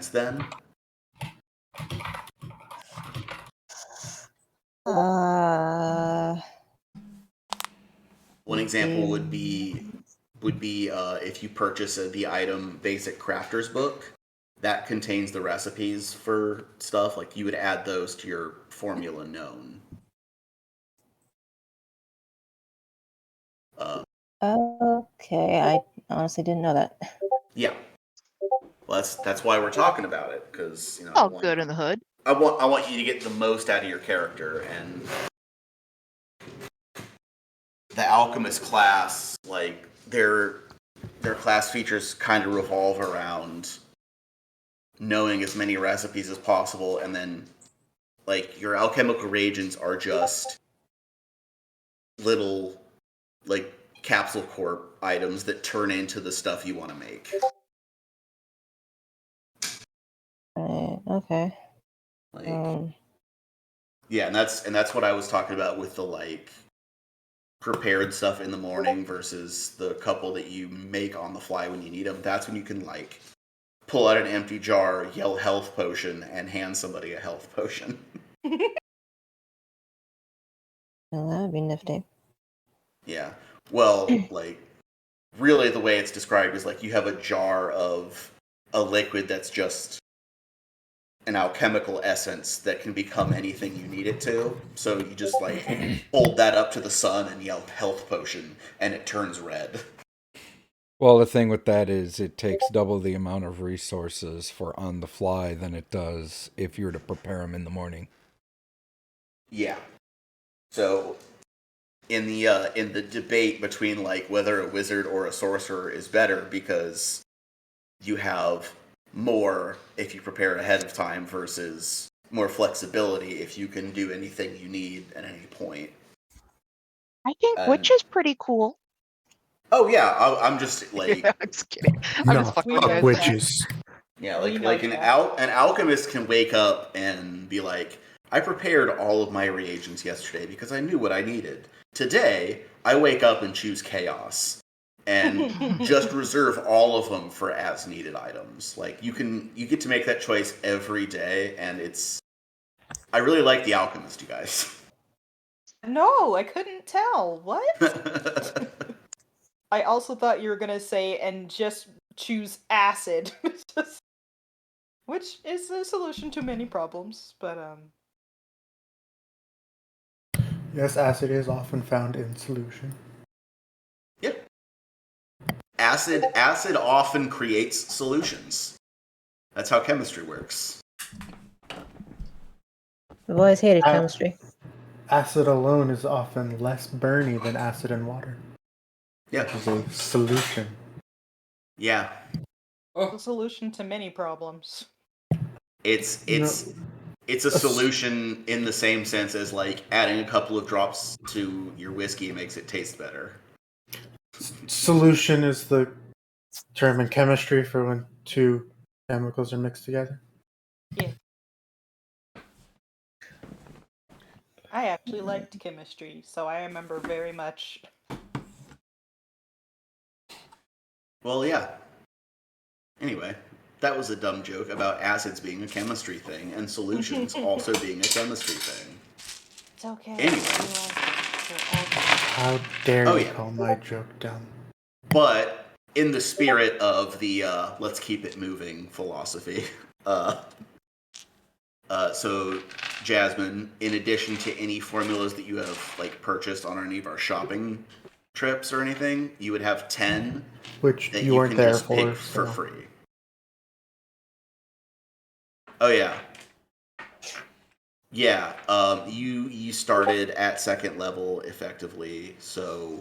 since then? One example would be if you purchase the item Basic Crafter's Book, that contains the recipes for stuff. Like, you would add those to your formula known. Okay, I honestly didn't know that. Yeah. Well, that's why we're talking about it, because all good in the hood. I want you to get the most out of your character, and the alchemist class, like their class features kind of revolve around knowing as many recipes as possible, and then like your alchemical reagents are just little like capsule corp items that turn into the stuff you want to make. Okay. Yeah, and that's what I was talking about with the like prepared stuff in the morning versus the couple that you make on the fly when you need them. That's when you can like pull out an empty jar, yell health potion, and hand somebody a health potion. Well, that would be nifty. Yeah. Well, like, really the way it's described is like you have a jar of a liquid that's just an alchemical essence that can become anything you need it to. So you just like hold that up to the sun and yell health potion, and it turns red. Well, the thing with that is it takes double the amount of resources for on the fly than it does if you were to prepare them in the morning. Yeah. So in the debate between like whether a wizard or a sorcerer is better, because you have more if you prepare ahead of time versus more flexibility if you can do anything you need at any point. I think witch is pretty cool. Oh yeah, I'm just like yeah, I'm just kidding. I'm just fucking with witches. Yeah, like an alchemist can wake up and be like, I prepared all of my reagents yesterday because I knew what I needed. Today, I wake up and choose chaos and just reserve all of them for as needed items. Like you get to make that choice every day, and I really like the alchemist, you guys. No, I couldn't tell. What? I also thought you were gonna say and just choose acid, which is a solution to many problems. But yes, acid is often found in solution. Yep. Acid often creates solutions. That's how chemistry works. I've always hated chemistry. Acid alone is often less burny than acid and water. Yeah. It's a solution. Yeah. It's a solution to many problems. It's a solution in the same sense as like adding a couple of drops to your whiskey makes it taste better. Solution is the term in chemistry for when two chemicals are mixed together. Yeah. I actually liked chemistry, so I remember very much. Well, yeah. Anyway, that was a dumb joke about acids being a chemistry thing and solutions also being a chemistry thing. It's okay. Anyway. How dare you call my joke dumb? But in the spirit of the let's keep it moving philosophy, so Jasmine, in addition to any formulas that you have like purchased on any of our shopping trips or anything, you would have 10 which that you weren't can there just for, pick for free. Oh yeah. Yeah, you started at second level effectively, so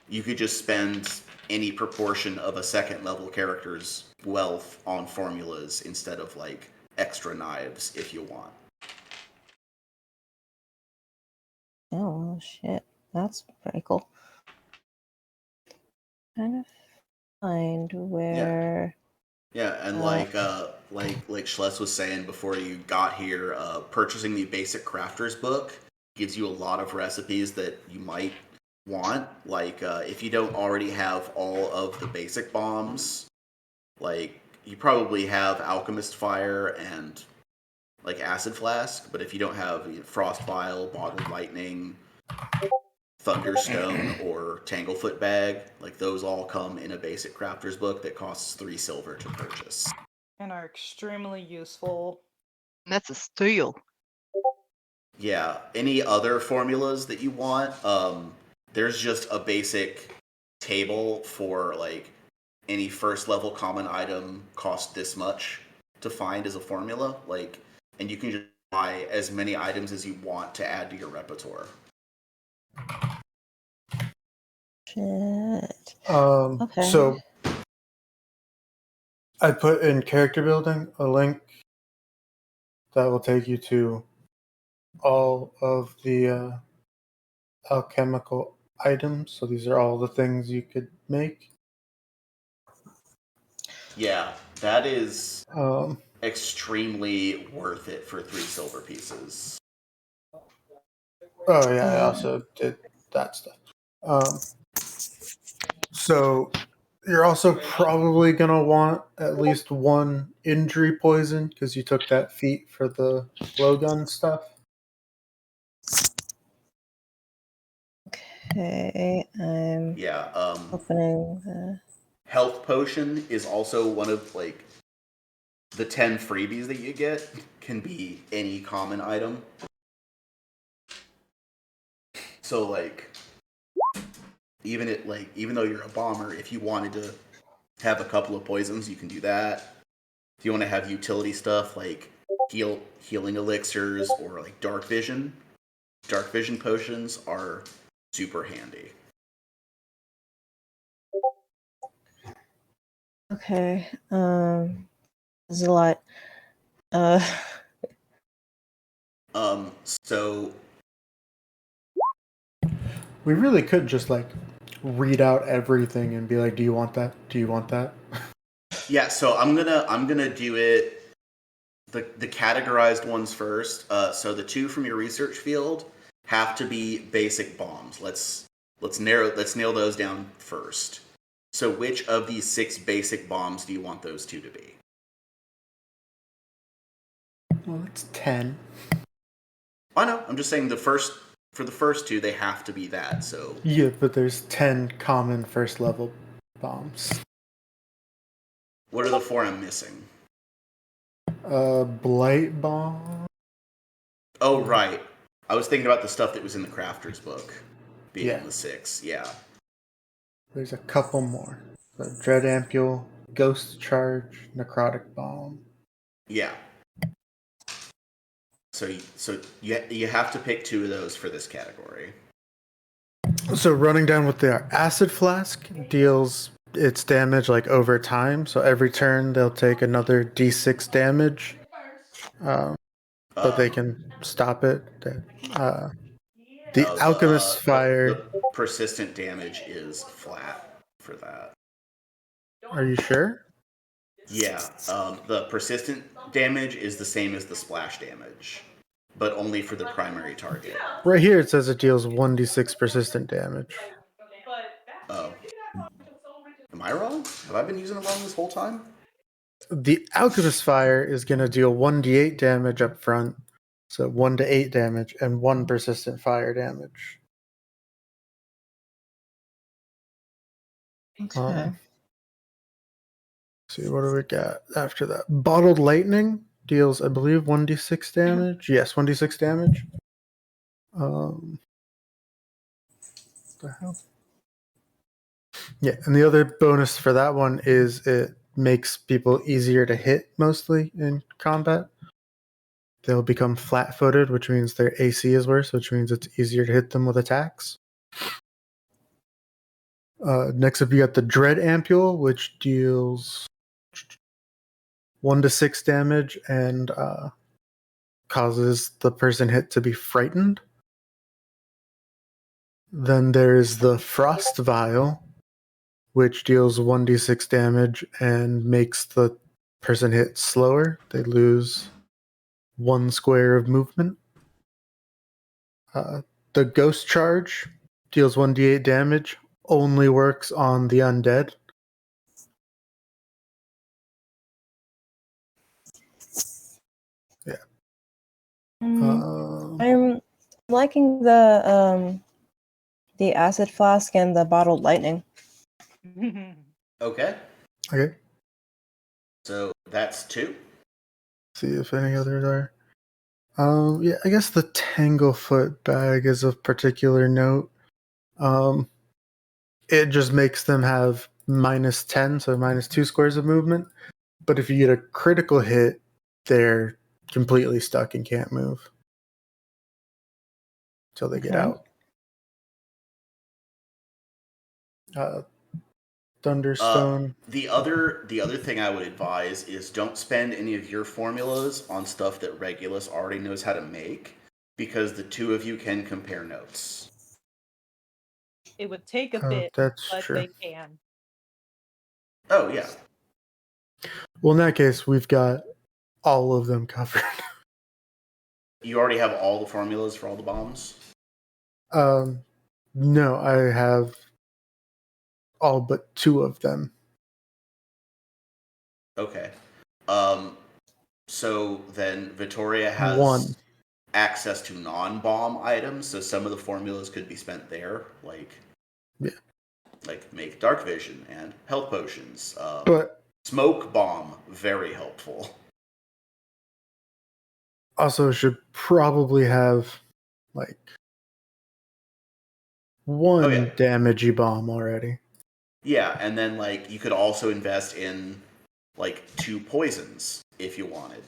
you could just spend any proportion of a second level character's wealth on formulas instead of like extra knives if you want. Oh shit, that's pretty cool. Trying to find where. Yeah, and like Schles was saying before you got here, purchasing the Basic Crafter's Book gives you a lot of recipes that you might want. Like if you don't already have all of the basic bombs, like you probably have Alchemist Fire and like Acid Flask, but if you don't have Frost Vial, Bottled Lightning, Thunderstone, or Tanglefoot Bag, like those all come in a basic crafter's book that costs 3 silver to purchase. And are extremely useful. That's a steal. Yeah, any other formulas that you want, there's just a basic table for like any first level common item cost this much to find as a formula, like, and you can just buy as many items as you want to add to your repertoire. Shit. Okay. So I put in character building a link that will take you to all of the alchemical items. So these are all the things you could make. Yeah, that is Um, extremely worth it for 3 silver pieces. oh yeah, I also did that stuff. So you're also probably gonna want at least one injury poison because you took that feat for the blowgun stuff. Okay, I'm Yeah, opening the. health potion is also one of like the 10 freebies that you get can be any common item. So like even though you're a bomber, if you wanted to have a couple of poisons, you can do that. If you want to have utility stuff like healing elixirs or like dark vision potions are super handy. Okay, this is a lot. So We really could just like read out everything and be like, "Do you want that? Do you want that?" yeah, so I'm gonna do it the categorized ones first. So the 2 from your research field have to be basic bombs. Let's nail those down first. So which of these 6 basic bombs do you want those 2 to be? Well, it's 10. I know. I'm just saying for the first 2 they have to be that. So Yeah, but there's 10 common first level bombs. what are the 4 I'm missing? Blight bomb. Oh right. I was thinking about the stuff that was in the crafter's book being Yeah. in the 6. Yeah. There's a couple more. So Dread Ampule, Ghost Charge, Necrotic Bomb. Yeah. So you have to pick 2 of those for this category. So running down with the Acid Flask deals its damage like over time. So every turn they'll take another D6 damage, but they can stop it. The Alchemist Fire. The persistent damage is flat for that. Are you sure? Yeah, the persistent damage is the same as the splash damage, but only for the primary target. Right here it says it deals 1d6 persistent damage. Oh. Am I wrong? Have I been using it wrong this whole time? The Alchemist Fire is going to deal 1d8 damage up front, so 1 to 8 damage, and 1 persistent fire damage. Okay. See, what do we got after that? Bottled Lightning deals, I believe, 1d6 damage. Yes, 1d6 damage. What the hell? Yeah, and the other bonus for that one is it makes people easier to hit mostly in combat. They'll become flat-footed, which means their AC is worse, which means it's easier to hit them with attacks. Next up, you got the Dread Ampule, which deals 1 to 6 damage and causes the person hit to be frightened. Then there's the Frost Vial, which deals 1d6 damage and makes the person hit slower. They lose 1 square of movement. The Ghost Charge deals 1d8 damage, only works on the undead. I'm liking the acid flask and the bottled lightning. Okay, Okay. so that's 2. See if any others are. Yeah, I guess the Tanglefoot bag is of particular note. It just makes them have -10, so -2 squares of movement. But if you get a critical hit, they're completely stuck and can't move until they get Okay. out. Thunderstone. The other thing I would advise is don't spend any of your formulas on stuff that Regulus already knows how to make, because the 2 of you can compare notes. It would take a bit, That's but true. they can. Oh yeah. Well, in that case, we've got all of them covered. You already have all the formulas for all the bombs? No, I have all but 2 of them. Okay. So then Vittoria has 1. access to non-bomb items, so some of the formulas could be spent there, like make dark vision and health potions. But Smoke bomb, very helpful. also should probably have like 1 yeah. damagey bomb already. Yeah, and then you could also invest in 2 poisons if you wanted.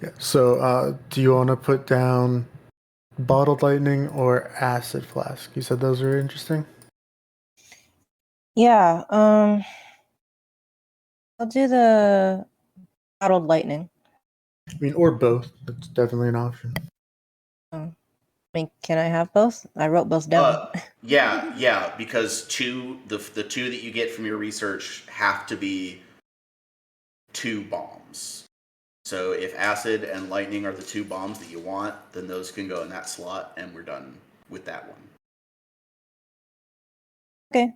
Yeah. So, do you want to put down bottled lightning or acid flask? You said those are interesting. Yeah. I'll do the bottled lightning. I mean, or both. That's definitely an option. I mean, can I have both? I wrote both down. Yeah, because the 2 that you get from your research have to be 2 bombs. So if acid and lightning are the 2 bombs that you want, then those can go in that slot, and we're done with that one. Okay.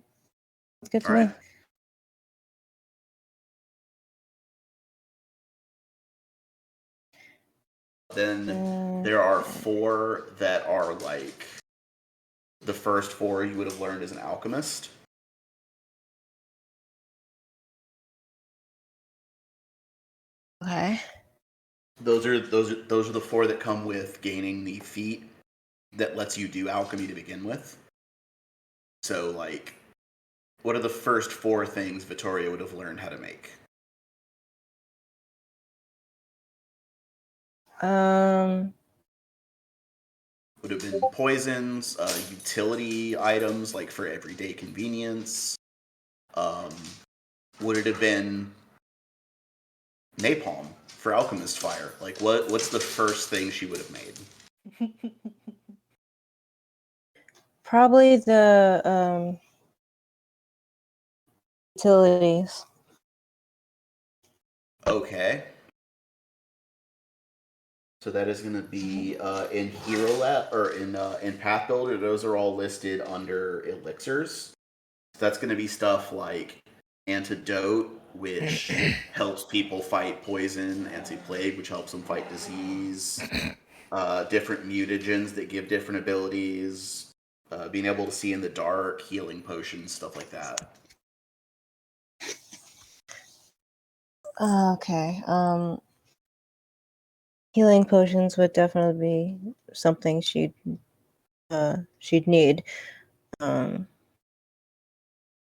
That's good to All me. right. Then there are 4 that are the first 4 you would have learned as an alchemist. Okay. Those are the 4 that come with gaining the feat that lets you do alchemy to begin with. So what are the first 4 things Vittoria would have learned how to make? Would have been poisons, utility items for everyday convenience. Would it have been napalm for alchemist fire? What's the first thing she would have made? Probably the utilities. Okay. So that is going to be in Hero Lab or in Path Builder. Those are all listed under elixirs. So that's going to be stuff like antidote, which helps people fight poison, anti-plague, which helps them fight disease, different mutagens that give different abilities, being able to see in the dark, healing potions, stuff like that. Okay. Healing potions would definitely be something she'd need.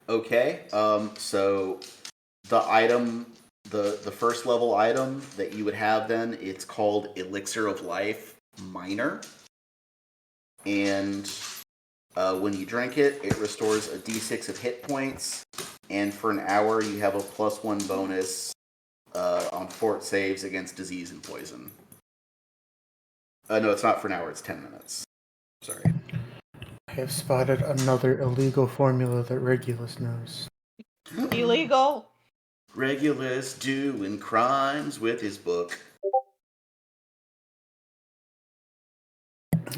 Okay. So the item, the first level item that you would have then, it's called Elixir of Life Minor, and when you drink it, it restores a d6 of hit points, and for an hour you have a +1 bonus on fort saves against disease and poison. No, it's not for an hour. It's 10 minutes. Sorry. I have spotted another illegal formula that Regulus knows. Illegal. Regulus doing crimes with his book.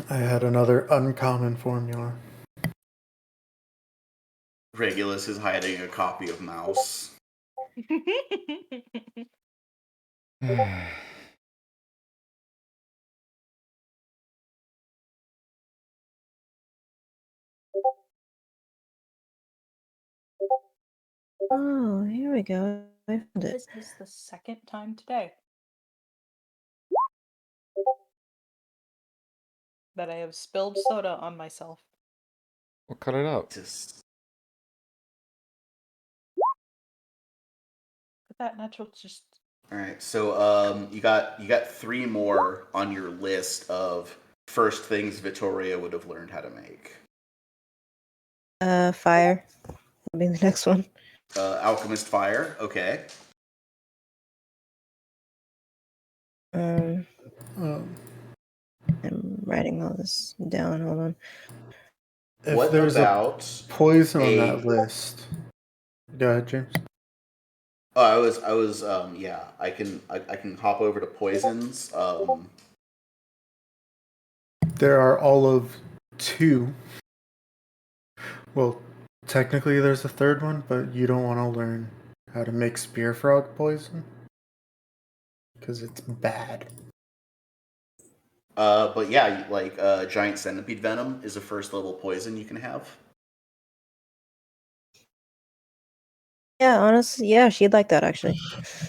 I had another uncommon formula. Regulus is hiding a copy of Mouse. Oh, here we go. I found it. This is the second time today that I have spilled soda on myself. We'll cut it out. Just But that natural just all right. So you got 3 more on your list of first things Vittoria would have learned how to make. Fire. That'll be the next one. Alchemist fire. Okay. Um, Um, I'm writing all this down. Hold on. if What there's about a poison on a- that list, go ahead, James. Oh, I was yeah, I can hop over to poisons. There are all of 2. Well, technically there's a third one, but you don't want to learn how to make spear frog poison because it's bad. But yeah, like giant centipede venom is a first level poison you can have. Yeah, honestly, yeah, she'd like that actually.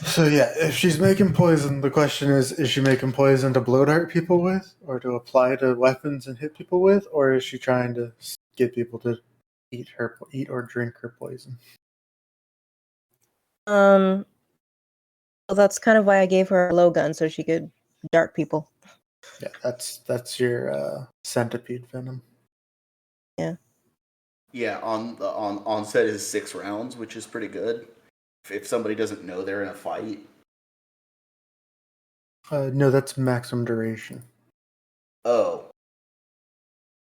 So yeah, if she's making poison, the question is she making poison to blow dart people with, or to apply to weapons and hit people with, or is she trying to get people to eat or drink her poison? Well, that's kind of why I gave her a low gun so she could dart people. Yeah, that's your centipede venom. Yeah, on onset is 6 rounds, which is pretty good. If somebody doesn't know they're in a fight. No, that's maximum duration. Oh,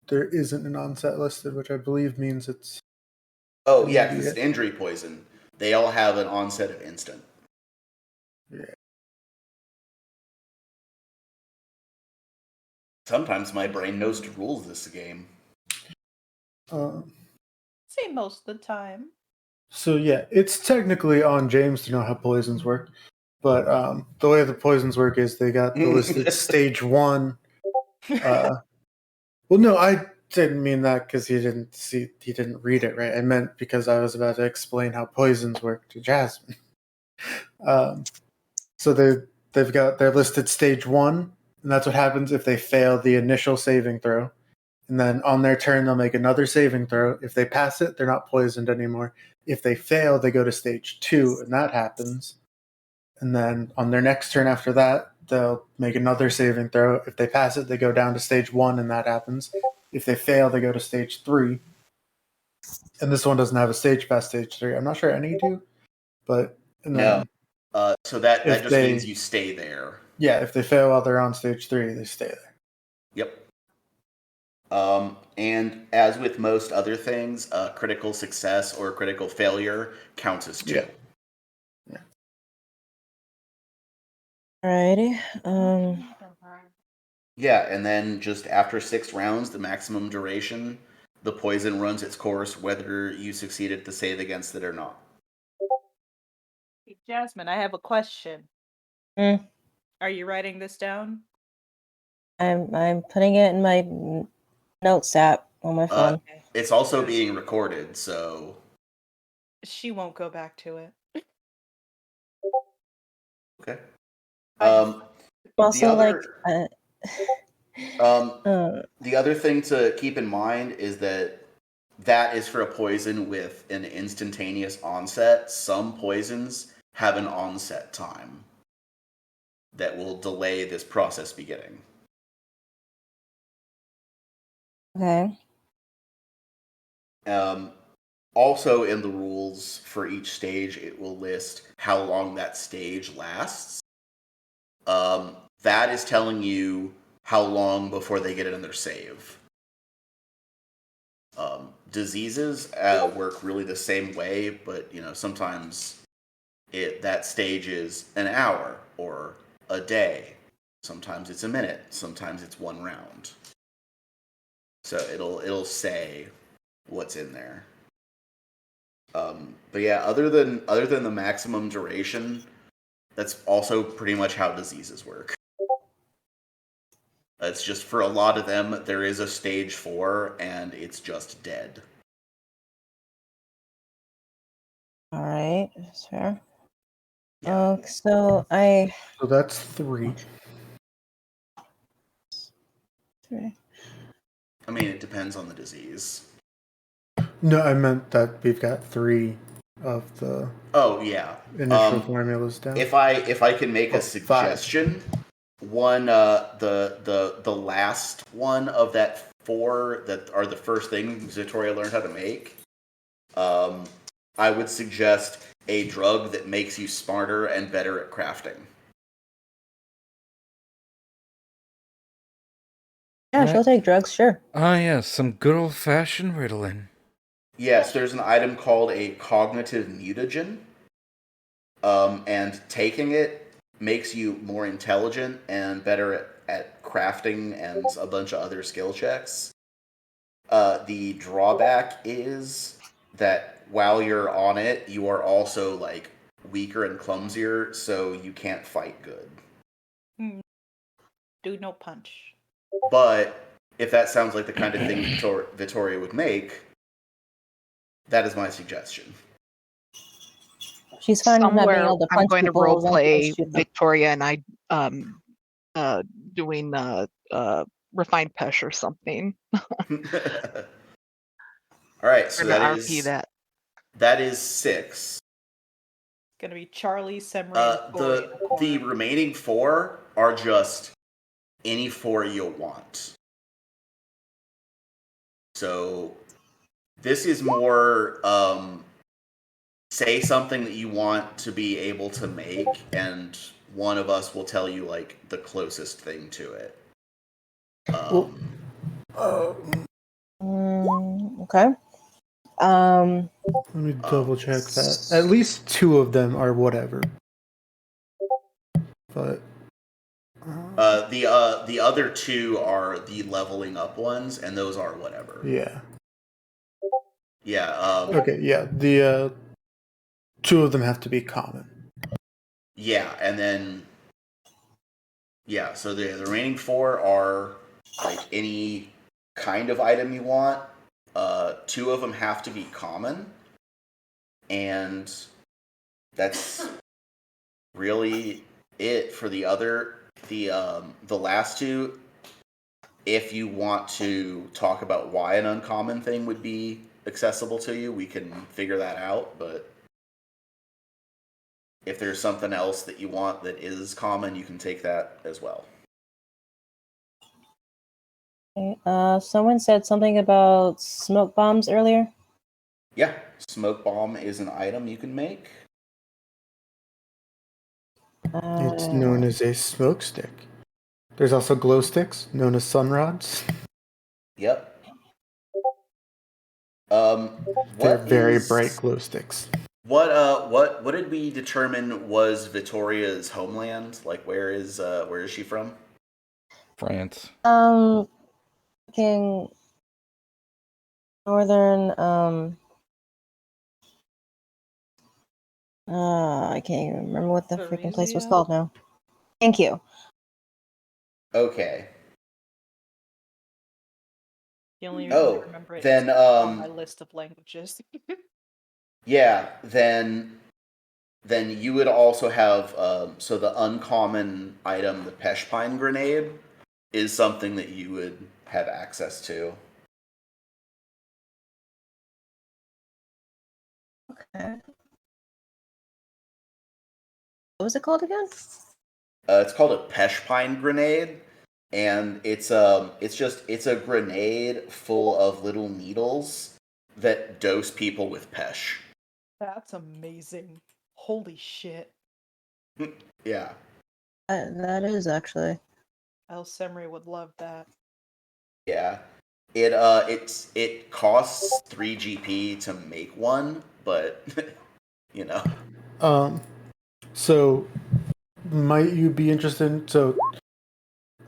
There isn't an onset listed, which I believe means it's oh yeah, because it's immediate. an injury poison. They all have an onset of instant. Yeah. Sometimes my brain knows the rules of this game. say most of the time. So yeah, it's technically on James to know how poisons work, but the way the poisons work is they got the listed stage 1. Well, no, I didn't mean that because he didn't read it right. I meant because I was about to explain how poisons work to Jasmine. So they're listed stage 1, and that's what happens if they fail the initial saving throw. And then on their turn, they'll make another saving throw. If they pass it, they're not poisoned anymore. If they fail, they go to stage 2, and that happens. And then on their next turn after that, they'll make another saving throw. If they pass it, they go down to stage 1, and that happens. If they fail, they go to stage 3. And this one doesn't have a stage past stage 3. I'm not sure any do, but and then No. So that if just they- means you stay there. yeah, if they fail while they're on stage 3, they stay there. Yep. And as with most other things, critical success or critical failure counts as 2. Yeah. Alrighty. Yeah, and then just after 6 rounds, the maximum duration, the poison runs its course whether you succeeded to save against it or not. Hey, Jasmine, I have a question. Mm. Are you writing this down? I'm putting it in my notes app on my phone. It's also being recorded, so She won't go back to it. okay. I Also, other- the other thing to keep in mind is that is for a poison with an instantaneous onset. Some poisons have an onset time that will delay this process beginning. okay. Also, in the rules for each stage, it will list how long that stage lasts. That is telling you how long before they get another save. Diseases work really the same way, but sometimes that stage is an hour or a day. Sometimes it's a minute. Sometimes it's 1 round. So it'll say what's in there. But yeah, other than the maximum duration, that's also pretty much how diseases work. It's just for a lot of them, there is a stage 4, and it's just dead. All right, that's fair. Yeah. So So that's 3. I mean, it depends on the disease. No, I meant that we've got 3 of the Oh yeah. initial formulas down. If I can make a 5. suggestion, one the last one of that 4 that are the first things Victoria learned how to make, I would suggest a drug that makes you smarter and better at crafting. Yeah, she'll take drugs, sure. Ah, yes, some good old-fashioned Ritalin. Yes, there's an item called a cognitive mutagen, and taking it makes you more intelligent and better at crafting and a bunch of other skill checks. The drawback is that while you're on it, you are also like weaker and clumsier, so you can't fight good. Do no punch. But if that sounds like the kind of thing Vittoria would make, that is my suggestion. She's fine with not being Somewhere able to I'm punch going to people role as long as play she shoot them. Victoria and I doing refined pesh or something. All right, so We're gonna RP that is 6. Gonna be Charlie, Semri, and Corey in a The corner. remaining 4 are just any 4 you'll want. So this is more say something that you want to be able to make, and one of us will tell you like the closest thing to it. Okay. Let me double check that. At least 2 of them are whatever. But the other 2 are the leveling up ones, and those are whatever. yeah. Yeah. Okay, yeah. The 2 of them have to be common. Yeah, and then yeah, so the remaining 4 are like any kind of item you want. 2 of them have to be common, and that's really it for the other. The last 2, if you want to talk about why an uncommon thing would be accessible to you, we can figure that out. But if there's something else that you want that is common, you can take that as well. Okay. Someone said something about smoke bombs earlier. Yeah, smoke bomb is an item you can make. It's known as a smoke stick. There's also glow sticks, known as sun rods. Yep. They're very bright glow sticks. What did we determine was Victoria's homeland? Like, where is she from? France. Fucking northern. I can't even remember what the freaking place was Bavaria? called now. Thank you. Okay. The only reason I remember it then is on my list of languages. yeah, then you would also have so the uncommon item, the Peshpine grenade, is something that you would have access to. Okay. What was it called again? It's called a Peshpine grenade, and it's a grenade full of little needles that dose people with Pesh. That's amazing. Holy shit. Yeah. That is actually. El Semri would love that. Yeah. It costs 3 GP to make one, but you know. So might you be interested?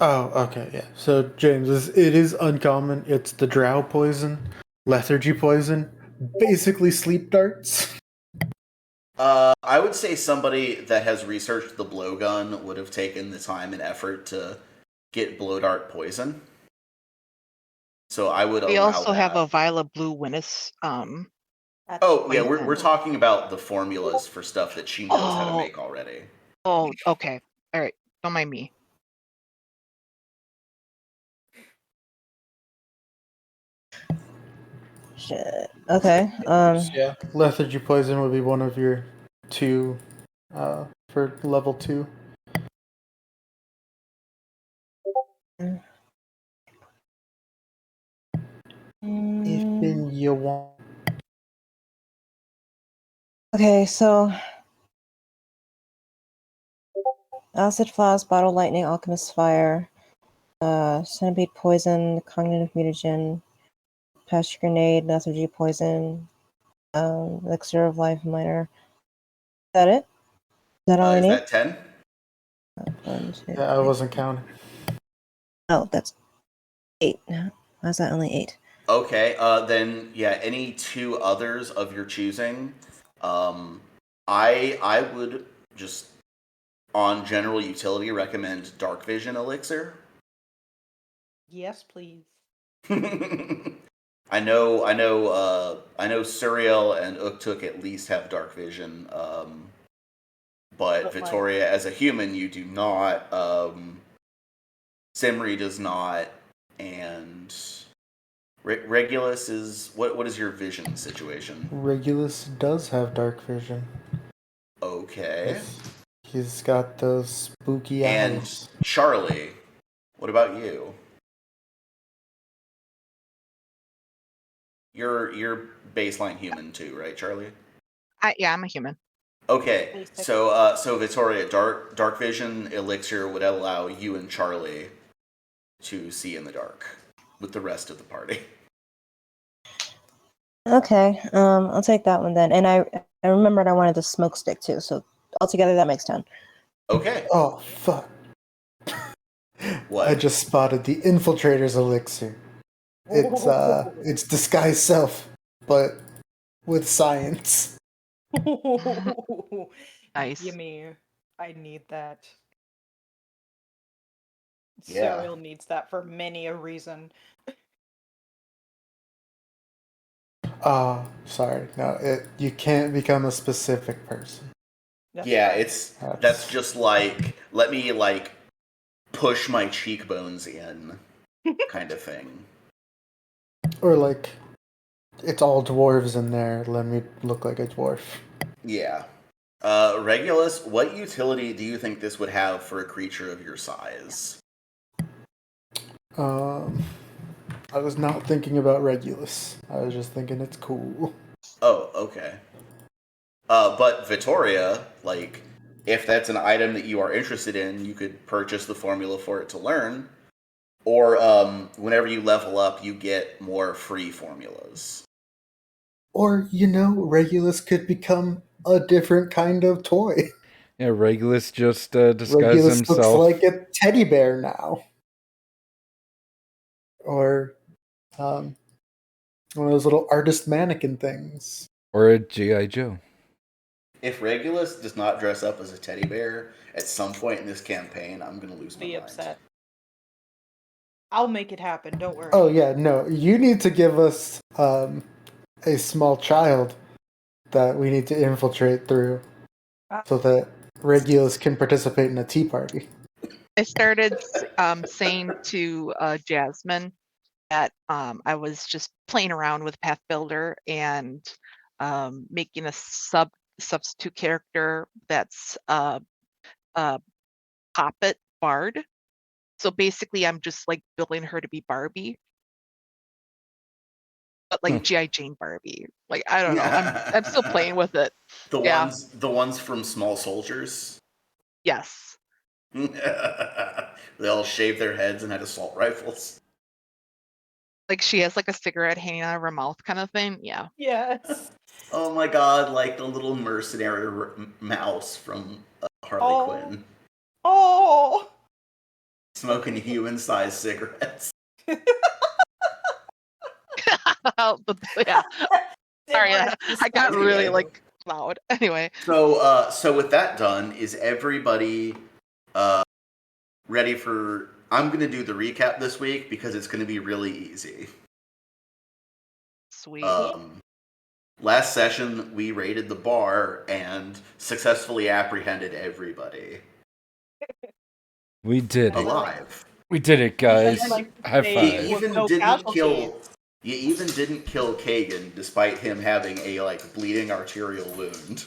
Okay, yeah. So James, it is uncommon. It's the drow poison, lethargy poison, basically sleep darts. I would say somebody that has researched the blowgun would have taken the time and effort to get blow dart poison. So I would We allow also that. have a vial of blue Winnis Oh yeah, we're Poison. talking about the formulas for stuff that she knows how to Oh. make already. Oh, okay. All right. Don't mind me. Shit. Okay. Yeah, lethargy poison would be one of your 2 for level 2. If you want. Okay, so acid flask, bottle lightning, alchemist fire, centipede poison, cognitive mutagen, pasture grenade, lethargy poison, elixir of life minor. Is that it? Is that all I Is need? that 10? 1, 2, Yeah, I 3. wasn't counting. Oh, that's 8. Why is that only 8? Okay, then yeah, any 2 others of your choosing. I would just on general utility recommend dark vision elixir. Yes, please. I know Suriel and Uktuk at least have dark vision. But But Vittoria, as a human, you do not. Simri does not, and Regulus is what is your vision situation? Regulus does have dark vision. Okay. He's got those spooky And eyes. Charlie, what about you? You're baseline human too, right, Charlie? Yeah, I'm a human. Okay, Basic. so Vittoria, dark vision elixir would allow you and Charlie to see in the dark with the rest of the party. Okay, I'll take that one then. And I remembered I wanted the smoke stick too, so altogether that makes 10. Okay. Oh, fuck. What? I just spotted the Infiltrator's elixir. It's disguised self, but with science. Nice. Gimme. I need that. Yeah. Cyril needs that for many a reason. Sorry. No, you can't become a specific person. That's Yeah, fine. that's just like let me push my cheekbones in kind of thing. Or like, it's all dwarves in there. Let me look like a dwarf. Yeah. Regulus, what utility do you think this would have for a creature of your size? I was not thinking about Regulus. I was just thinking it's cool. Oh, okay. But Vittoria, if that's an item that you are interested in, you could purchase the formula for it to learn. Or whenever you level up, you get more free formulas. Or, Regulus could become a different kind of toy. Yeah, Regulus just disguised Regulus himself. looks like a teddy bear now. Or one of those little artist mannequin things. Or a G.I. Joe. If Regulus does not dress up as a teddy bear at some point in this campaign, I'm going to lose my Be mind. upset. I'll make it happen, don't worry. Oh, yeah, no. You need to give us a small child that we need to infiltrate through so that Regulus can participate in a tea party. I started saying to Jasmine that I was just playing around with Path Builder and making a substitute character that's Poppet Bard. So basically, I'm just building her to be Barbie, but G.I. Jane Barbie. I don't know. I'm still playing with it. The Yeah. ones from Small Soldiers. Yes. They all shave their heads and had assault rifles. She has a cigarette hanging out of her mouth kind of thing. Yeah. Yes. Oh my god, the little mercenary mouse from Harley Quinn. Oh! Smoking human-sized cigarettes. Yeah. Sorry, I got really loud. Anyway. So with that done, is everybody ready for? I'm gonna do the recap this week because it's gonna be really easy. Sweet. last session we raided the bar and successfully apprehended everybody. We did it. Alive. We did it, guys. I'd like to High say five. You with even no didn't kill. casualties. You even didn't kill Kagan, despite him having a bleeding arterial wound.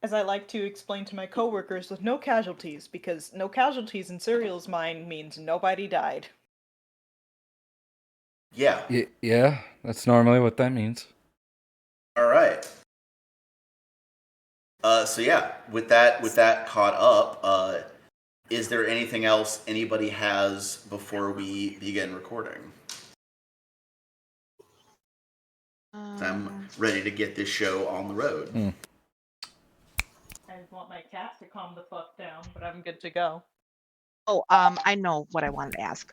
As I like to explain to my coworkers, with no casualties, because no casualties in Serial's mind means nobody died. Yeah. Yeah, that's normally what that means. All right. So yeah, with that caught up, is there anything else anybody has before we begin recording? I'm ready to get this show on the road. I just want my cat to calm the fuck down, but I'm good to go. Oh, I know what I wanted to ask.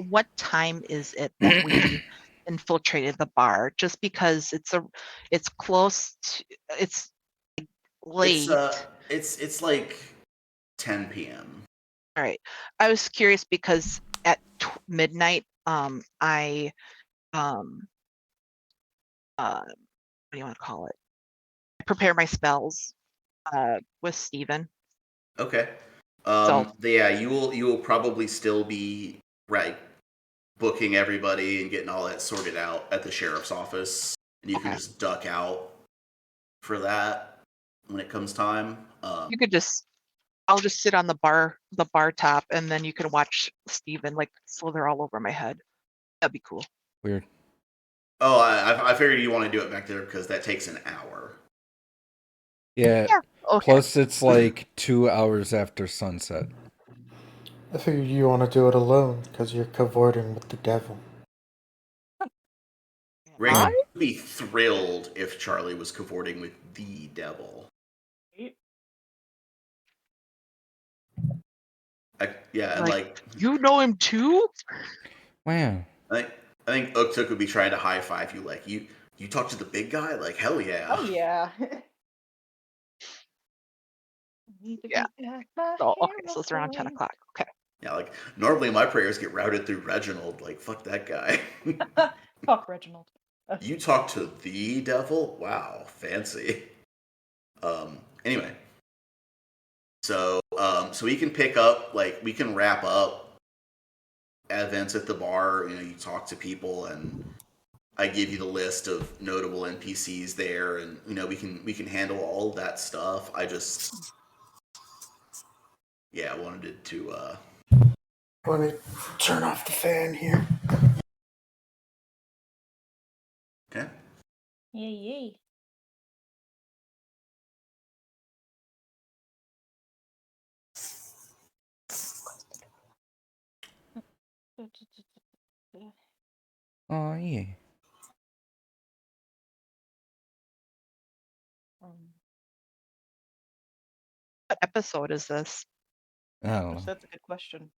What time is it that we infiltrated the bar? Just because it's close to, it's late. It's like 10 p.m. All right. I was curious because at midnight, I what do you want to call it? I prepare my spells with Steven. Okay. So Yeah, you will probably still be booking everybody and getting all that sorted out at the sheriff's office, and you can Okay. just duck out for that when it comes time. you could I'll just sit on the bar top, and then you can watch Steven slither all over my head. That'd be cool. Weird. Oh, I figured you want to do it back there because that takes an hour. Yeah. Okay. Plus, it's like 2 hours after sunset. I figured you want to do it alone because you're cavorting with the devil. Rick I? would be thrilled if Charlie was cavorting with the devil. Yeah, and you know him too? Wow. I think Uktuk would be trying to high five you, you talk to the big guy, hell yeah. Oh yeah. Yeah. So okay, so it's around 10 o'clock. Okay. Yeah, normally my prayers get routed through Reginald. Fuck that guy. Fuck Reginald. You talk to the devil? Wow, fancy. Anyway. So we can pick up, we can wrap up events at the bar. You talk to people, and I give you the list of notable NPCs there, and we can handle all of that stuff. I just, yeah, I wanted to. Let me turn off the fan here. Okay. Yay. Oh, yeah. What episode is this? I don't know. That's a good question.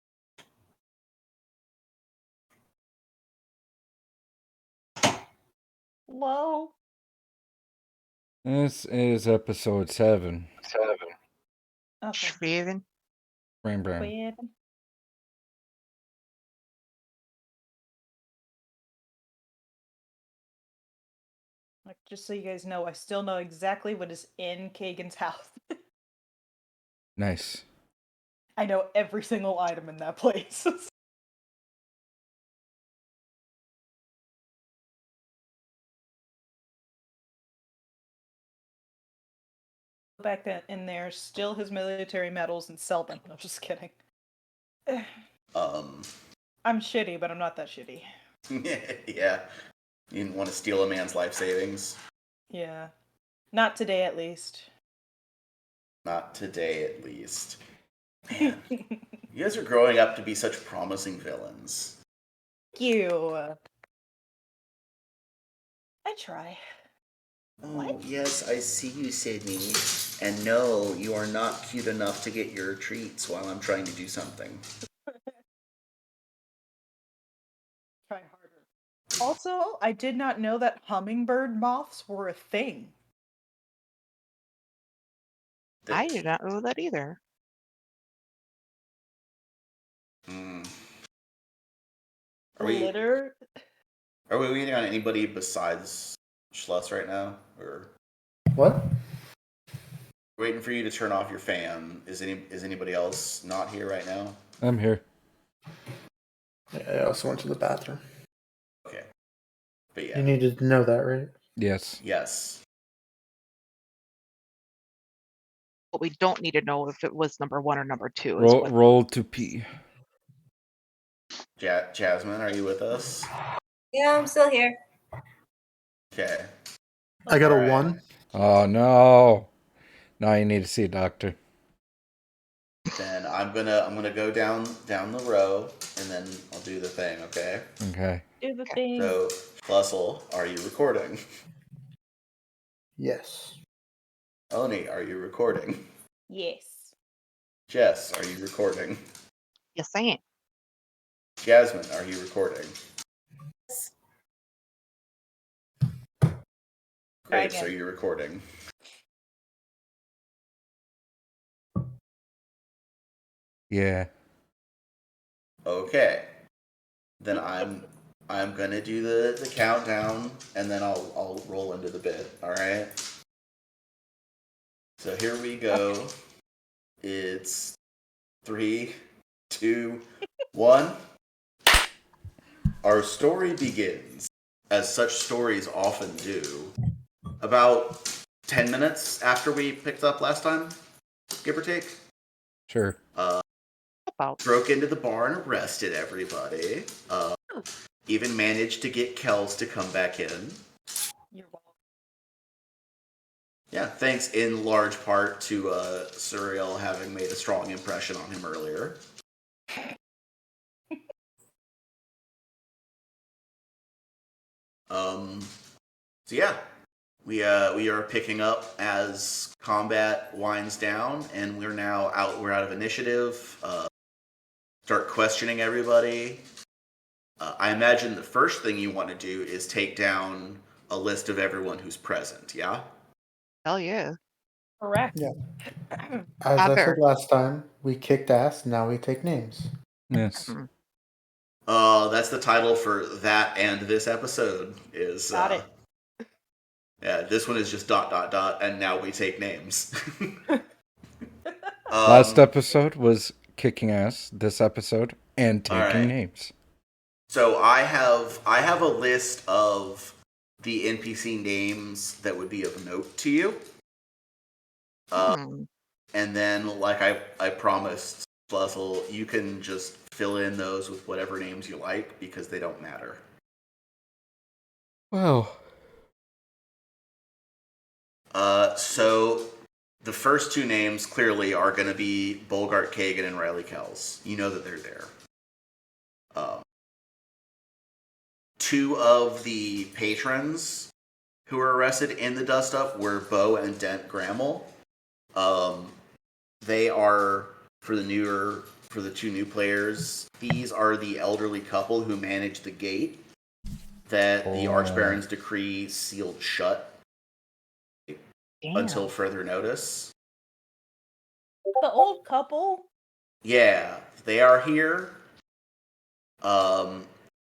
Hello. This is episode 7. Okay. Steven? Brain. Weird. Just so you guys know, I still know exactly what is in Kagan's house. Nice. I know every single item in that place. Back then, in there, still his military medals and sell them. No, just kidding. I'm shitty, but I'm not that shitty. Yeah. You didn't want to steal a man's life savings. Yeah. Not today, at least. Not today, at least. Man, you guys are growing up to be such promising villains. Thank you. I try. Oh, What? yes, I see you, Sydney. And no, you are not cute enough to get your treats while I'm trying to do something. Try harder. Also, I did not know that hummingbird moths were a thing. I did not know that either. Are we Litter? waiting on anybody besides Schluss right now? Or What? waiting for you to turn off your fan. Is anybody else not here right now? I'm here. Yeah, I also went to the bathroom. Okay. But yeah. You needed to know that, right? Yes. Yes. But we don't need to know if it was number 1 or number 2. Roll to P. Jasmine, are you with us? Yeah, I'm still here. Okay. I got a Alright. 1. Oh no! Now you need to see a doctor. Then I'm gonna go down the row, and then I'll do the thing. Okay. Okay. Do the thing. So, Fussel, are you recording? Yes. Oni, are you recording? Yes. Jess, are you recording? Yes, I am. Jasmine, are you recording? Graves, again. are you recording? Yeah. Okay. Then I'm gonna do the countdown, and then I'll roll into the bit. All right. So here we go. It's 3, 2, 1. Our story begins, as such stories often do, about 10 minutes after we picked up last time, give or take. Sure. About. Broke into the bar and arrested everybody. Even managed to get Kels to come back in. You're welcome. Yeah, thanks in large part to Surreal having made a strong impression on him earlier. So yeah, we are picking up as combat winds down, and we're out of initiative. Start questioning everybody. I imagine the first thing you want to do is take down a list of everyone who's present. Yeah. Hell yeah. Correct. Yeah. As I Ever. said last time, we kicked ass, now we take names. Yes. Mm. That's the title for that and this episode is. Got it. Yeah, this one is just ... and now we take names. Last episode was kicking ass. This episode and taking Alright. names. So I have a list of the NPC names that would be of note to you. Hmm. And then, like I promised, Fluzzle, you can just fill in those with whatever names you like because they don't matter. Well. So the first two names clearly are going to be Bolgart Kagan and Riley Kells. You know that they're there. Two of the patrons who were arrested in the dust-up were Bo and Dent Grammel. They are, for the two new players, these are the elderly couple who manage the gate that the Archbaron's decree sealed shut Damn. until further notice. The old couple. Yeah, they are here.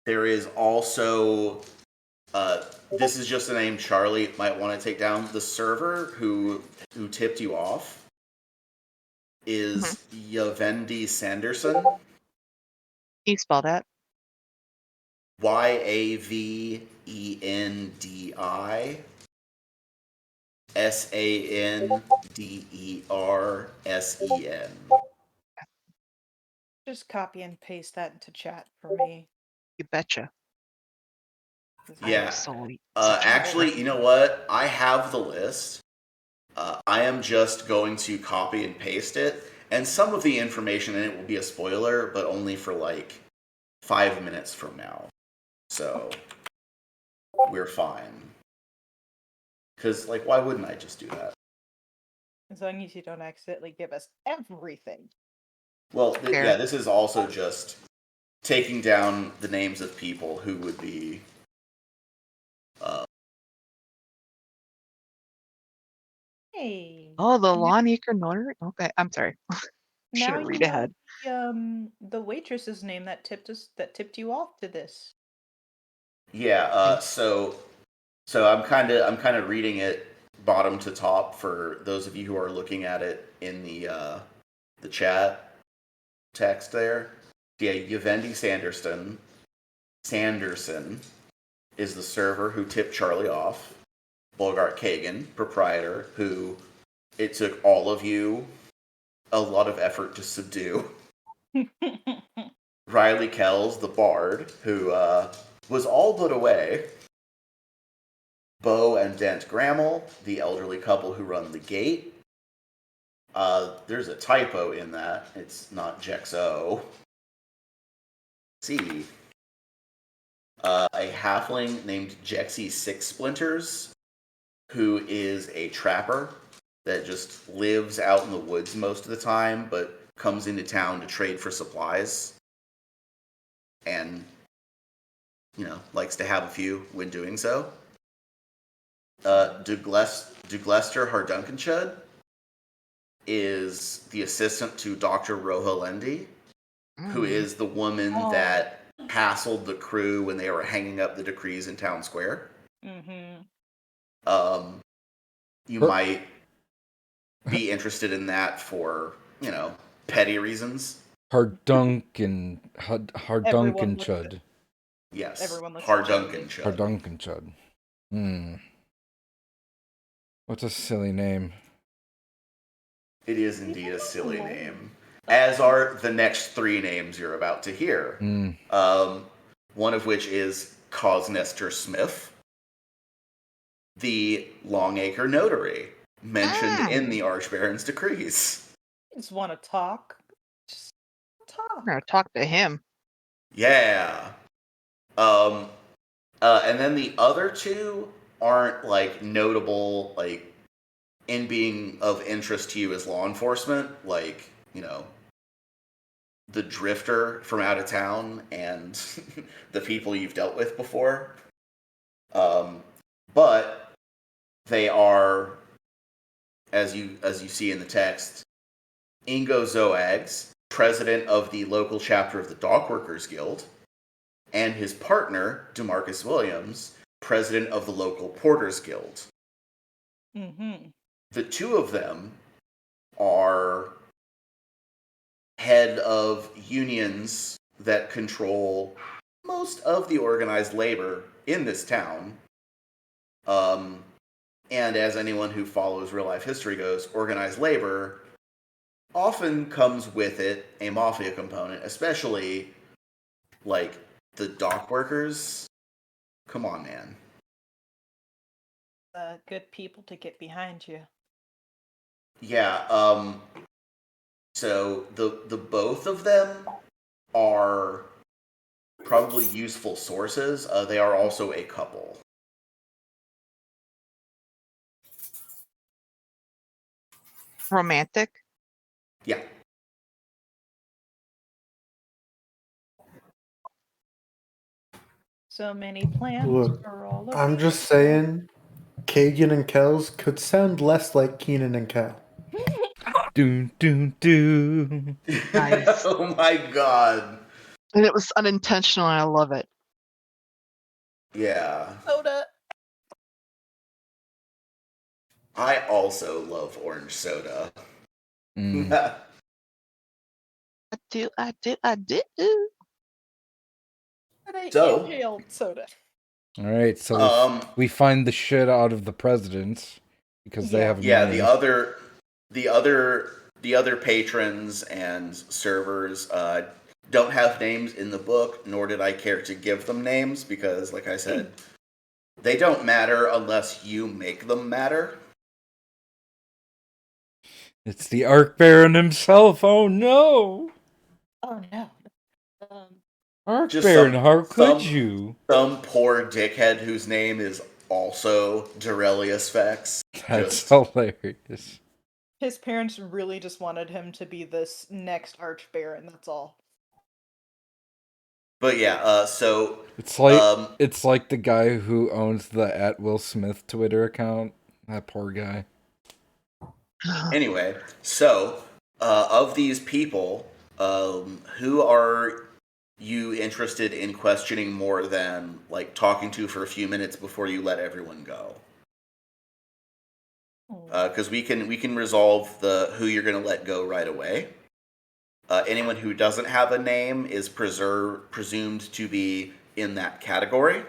There is also, this is just a name Charlie might want to take down. The server who tipped you off is Yavendi Sanderson. Can you spell that? Yavendi Sandersen. Just copy and paste that into chat for me. You betcha. Yeah. Such Actually, you know what? I have the list. I am just going to copy and paste it, and some of the information in it will be a spoiler, but only for like 5 minutes from now. So we're fine. Because, like, why wouldn't I just do that? As long as you don't accidentally give us everything. Well, Fair. yeah, this is also just taking down the names of people who would be. Hey. Oh, the Lawmaker Notary? Okay, I'm sorry. Now Should you read know ahead. the waitress's name that tipped you off to this. Yeah, so So I'm kind of reading it bottom to top for those of you who are looking at it in the chat text there. Yeah, Yvendi Sanderson is the server who tipped Charlie off. Bogart Kagan, proprietor, who it took all of you a lot of effort to subdue. Riley Kells, the bard, who was all but away. Bo and Dent Grammel, the elderly couple who run the gate. There's a typo in that. It's not Jexo. See. A halfling named Jexy Six Splinters, who is a trapper that just lives out in the woods most of the time, but comes into town to trade for supplies. And, likes to have a few when doing so. Douglester Hardunkenchud is the assistant to Dr. Rohalendi, who is the woman that hassled the crew when they were hanging up the decrees in town square. Mm-hmm. You might be interested in that for, petty reasons. Hardunkenchud. Yes. Everyone looks at Jamie. Hardunkenchud. What's a silly name? It is indeed a silly name. As are the next three names you're about to hear. One of which is Cosnester Smith, the Longacre Notary, mentioned in the Archbaron's decrees. Just want to talk. Just talk. I'm gonna talk to him. Yeah. And then the other two aren't notable in being of interest to you as law enforcement, the drifter from out of town and the people you've dealt with before. But they are, as you see in the text, Ingo Zoags, president of the local chapter of the Dockworkers Guild, and his partner, DeMarcus Williams, president of the local Porters Guild. Mm-hmm. The two of them are head of unions that control most of the organized labor in this town. And as anyone who follows real-life history goes, organized labor often comes with it a mafia component, especially, the dock workers. Come on, man. Good people to get behind you. Yeah, so the both of them are probably useful sources. They are also a couple. Romantic. Yeah. So many plans Look, for all of I'm these. just saying, Kagan and Kells could sound less like Keenan and Kel. Doom, doom, doom. Nice. Oh my god. And it was unintentional, and I love it. Yeah. Soda. I also love orange soda. I do. But I So- inhaled soda. All right, so Um, we find the shit out of the presidents because they have yeah, money. the other patrons and servers don't have names in the book, nor did I care to give them names because, like I said, they don't matter unless you make them matter. It's the Arc Baron himself. Oh no, Oh no. Arc Just Baron, some- how could some- you? Some poor dickhead whose name is also Durelius Vex. That's Just- hilarious. His parents really just wanted him to be this next Archbaron, that's all. But yeah, so It's like the guy who owns the @Will Smith Twitter account. That poor guy. anyway, so of these people, who are you interested in questioning more than like talking to for a few minutes before you let everyone go? Because we can resolve the who you're going to let go right away. Anyone who doesn't have a name is presumed to be in that category.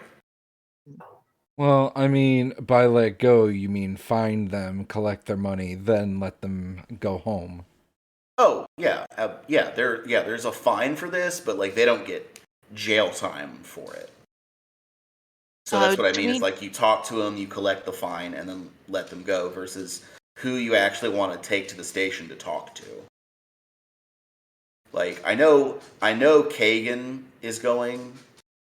Well, I mean, by let go, you mean find them, collect their money, then let them go home. Oh yeah, there's a fine for this, but like they don't get jail time for it. So that's what I do mean. Is we- like you talk to them, you collect the fine, and then let them go. Versus who you actually want to take to the station to talk to. Like I know Kagan is going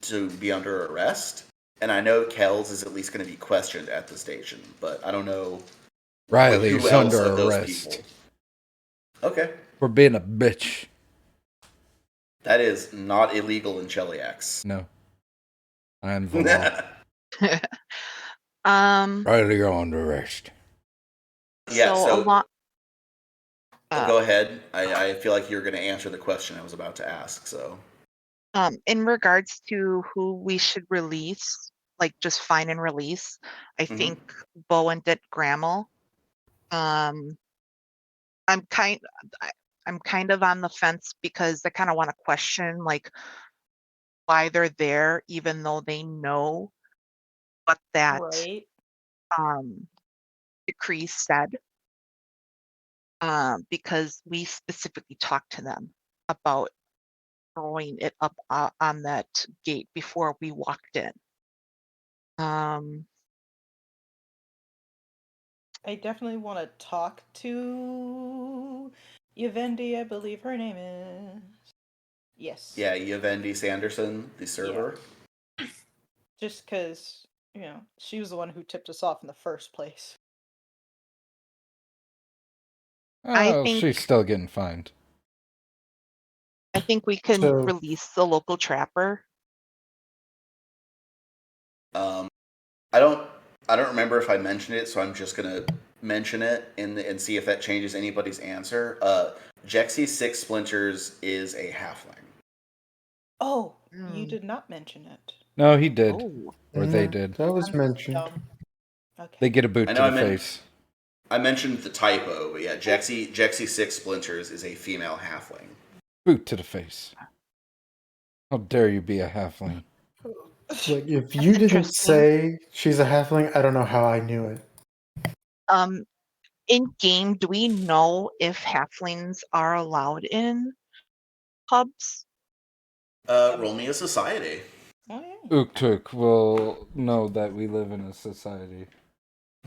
to be under arrest, and I know Kells is at least going to be questioned at the station, but I don't know Riley's who else under of those arrest people. Okay, for being a bitch. that is not illegal in Cheliax. No, I am the law. Riley, you're under arrest. Yeah, so so- a lot. Go ahead. I feel like you're going to answer the question I was about to ask. So, In regards to who we should release, like just fine and release, I Mhm. think Bo and Dick Grammel. I'm kind of on the fence because I kind of want to question like why they're there, even though they know what that Right. decree said. Because we specifically talked to them about throwing it up on that gate before we walked in. I definitely want to talk to Yavendi, I believe her name is. Yes. yeah, Yavendi Sanderson, the server. Just because, she was the one who tipped us off in the first place. I Oh, think- she's still getting fined. I think we can So- release the local trapper. I don't remember if I mentioned it, so I'm just gonna mention it and see if that changes anybody's answer. Jexy Six Splinters is a halfling. Oh, you Hmm. did not mention it. No, he did. Oh, Or they did. That was mentioned. Okay. They get a boot I to know the I meant- face. I mentioned the typo, but yeah, Jexy Six Splinters is a female halfling. Boot to the face. How dare you be a halfling? Like, if you didn't interesting. say she's a halfling, I don't know how I knew it. In game, do we know if halflings are allowed in pubs? Roll me a society. Oh, yeah. Uktuk will know that we live in a society.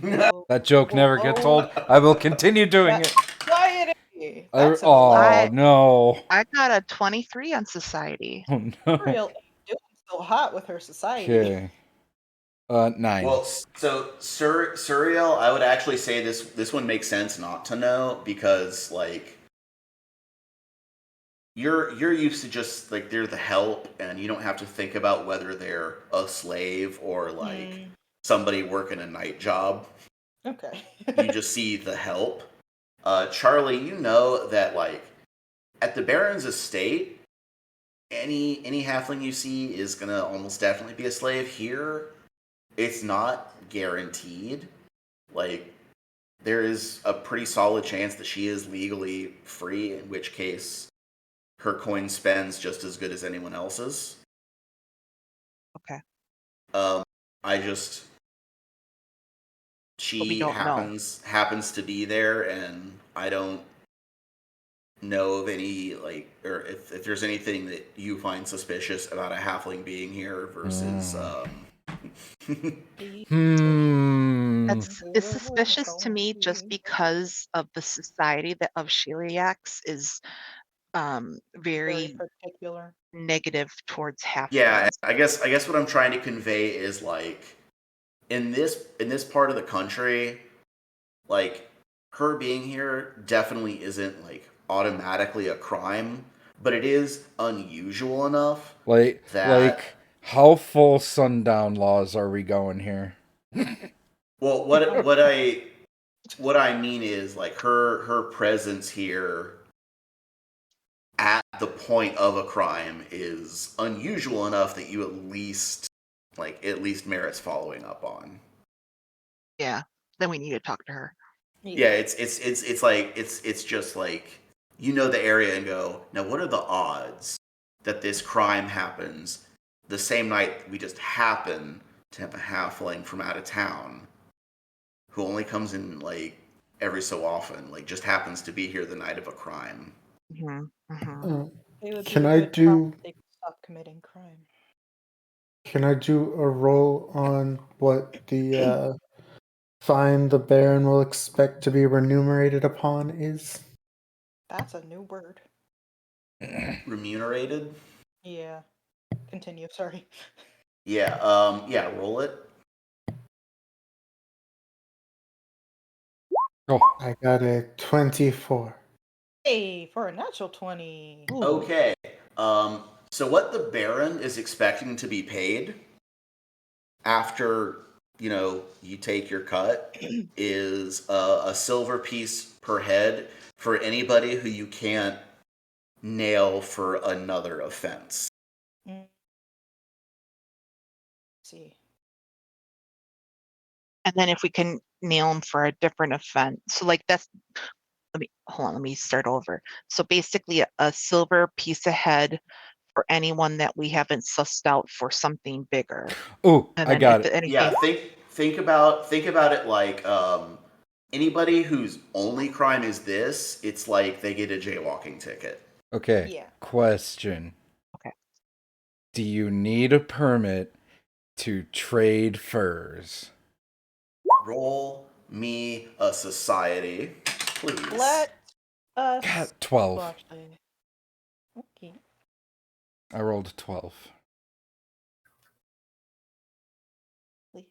Whoa. That joke never gets Whoa. old. I will continue doing it. Society! That's a Oh, no. I got a 23 on society. Oh, no. Ariel ain't doing so hot with her society. Okay. 9. Well, so Suriel, I would actually say this one makes sense not to know because like you're used to just like they're the help and you don't have to think about whether they're a slave or like somebody working a night job. Okay. You just see the help. Charlie, you know that like at the Baron's estate, any halfling you see is gonna almost definitely be a slave. Here, it's not guaranteed. Like, there is a pretty solid chance that she is legally free, in which case her coin spends just as good as anyone else's. Okay. I just But we she don't know. happens to be there, and I don't know of any like or if there's anything that you find suspicious about a halfling being here versus It's suspicious to me just because of the society that of Sheliax is very particular. negative towards halflings. Yeah, I guess what I'm trying to convey is like in this part of the country, like her being here definitely isn't like automatically a crime, but it is unusual enough. Like how full sundown laws are we going here? Well, what I mean is like her presence here at the point of a crime is unusual enough that you at least merits following up on. Yeah. Then we need to talk to her. Yeah, it's just like you know the area and go, now what are the odds that this crime happens the same night we just happen to have a halfling from out of town who only comes in like every so often, like just happens to be here the night of a crime. Mm-hmm. Mm-hmm. They would Can be a I good do- Trump if they could stop committing crime. Can I do a roll on what the fine the Baron will expect to be remunerated upon is? That's a new word. Remunerated? Yeah. Continue, sorry. Yeah, roll it. Oh, I got a 24. Hey, for a natural 20. Ooh. Okay. So what the Baron is expecting to be paid after, you take your cut is a silver piece per head for anybody who you can't nail for another offense. See. And then if we can nail them for a different offense. So like that's, let me start over. So basically a silver piece of head for anyone that we haven't sussed out for something bigger. oh, And I then got if it. anything, Yeah, think about it like anybody whose only crime is this, it's like they get a jaywalking ticket. Okay. Yeah. Question. Okay. Do you need a permit to trade furs? Roll me a society, please. Let us. Got 12. Well, actually. Okay. I rolled a 12. Please.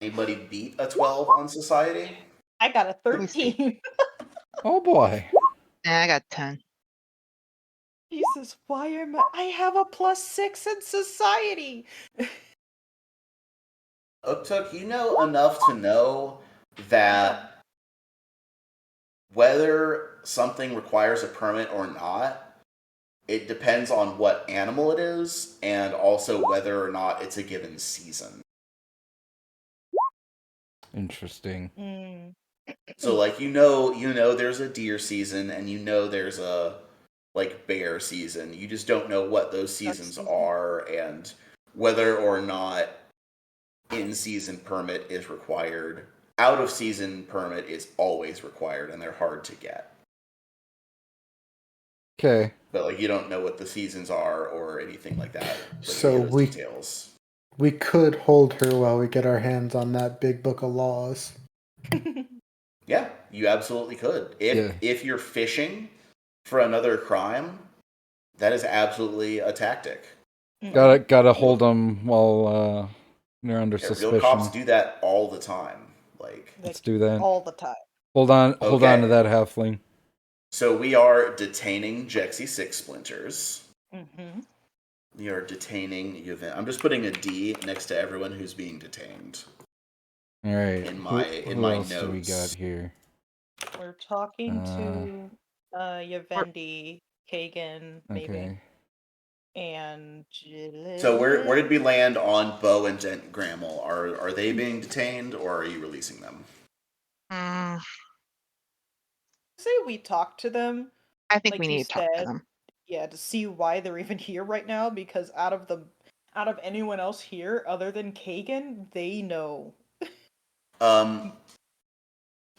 Anybody beat a 12 on society? I got a Let me see. 13. Oh boy. I got 10. Jesus, why am I have a +6 in society? Uktuk, you know enough to know that whether something requires a permit or not, it depends on what animal it is and also whether or not it's a given season. Interesting. So like you know there's a deer season and there's a like bear season. You just don't know what those seasons season. are and whether or not in-season permit is required. Out-of-season permit is always required, and they're hard to get. Okay. But like you don't know what the seasons are or anything like that. Like, So any of those we- details. We could hold her while we get our hands on that big book of laws. Yeah, you absolutely could. If you're fishing for another crime, that is absolutely a tactic. Gotta hold them while they're under Yeah, suspicion. real cops do that all the time. Like, Let's do that. All the time. Hold on to Okay. that halfling. So we are detaining Jexy Six Splinters. Mm-hmm. We are detaining Yvonne. I'm just putting a D next to everyone who's being detained. All right. In my who else do we notes. got here? We're talking to Yavendi, Kagan, maybe, Okay. and Jill. So where did we land on Bo and Grammel? Are they being detained or are you releasing them? Say we talk to them. I think Like we you need to talk to said. them. Yeah, to see why they're even here right now, because out of anyone else here other than Kagan, they know.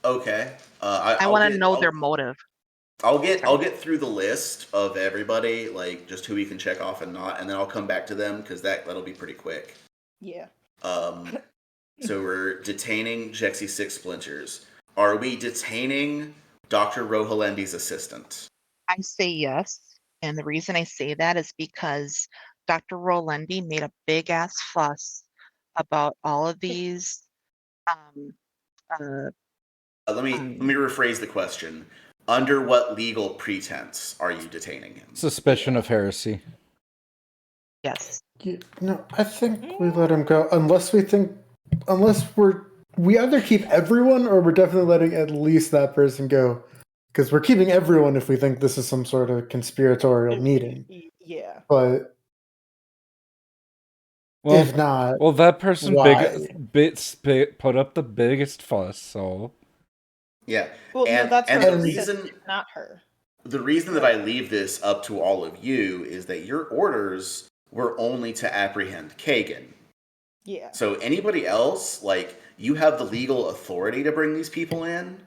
Okay. I want to know their motive. I'll get through the list of everybody, like just who we can check off and not, and then I'll come back to them because that'll be pretty quick. Yeah. So we're detaining Jexy Six Splinters. Are we detaining Dr. Rohalendi's assistant? I say yes. And the reason I say that is because Dr. Rolendi made a big ass fuss about all of these. Let me rephrase the question. Under what legal pretense are you detaining him? Suspicion of heresy. Yes. Yeah, no, I think we let him go unless we're we either keep everyone or we're definitely letting at least that person go. Because we're keeping everyone if we think this is some sort of conspiratorial meeting. Yeah. But Well, if not, well, that person why? put up the biggest fuss, so Yeah. Well, no, And that's and what the he said, reason not her. the reason that I leave this up to all of you is that your orders were only to apprehend Kagan. Yeah. So anybody else, like, you have the legal authority to bring these people in,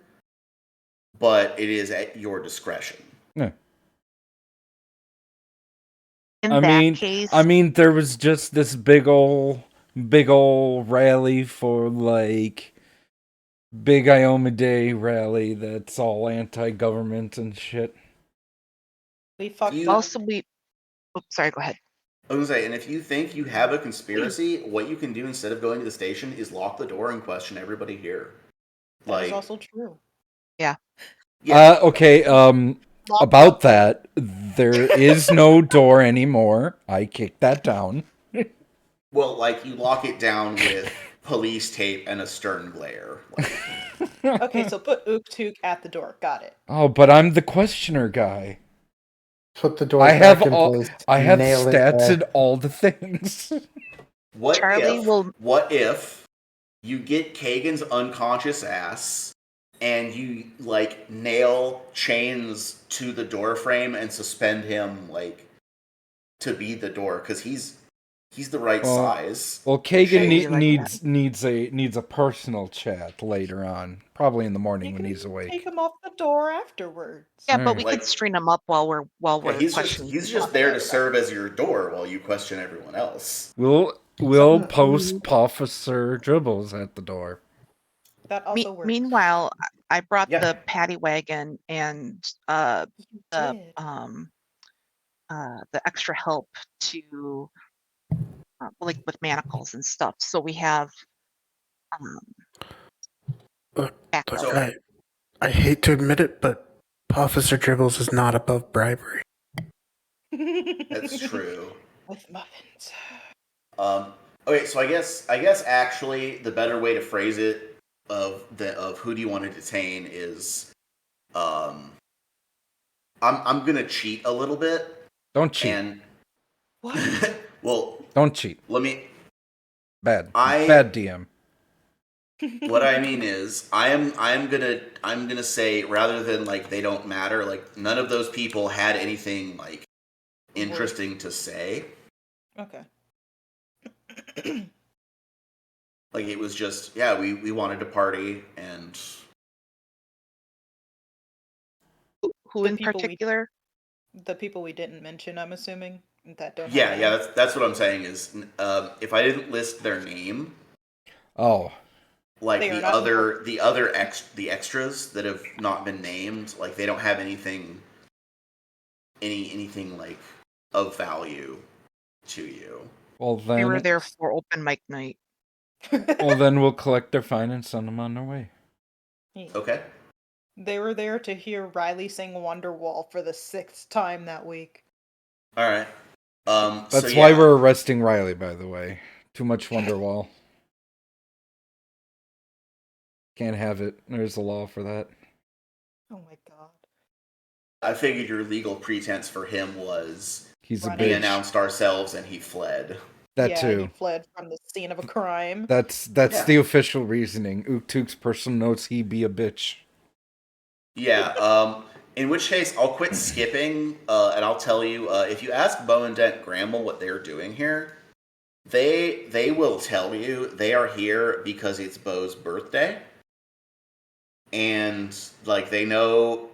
but it is at your discretion. yeah. In I that case, mean, there was just this big ol' rally for like big Ioma Day rally that's all anti-government and shit. We fucked You- up. also we. Oops, sorry. Go ahead. I was gonna say, and if you think you have a conspiracy, what you can do instead of going to the station is lock the door and question everybody here. That is also true. yeah. Okay, about that, there is no door anymore. I kicked that down. Well, like, you lock it down with police tape and a stern glare. Like, Okay, so put Uktuk at the door. Got it. Oh, but I'm the questioner guy. Put the door I back have in all. place. I have Nail it stats there. in all the things. what if you get Kagan's unconscious ass and you, like, nail chains to the door frame and suspend him, like, to be the door, because he's the right size. Well, Kagan Like needs a personal chat later on, probably in the morning when he's awake. Take him off the door afterwards. Yeah, All but right. we Like- could string him up while we're he's questioning. just there to serve as your door while you question everyone else. We'll post Officer Dribbles at the door. That also works. Meanwhile, I brought Yeah. the paddy wagon and the extra help to like with manacles and stuff. So we have backup. Look, I hate to admit it, but Officer Dribbles is not above bribery. That's true. With muffins. Okay, so I guess actually the better way to phrase it of who do you want to detain is I'm gonna cheat a little bit. Don't cheat. And what? Well, don't cheat. Let me. Bad DM. What I mean is, I'm gonna say, rather than like they don't matter, like none of those people had anything like interesting to say. Okay. Like it was just, yeah, we wanted to party and. Who in particular? The people we didn't mention, I'm assuming that don't. Yeah, that's what I'm saying is, if I didn't list their name. Oh. Like the extras that have not been named, like they don't have anything like of value to you. Well, then They were there for open mic night. Well, then we'll collect their fine and send them on their way. Okay. They were there to hear Riley sing Wonderwall for the 6th time that week. All right. That's why we're arresting Riley, by the way. Too much Wonderwall. Can't have it. There's a law for that. Oh my god. I figured your legal pretense for him was he's a bitch. We announced ourselves and he fled. That too. He fled from the scene of a crime. That's the official reasoning. Uktuk's person notes he be a bitch. Yeah, in which case I'll quit skipping, and I'll tell you, if you ask Bo and Dent Gramble what they're doing here, they will tell you they are here because it's Bo's birthday. And, like, they know,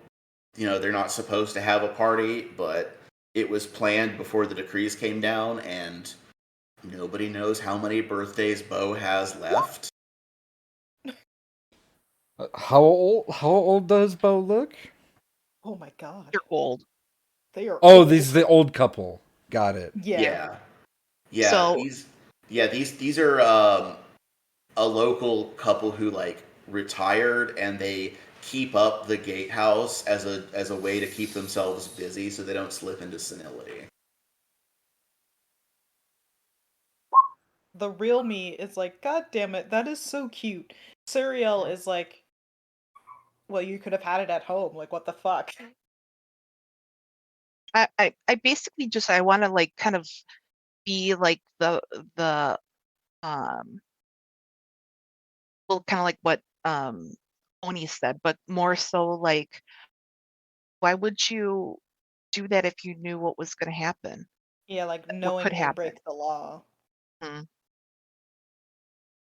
they're not supposed to have a party, but it was planned before the decrees came down, and nobody knows how many birthdays Bo has left. How old does Bo look? Oh my god. You're old. They are Oh, old. this is the old couple. Got it. Yeah. So, these are a local couple who like retired and they keep up the gatehouse as a way to keep themselves busy so they don't slip into senility. the real me is like, God damn it, that is so cute. Suriel is like, well, you could have had it at home. Like, what the fuck? I basically just I want to like kind of be like the well, kind of like what Oni said, but more so like, why would you do that if you knew what was going to happen? Yeah, like What could knowingly happen? break the law.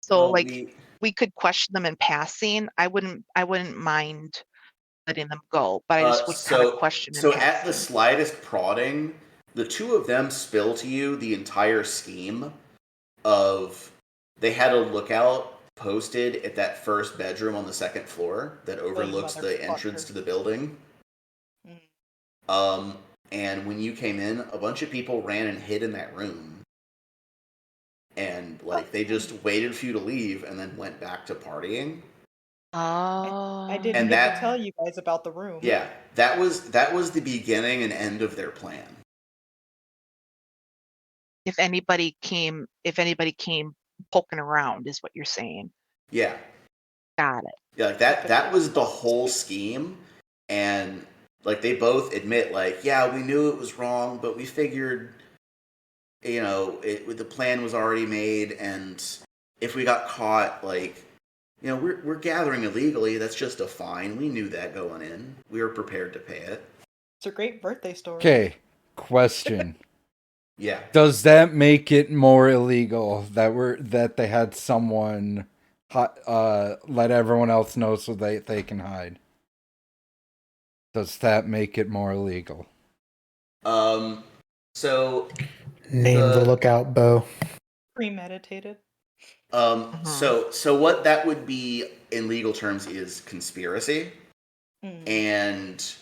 So Well, like we could question them in passing. I wouldn't mind letting them go, but I just would kind of question in So at the passing. slightest prodding, the two of them spill to you the entire scheme of they had a lookout posted at that first bedroom on the second floor that overlooks the entrance to the building. And when you came in, a bunch of people ran and hid in that room. And like they just waited for you to leave and then went back to partying. I didn't get to tell you guys about the room. Yeah, that was the beginning and end of their plan. If anybody came poking around, is what you're saying. Yeah. Got it. Yeah, like that was the whole scheme, and like they both admit, like, yeah, we knew it was wrong, but we figured, you know, the plan was already made, and if we got caught, like, you know, we're gathering illegally. That's just a fine. We knew that going in. We were prepared to pay it. It's a great birthday story. Okay, question. Yeah. Does that make it more illegal that they had someone let everyone else know so they can hide? Does that make it more illegal? So name the lookout, Bo. Premeditated. So what that would be in legal terms is conspiracy, and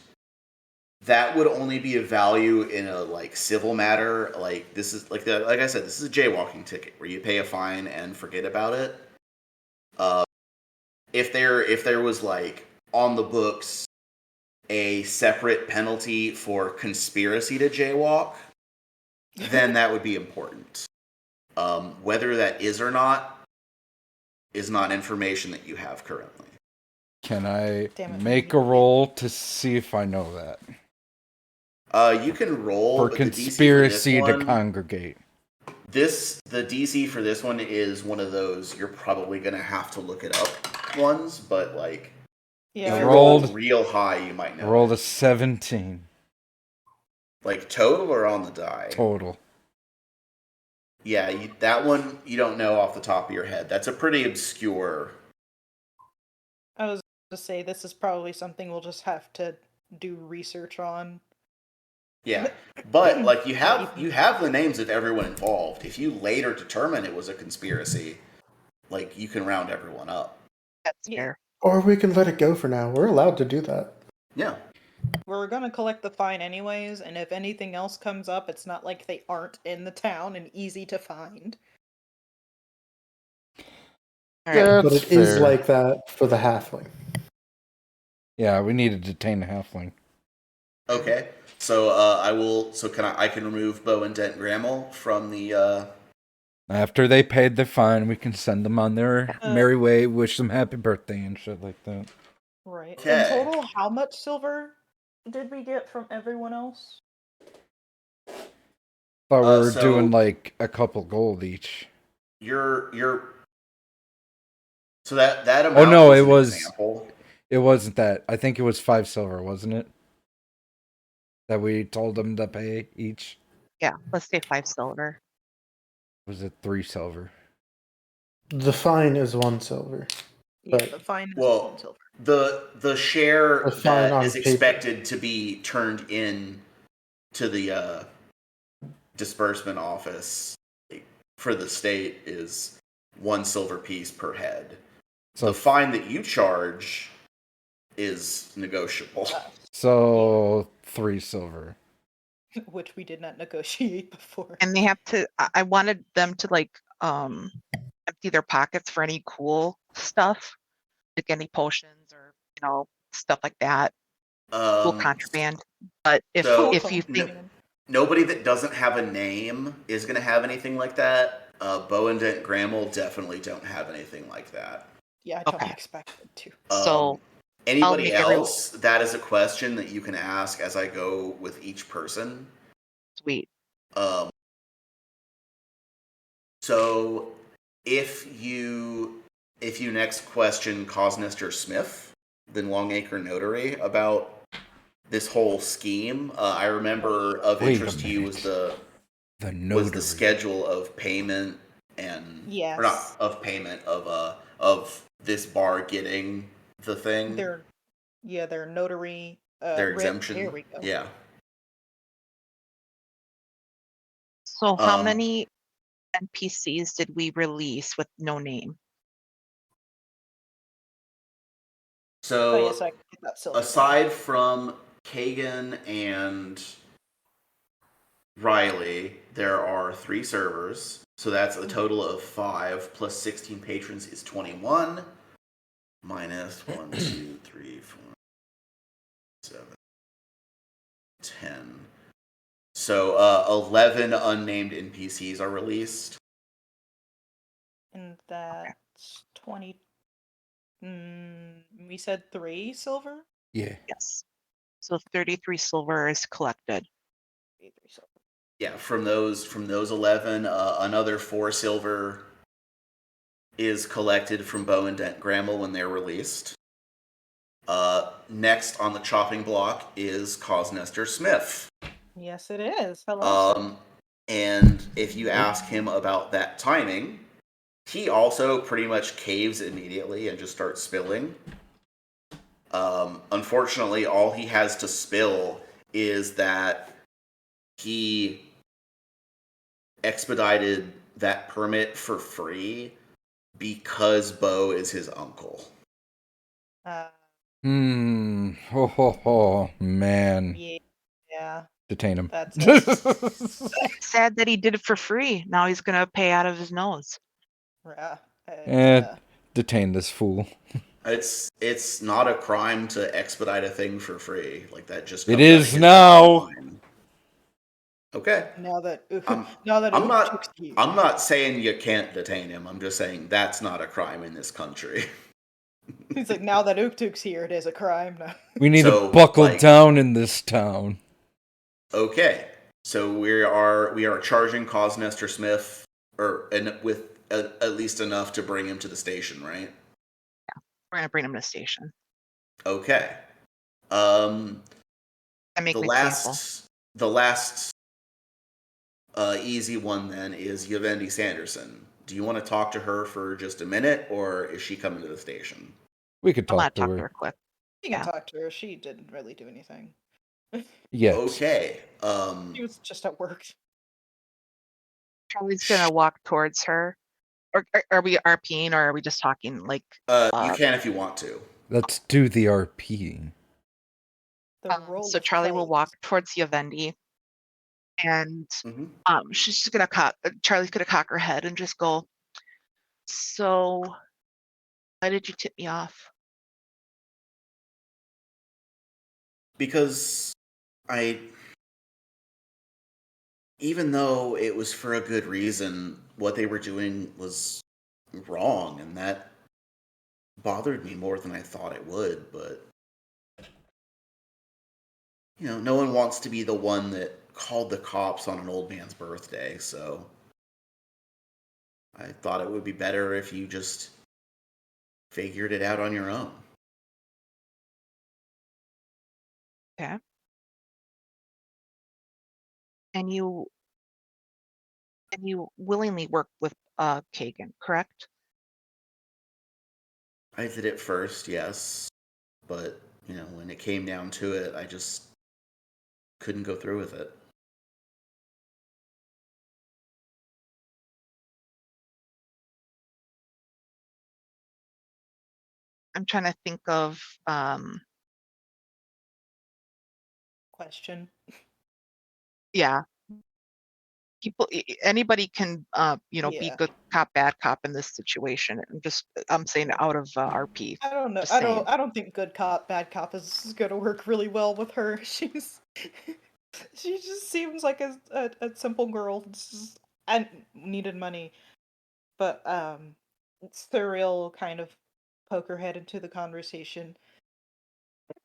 that would only be of value in a like civil matter. Like this is like I said, this is a jaywalking ticket where you pay a fine and forget about it. If there was like on the books a separate penalty for conspiracy to jaywalk, then that would be important. Whether that is or not is not information that you have currently. Can I make a roll to see if I know that? You can roll for but conspiracy the DC for this to congregate. The DC for this one is one of those you're probably gonna have to look it up ones, but like if you rolled real high, you might know. I rolled a 17. Like total or on the die? Total. Yeah, that one you don't know off the top of your head. That's a pretty obscure. I was to say this is probably something we'll just have to do research on. Yeah, but like you have the names of everyone involved. If you later determine it was a conspiracy, like you can round everyone up. That's fair. Or we can let it go for now. We're allowed to do that. Yeah. We're gonna collect the fine anyways, and if anything else comes up, it's not like they aren't in the town and easy to find. Yeah, but it is like that for the halfling. Yeah, we need to detain the halfling. Okay, so I will. So I can remove Bo and Dent Grammel from the. After they paid their fine, we can send them on their merry way, wish them happy birthday and shit like that. Right. In total, how much silver did we get from everyone else? Thought we were doing like a couple gold each. You're. So that amount. Oh no, example. It wasn't that. I think it was 5 silver, wasn't it? That we told them to pay each. Yeah, let's say 5 silver. Was it 3 silver? The fine is 1 silver. Yeah, the fine is 1 silver. The share that is paper. expected to be turned in to the disbursement office for the state is 1 silver piece per head. So the fine that you charge is negotiable. So 3 silver. Which we did not negotiate before. And they have to I wanted them to like empty their pockets for any cool stuff, like any potions or stuff like that. Cool contraband. But if you think nobody that doesn't have a name is going to have anything like that. Bo and Dent Grammel definitely don't have anything like that. Yeah, I don't Okay. expect it to. So Anybody make every- else, that is a question that you can ask as I go with each person. sweet. So if you next question Cosnester Smith, then Longacre Notary, about this whole scheme, I remember of Wait a interest to you was minute. the notary. schedule of payment and Yes. or not of payment of this bar getting the thing. Their notary their writ. exemption. There we go. Yeah. So how many NPCs did we release with no name? So Oh yes, I can get that silver. aside from Kagan and Riley, there are 3 servers. So that's a total of 5 plus 16 patrons is 21. Minus 1, 2, 3, 4, 7, 10. So 11 unnamed NPCs are released. And that's 20. We said 3 silver? Yeah. Yes. So 33 silver is collected. 3 silver. Yeah, from those 11, another 4 silver is collected from Bo and Dent Grammel when they're released. Next on the chopping block is Cosnester Smith. Yes, it is. Hello. Sir. And if you ask him about that timing, he also pretty much caves immediately and just starts spilling. Unfortunately, all he has to spill is that he expedited that permit for free because Bo is his uncle. Oh, man. Yeah. Detain him. That's Sad that he did it for free. Now he's gonna pay out of his nose. Detain this fool. It's not a crime to expedite a thing for free. Like that just It is now. Okay. Now that I'm not saying you can't detain him. I'm just saying that's not a crime in this country. He's like, now that Uktuk's here, it is a crime now. We need to buckle down in this town. Okay. So we are charging Cosnester Smith with at least enough to bring him to the station, right? Yeah. We're gonna bring him to the station. Okay. And make the an last easy one then is Yavendi Sanderson. Do you want to talk to her for just a minute, or is she coming to the station? We could talk to her. quick. You can talk to her. She didn't really do anything. Yes. Okay. She was just at work. Charlie's gonna walk towards her. Or are we RPing, or are we just talking like? You can if you want to. Let's do the RP. So Charlie will walk towards Yavendi, and she's just gonna Charlie's gonna cock her head and just go, "So, why did you tip me off?" Because even though it was for a good reason, what they were doing was wrong, and that bothered me more than I thought it would, but no one wants to be the one that called the cops on an old man's birthday, so I thought it would be better if you just figured it out on your own. Okay. And you willingly work with Kagan, correct? I did it first, yes, but when it came down to it, I just couldn't go through with it. I'm trying to think of question. Yeah. Anybody can be good cop, bad cop in this situation. I'm saying out of RP. I don't know. I don't think good cop, bad cop is gonna work really well with her. She just seems like a simple girl. I needed money, but Thuriel will kind of poke her head into the conversation.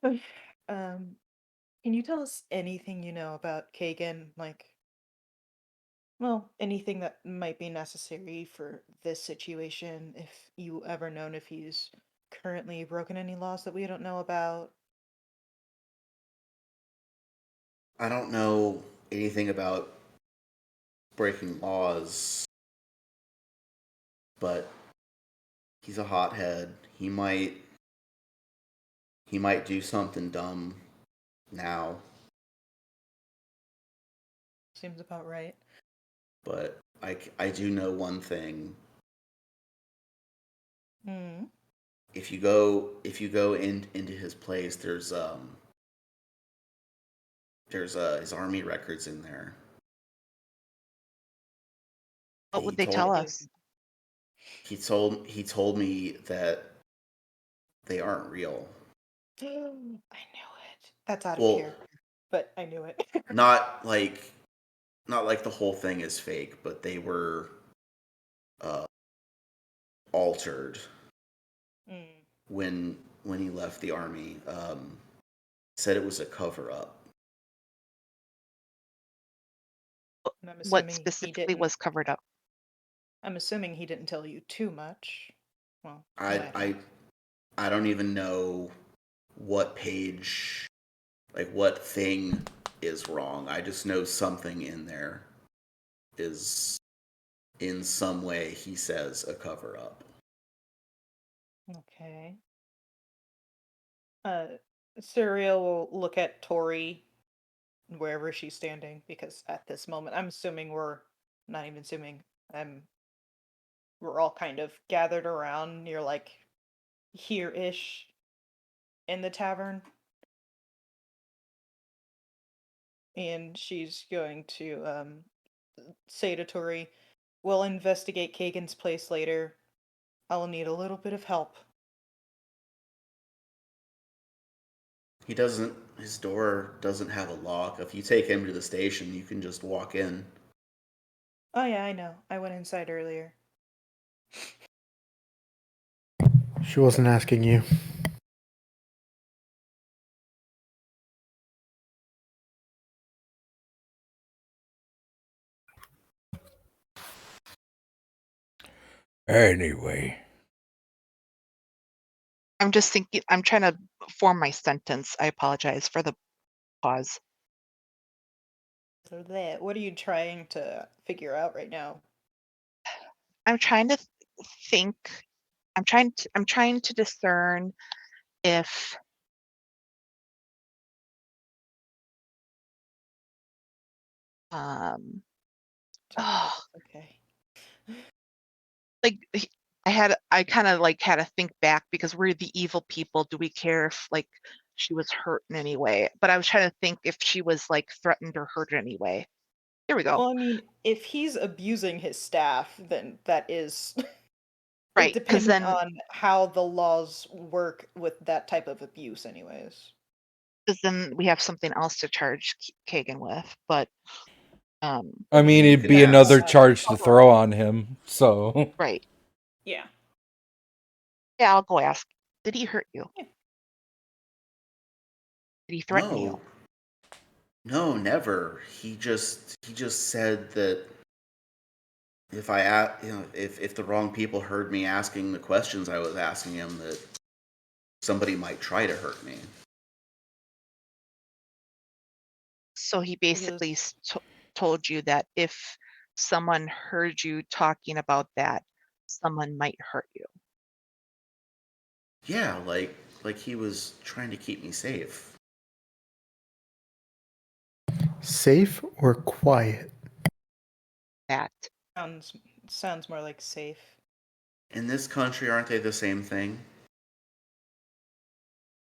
um, can you tell us anything you know about Kagan? Like, well, anything that might be necessary for this situation, if you ever known if he's currently broken any laws that we don't know about. I don't know anything about breaking laws, but he's a hothead. He might do something dumb now, Seems about right. but I do know one thing. Hmm. If you go into his place, there's his army records in there. What He would they told tell us? he told me that they aren't real. I knew it. That's out of Well, character, but I knew it. not like the whole thing is fake, but they were uh, altered Mm. when he left the army. Said it was a cover up. And I'm What assuming he specifically didn't. was covered up? I'm assuming he didn't tell you too much. Well, he I might I have. I don't even know what page, like what thing is wrong. I just know something in there is in some way, he says, a cover up. Okay. Uh, Serial will look at Tori wherever she's standing because at this moment, I'm assuming we're not even assuming. We're all kind of gathered around near like here-ish in the tavern, and she's going to say to Tori, "We'll investigate Kagan's place later. I'll need a little bit of help." His door doesn't have a lock. If you take him to the station, you can just walk in. Oh yeah, I know. I went inside earlier. She wasn't asking you. Anyway. I'm just thinking, I'm trying to form my sentence. I apologize for the pause. So that, what are you trying to figure out right now? I'm trying to think. I'm trying to discern if um Tell me oh, it's okay. like I kind of like had to think back because we're the evil people. Do we care if like she was hurt in any way? But I was trying to think if she was like threatened or hurt in any way. Here we go. Well, I mean, if he's abusing his staff, then that is Right, because depending then on how the laws work with that type of abuse, anyways. we have something else to charge Kagan with. But I mean, You it'd can be ask. another charge to throw on him, so. right, Yeah. yeah, I'll go ask. Did he hurt you? Yeah. Did he threaten No. you? No, never. He just said that if if the wrong people heard me asking the questions I was asking him, that somebody might try to hurt me. So he Because basically told you that if someone heard you talking about that, someone might hurt you. Yeah, like he was trying to keep me safe. Safe or quiet? That sounds more like safe. In this country, aren't they the same thing?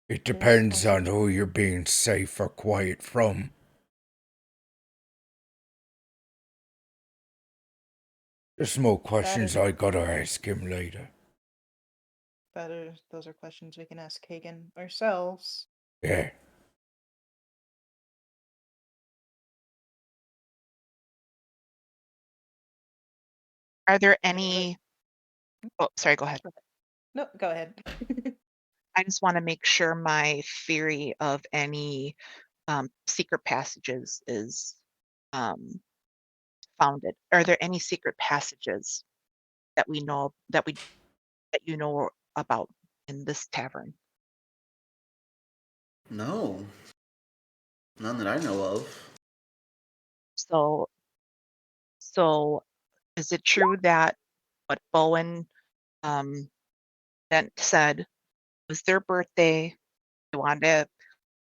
It depends on who you're being safe or quiet from. There's more questions I gotta ask him later. Those are questions we can ask Kagan ourselves. Yeah. Are there any? Oh, sorry. Go ahead. No, go ahead. I just want to make sure my theory of any secret passages is founded. Are there any secret passages that we know that you know about in this tavern? No, none that I know of. So is it true that what Bowen then said was their birthday? They wanted to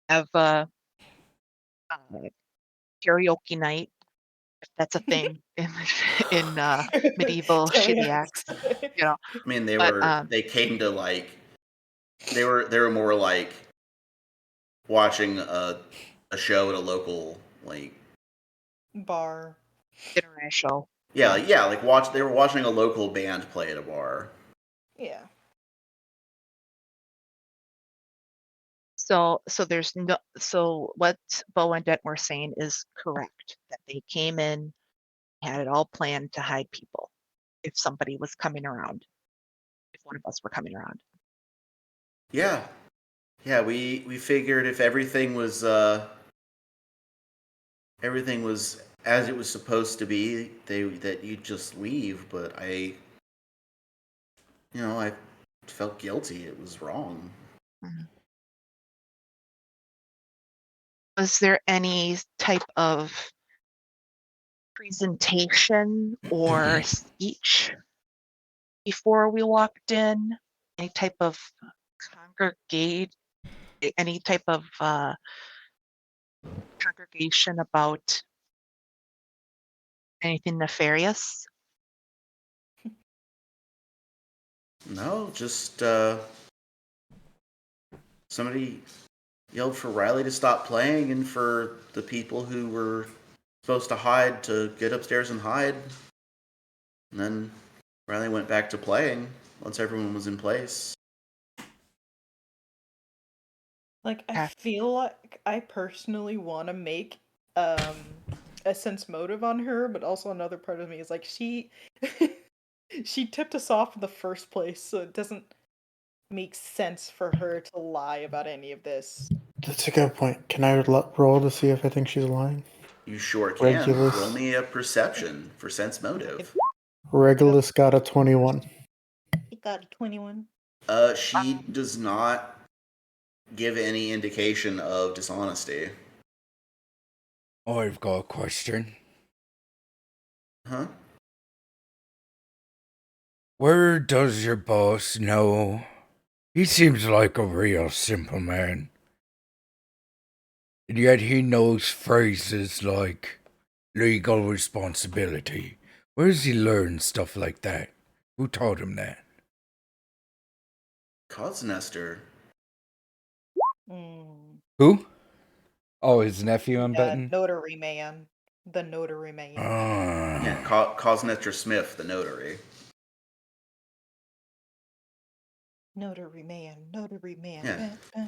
have a karaoke night, if that's a thing in medieval Tell shitty you. acts, you know. I mean, But they came to like they were more like watching a show at a local like Bar. international. yeah they were watching a local band play at a bar. Yeah. So there's no, so what Bo and Dent were saying is correct, that they came in, had it all planned to hide people if somebody was coming around, if one of us were coming around. Yeah, we figured if everything was as it was supposed to be, that you'd just leave. But I felt guilty. It was wrong. Mhm. Was there any type of presentation or speech before we walked in? Any type of any type of congregation about anything nefarious? No, just somebody yelled for Riley to stop playing and for the people who were supposed to hide to get upstairs and hide. And then Riley went back to playing once everyone was in place. Like, I Okay. feel like I personally want to make a sense motive on her, but also another part of me is like she she tipped us off in the first place, so it doesn't make sense for her to lie about any of this. That's a good point. Can I roll to see if I think she's lying? You sure can. Regulus. Roll me a perception for sense motive. Regulus got a 21. It got a 21. She does not give any indication of dishonesty. I've got a question. Huh? Where does your boss know? He seems like a real simple man. And yet he knows phrases like legal responsibility. Where does he learn stuff like that? Who taught him that? Cosnester. Who? Oh, his nephew, I'm betting? Notary man. The notary man. Yeah, Cosnester Smith, the notary. Notary man. Notary man. Yeah.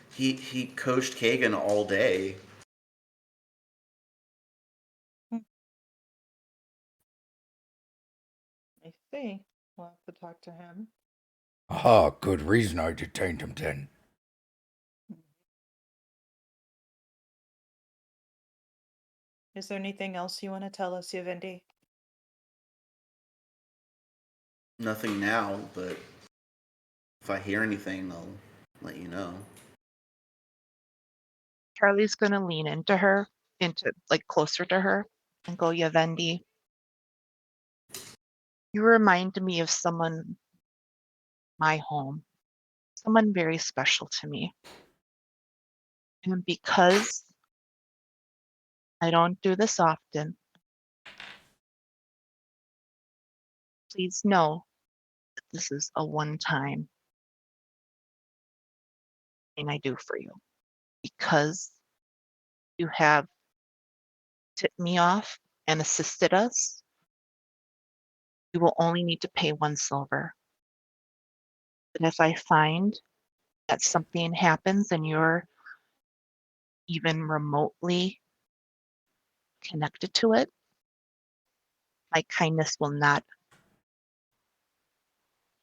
He coached Kagan all day. I see. We'll have to talk to him. Aha, good reason I detained him then. Is there anything else you want to tell us, Yavendi? Nothing now, but if I hear anything, I'll let you know. Charlie's gonna lean into like closer to her and go, Yavendi, you remind me of someone, my home, someone very special to me. And because I don't do this often, please know that this is a one-time thing I do for you. Because you have tipped me off and assisted us, you will only need to pay 1 silver. But if I find that something happens and you're even remotely connected to it, my kindness will not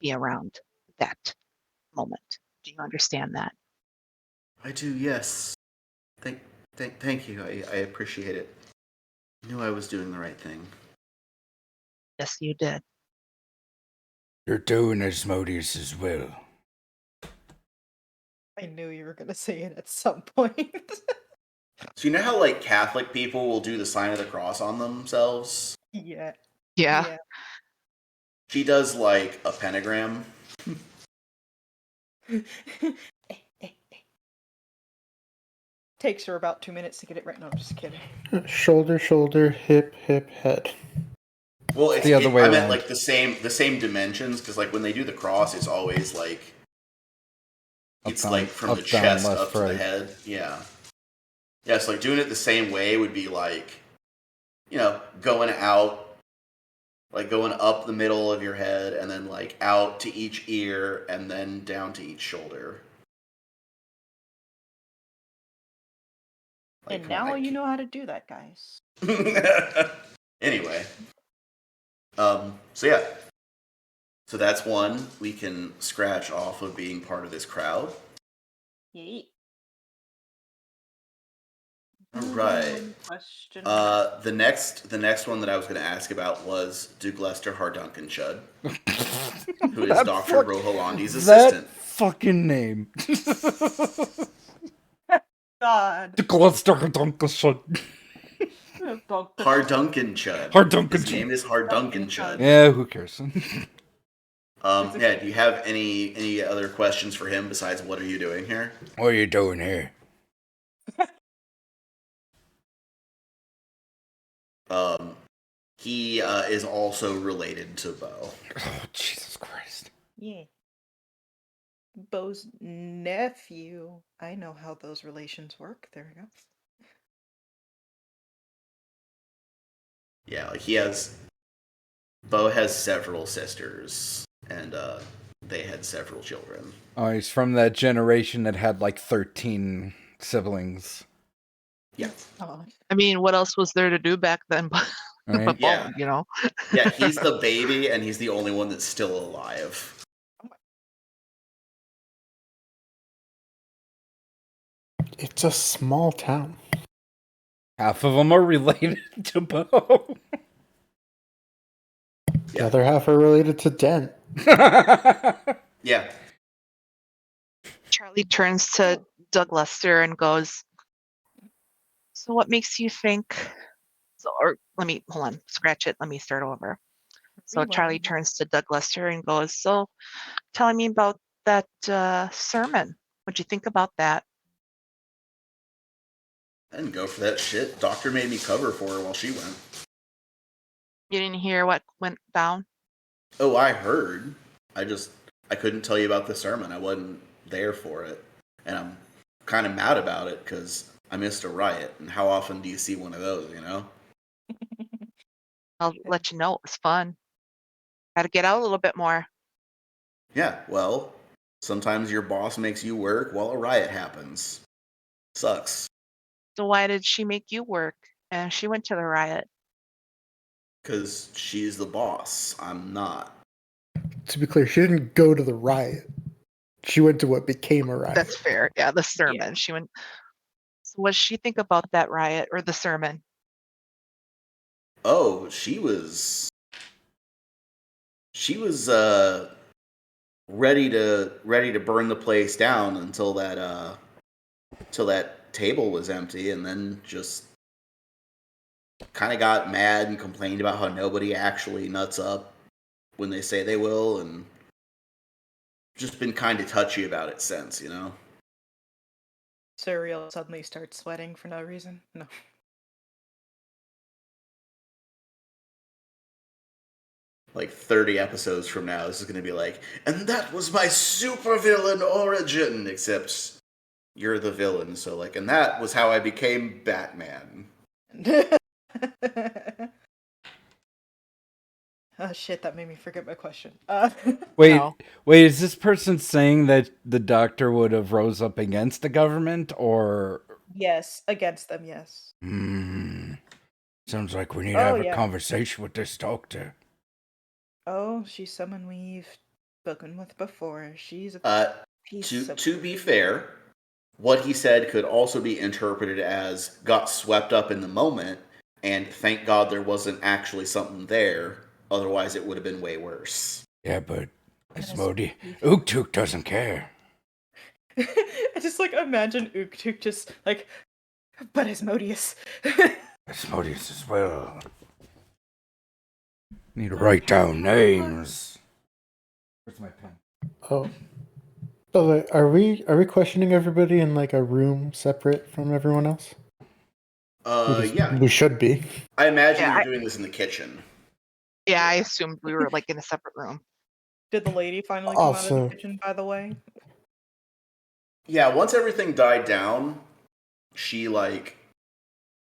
be around that moment. Do you understand that? I do, yes. Thank you. I appreciate it. I knew I was doing the right thing. Yes, you did. You're doing Asmodeus as well. I knew you were gonna say it at some point. So you know how like Catholic people will do the sign of the cross on themselves? Yeah. Yeah. She does like a pentagram. Takes her about 2 minutes to get it right. No, I'm just kidding. Shoulder, shoulder, hip, hip, head. Well, it's the other way I meant around. like the same dimensions, because like when they do the cross, it's always like it's down, like from up, the down, chest left, up to the right. head. Yeah. Yeah, so like doing it the same way would be like, going out, like going up the middle of your head and then like out to each ear and then down to each shoulder. Like, And now you know how to do that, guys. Anyway. So yeah. So that's one we can scratch off of being part of this crowd. Yeet. All right. Question. The next one that I was going to ask about was Duke Lester Hardunkenshud, who is Dr. Roholandi's assistant. That fucking name. God. Hardunkenshud. Hardunkenshud. His name is Hardunkenshud. Yeah, who cares? Yeah, do you have any other questions for him besides what are you doing here? What are you doing here? He is also related to Bo. Oh, Jesus Christ. Yeah. Bo's nephew. I know how those relations work. There we go. Yeah, like Bo has several sisters, and they had several children. Oh, he's from that generation that had like 13 siblings. Yeah. Oh. I mean, what else was there to do back then? Right? But Yeah. Bo, Yeah, he's the baby, and he's the only one that's still alive. It's a small town. Half of them are related to Bo. The other half are related to Dent. Yeah. Charlie turns to Doug Lester and goes, "So what makes you think?" Hold on, scratch it. Let me start over. So Charlie Rewind. turns to Doug Lester and goes, "So, tell me about that sermon. What'd you think about that?" I didn't go for that shit. Doctor made me cover for her while she went. You didn't hear what went down? Oh, I heard. I couldn't tell you about the sermon. I wasn't there for it. And I'm kind of mad about it because I missed a riot. And how often do you see one of those, I'll let you know it was fun. Got to get out a little bit more. Yeah, well, sometimes your boss makes you work while a riot happens. Sucks. So why did she make you work? And she went to the riot. Because she's the boss. I'm not. To be clear, she didn't go to the riot. She went to what became a riot. That's fair. Yeah, the sermon. She went. So what does she think about that riot or the sermon? Oh, she was ready to burn the place down until that table was empty, and then just kind of got mad and complained about how nobody actually nuts up when they say they will, and just been kind of touchy about it since, Serial suddenly starts sweating for no reason. No. Like 30 episodes from now, this is going to be like, and that was my supervillain origin, except you're the villain, so like, and that was how I became Batman. Oh shit, that made me forget my question. Wait, No. is this person saying that the doctor would have rose up against the government, or? Yes, against them, yes. Sounds like we need to have a conversation with this doctor. Oh, she's someone we've spoken with before. She's a piece To be fair, what he said could also be interpreted as got swept up in the moment, and thank God there wasn't actually something there. Otherwise, it would have been way worse. Yeah, but Asmodee, Uktuk doesn't care. I just like imagine Uktuk just like, but Asmodeus. Asmodeus as well. Need to write down names. Where's my pen? Oh. By the way, are we questioning everybody in like a room separate from everyone else? Yeah. We should be. I imagine Yeah, you're doing this in the kitchen. Yeah, I assumed we were like in a separate room. Did the lady finally come out of Also- the kitchen, by the way? Yeah, once everything died down, she like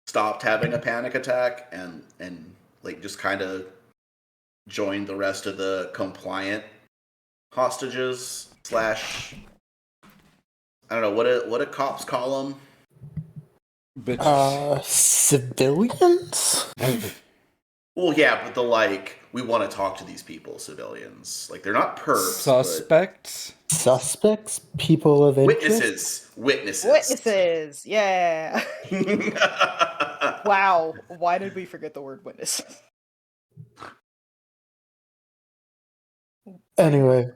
stopped having a panic attack and like just kind of joined the rest of the compliant hostages / I don't know what do cops call them? Bitches. Civilians? Well, yeah, but the like we want to talk to these people, civilians. Like they're not perps. Suspects? Suspects? People of interest? Witnesses. Yeah. Wow. Why did we forget the word witness? Anyway,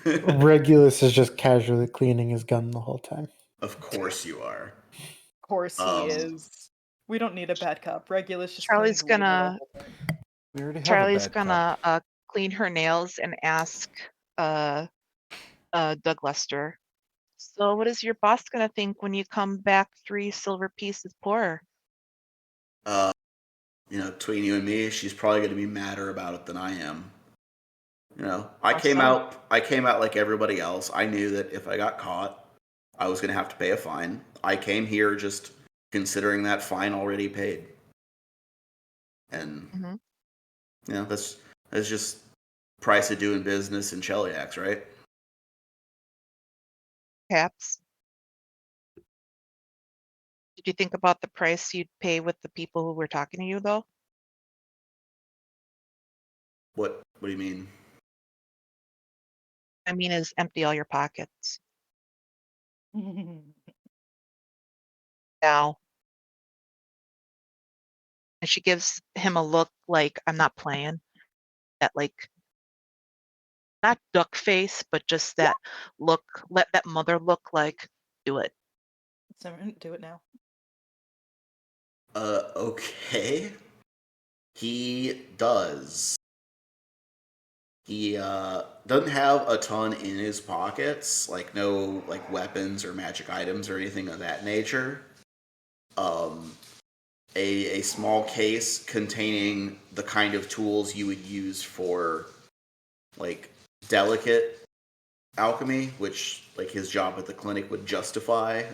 Regulus is just casually cleaning his gun the whole time. Of course you are. Of course he is. We don't need a bad cop. Regulus just Charlie's cleans Weaver the gonna whole time. We already have Charlie's a bad cop. gonna clean her nails and ask Doug Lester. So what is your boss gonna think when you come back 3 silver pieces poorer? Between you and me, she's probably going to be madder about it than I am. I How came so? out like everybody else. I knew that if I got caught, I was going to have to pay a fine. I came here just considering that fine already paid. And Mhm. that's just price of doing business in Cheliax, right? Perhaps. Did you think about the price you'd pay with the people who were talking to you, though? What do you mean? I mean, is empty all your pockets. Now. And she gives him a look like, I'm not playing. That like, not duck face, but just that look, let that mother look like, do it. Simran, do it now. Okay. He does. He doesn't have a ton in his pockets, like no like weapons or magic items or anything of that nature. A small case containing the kind of tools you would use for like delicate alchemy, which like his job at the clinic would justify.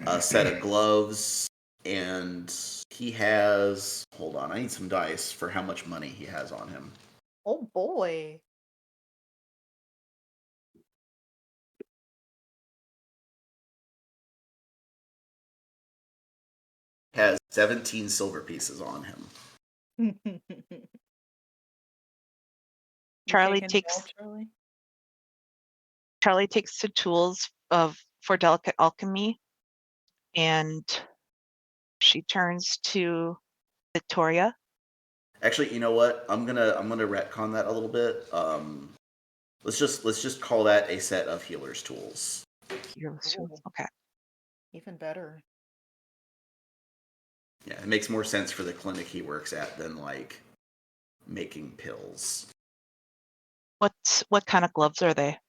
A set of gloves, and he has. Hold on, I need some dice for how much money he has on him. Oh boy. Has 17 silver pieces on him. Charlie taking takes notes, Charlie? Charlie takes the tools for delicate alchemy, and she turns to Victoria. Actually, you know what? I'm gonna retcon that a little bit. Let's just call that a set of healer's tools. Healer's tools. Okay. Even better. Yeah, it makes more sense for the clinic he works at than like making pills. What kind of gloves are they?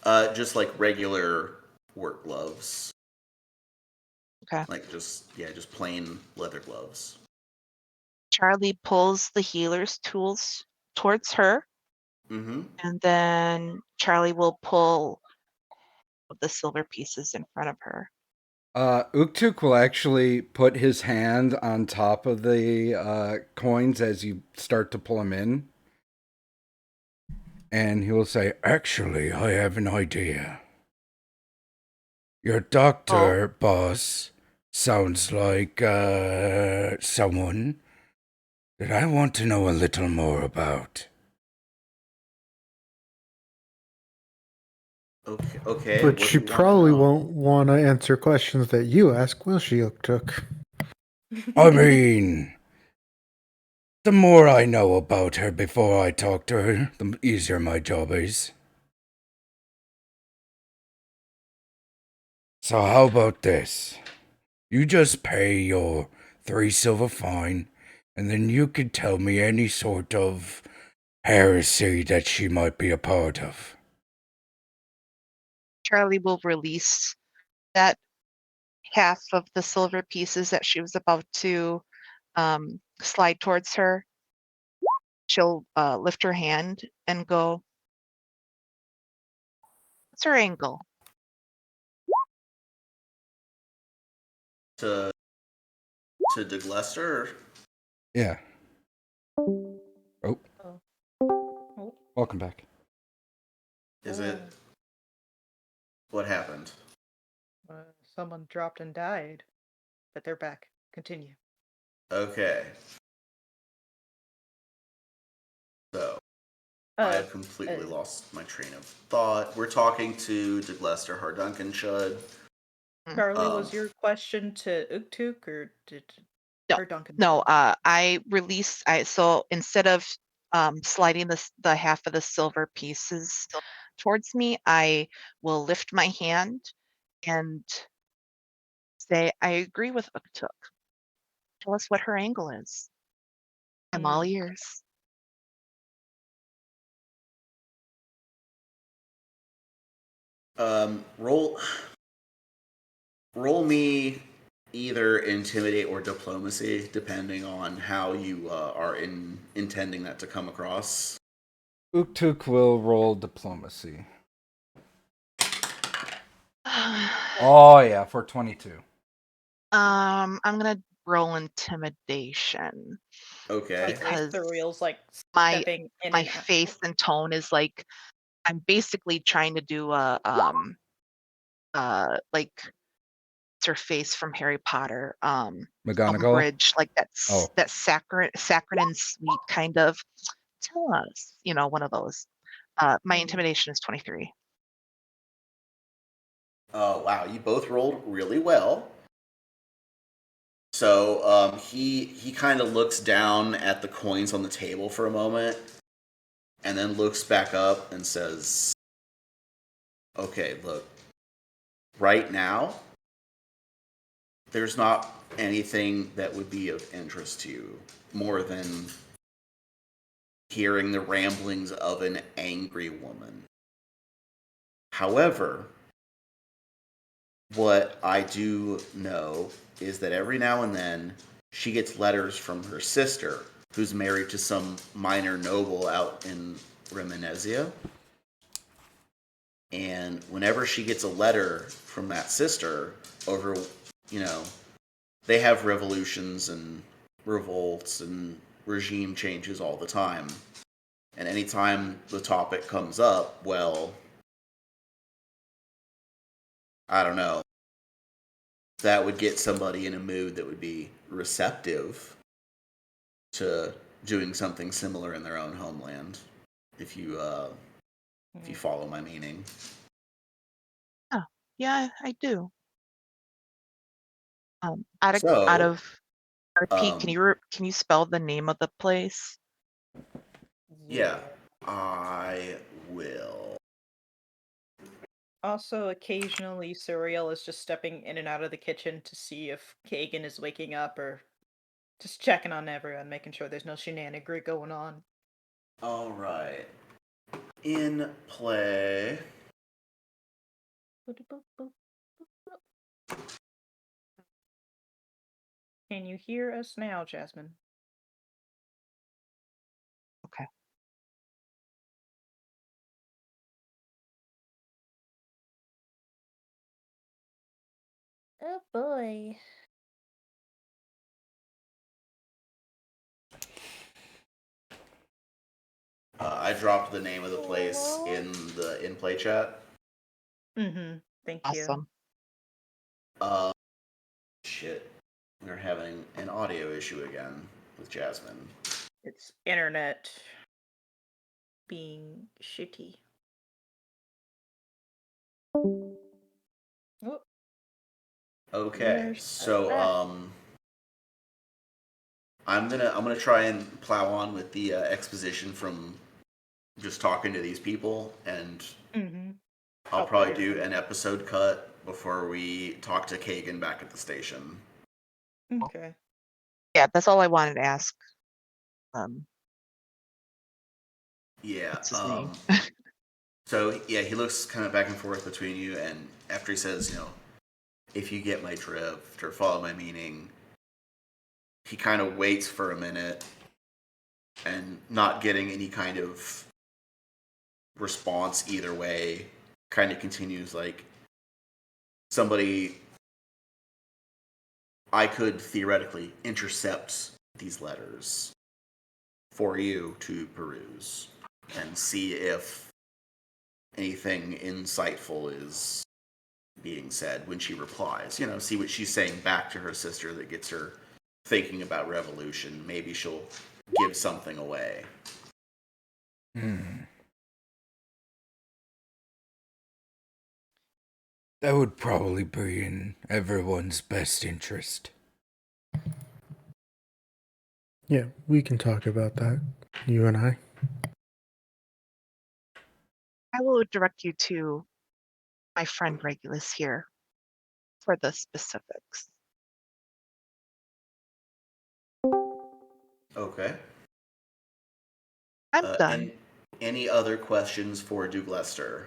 Just like regular work gloves. Okay. Like just plain leather gloves. Charlie pulls the healer's tools towards her, Mm-hmm. and then Charlie will pull the silver pieces in front of her. Uktuk will actually put his hand on top of the coins as you start to pull them in. And he will say, actually, I have an idea. Your doctor, boss, sounds like someone that I want to know a little more about. Okay. But What she do you want to probably know? won't want to answer questions that you ask, will she, Uktuk? I mean, the more I know about her before I talk to her, the easier my job is. So how about this? You just pay your 3 silver fine, and then you could tell me any sort of heresy that she might be a part of. Charlie will release that half of the silver pieces that she was about to slide towards her. She'll lift her hand and go, "What's her angle?" To Doug Lester? Yeah. Oh, Oh, welcome back. Is it? What happened? someone dropped and died, but they're back. Continue. Okay. So, I have completely lost my train of thought. We're talking to Doug Lester Harduncan Chud. Charlie, was your question to Uktuk or did No, or Duncan? No, I release. So instead of sliding the half of the silver pieces towards me, I will lift my hand and say, "I agree with Uktuk. Tell us what her angle is. I'm all ears." Roll me either intimidate or diplomacy, depending on how you are intending that to come across. Uktuk will roll diplomacy. Oh yeah, for 22. I'm gonna roll intimidation. Okay. Because Surreal's like my stepping in my and out. face and tone is like I'm basically trying to do a like what's her face from Harry Potter, McGonagall? Umbridge, like Oh. that saccharine and sweet kind of tell us, one of those. My intimidation is 23. Oh wow, you both rolled really well. So he kind of looks down at the coins on the table for a moment, and then looks back up and says, "Okay, look. Right now, there's not anything that would be of interest to you more than hearing the ramblings of an angry woman. However, what I do know is that every now and then she gets letters from her sister, who's married to some minor noble out in Reminesia. And whenever she gets a letter from that sister over, they have revolutions and revolts and regime changes all the time. And anytime the topic comes up, well, I don't know. That would get somebody in a mood that would be receptive to doing something similar in their own homeland. If you follow my meaning. Oh, yeah, I do. Out So, of RP, can you spell the name of the place? yeah, I will. Also, occasionally, Surreal is just stepping in and out of the kitchen to see if Kagan is waking up or just checking on everyone, making sure there's no shenanigery going on. All right. In play. Can you hear us now, Jasmine? Okay. Oh boy. I dropped the name of the place in the in-play chat. Thank Awesome. you. Shit. We're having an audio issue again with Jasmine. It's internet being shitty. Oh, Okay, There's so that. I'm gonna try and plow on with the exposition from just talking to these people, and Mm-hmm. I'll I'll probably play do an episode cut before we talk to Kagan back at the station. Okay. Yeah, that's all I wanted to ask. Yeah. What's his name? So yeah, he looks kind of back and forth between you, and after he says, if you get my drift or follow my meaning, he kind of waits for a minute, and not getting any kind of response either way, kind of continues like, somebody, I could theoretically intercept these letters for you to peruse and see if anything insightful is being said when she replies. See what she's saying back to her sister that gets her thinking about revolution. Maybe she'll give something away. That would probably be in everyone's best interest. Yeah, we can talk about that, you and I. I will direct you to my friend Regulus here for the specifics. Okay. I'm done. And any other questions for Douglester?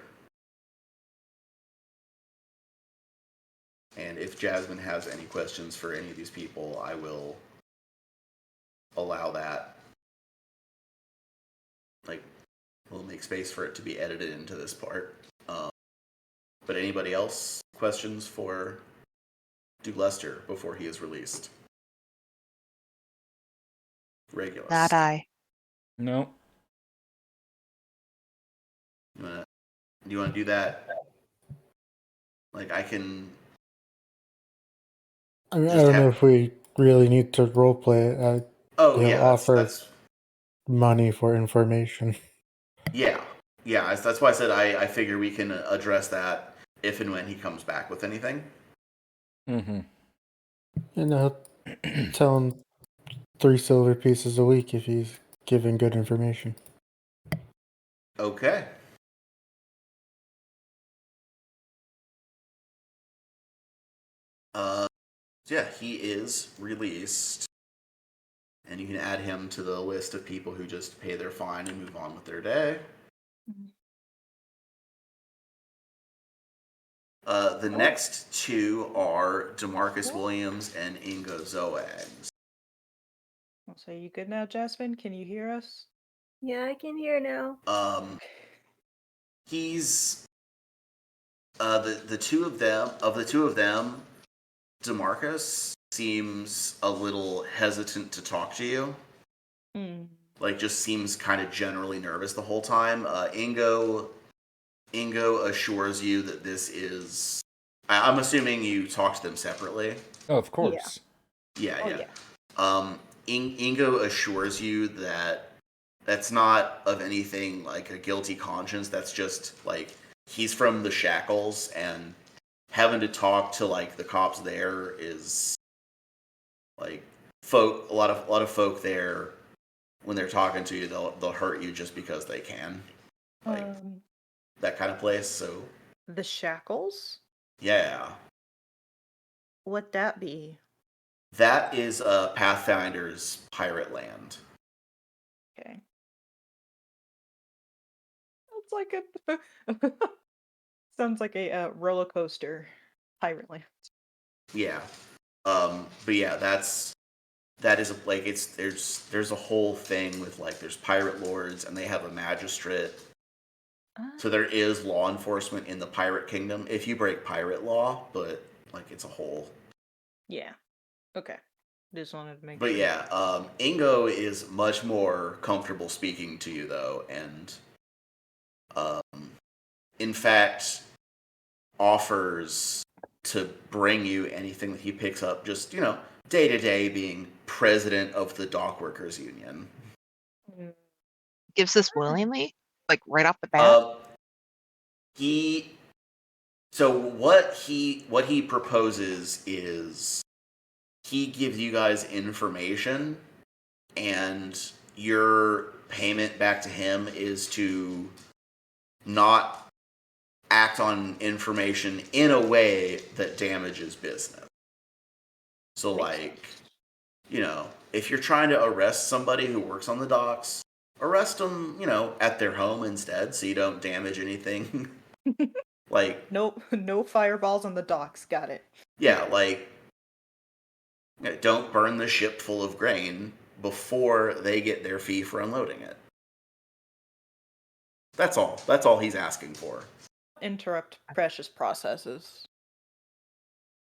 And if Jasmine has any questions for any of these people, I will allow that. Like, we'll make space for it to be edited into this part. But anybody else questions for Douglester before he is released? Regulus. Not I. No. Do you want to do that? Like, I can. I mean, I Just don't know have. if we really need to roleplay it. Oh He'll yeah, offer that's money for information. yeah. That's why I said I figure we can address that if and when he comes back with anything. Mm-hmm. And I'll tell him 3 silver pieces a week if he's giving good information. Okay. Yeah, he is released, and you can add him to the list of people who just pay their fine and move on with their day. The next two are DeMarcus Williams and Ingo Zoags. So you good now, Jasmine? Can you hear us? Yeah, I can hear now. He's the two of them, DeMarcus seems a little hesitant to talk to you. Like, just seems kind of generally nervous the whole time. Ingo assures you that this is. I'm assuming you talked to them separately. Oh, of course. Yeah. Ingo assures you that that's not of anything like a guilty conscience. That's just like he's from the shackles, and having to talk to like the cops there is like a lot of folk there. When they're talking to you, they'll hurt you just because they can, like that kind of place. So The shackles? yeah, What'd that be? that is Pathfinder's pirate land. Okay. It's like a sounds like a roller coaster. Pirate land. Yeah, but yeah, that is like there's a whole thing with like there's pirate lords and they have a magistrate. So there is law enforcement in the pirate kingdom if you break pirate law, but like it's a whole. Yeah. Okay. Just wanted to make But sure. yeah, Ingo is much more comfortable speaking to you though, and in fact offers to bring you anything that he picks up, just day to day, being president of the Dockworkers Union. Gives this willingly, like right off the bat. He So what he proposes is he gives you guys information, and your payment back to him is to not act on information in a way that damages business. So, like, you know, if you're trying to arrest somebody who works on the docks, arrest them, you know, at their home instead, so you don't damage anything. Like, no fireballs on the docks. Got it. yeah, like, don't burn the ship full of grain before they get their fee for unloading it. That's all. That's all he's asking for. Interrupt precious processes.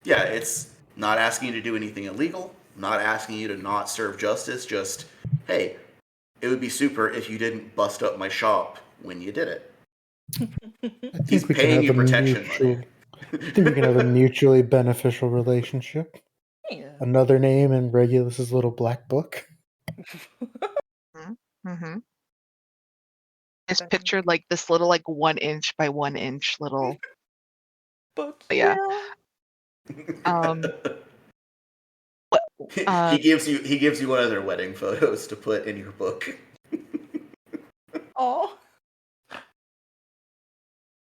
Yeah, it's not asking you to do anything illegal, not asking you to not serve justice, just, hey, it would be super if you didn't bust up my shop when you did it. I He's think we can paying have you a protection mutual. money. I think we can have a mutually beneficial relationship. Yeah. Another name in Regulus's little black book. Mm-hmm. Just pictured like this little, like 1 inch by 1 inch little. Book. Yeah. What, he gives you one of their wedding photos to put in your book. Oh.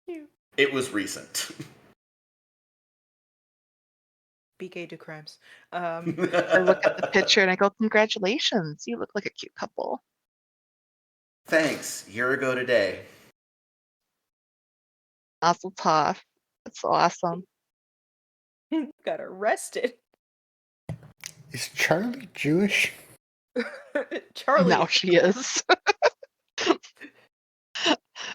Cute. It was recent. BK do crimes. I look at the picture and I go, congratulations, you look like a cute couple. Thanks. Year ago today. Mazel tov. That's awesome. Got arrested. Is Charlie Jewish? Charlie. Now she is.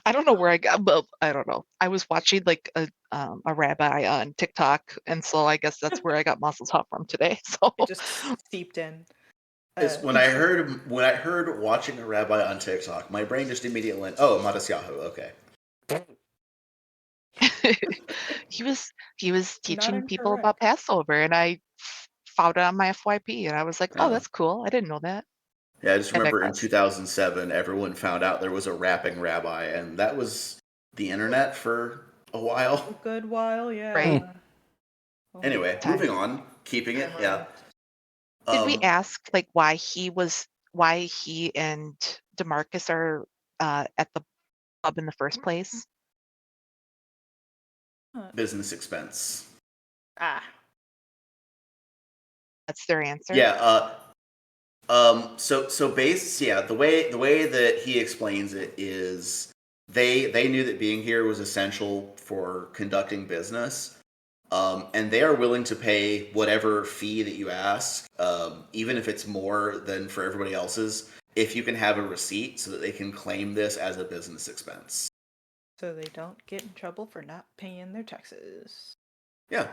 I don't know where I got, well, I don't know. I was watching like a rabbi on TikTok, and so I guess that's where I got Mazel Tov from today. So It just seeped in. When I heard watching a rabbi on TikTok, my brain just immediately went, "Oh, Matisyahu, okay." he was teaching people incorrect. about Passover, and I found it on my FYP, and I was like, oh, that's cool. I didn't know that. Yeah, I just I remember in digress. 2007, everyone found out there was a rapping rabbi, and that was the internet for a while. A good while, yeah. Right. Anyway, Time. moving on, keeping it, yeah. Did we ask like why he and DeMarcus are at the pub in the first place? Business expense. Ah. That's their answer. Yeah. So the way that he explains it is they knew that being here was essential for conducting business, and they are willing to pay whatever fee that you ask, even if it's more than for everybody else's, if you can have a receipt so that they can claim this as a business expense. So they don't get in trouble for not paying their taxes. Yeah.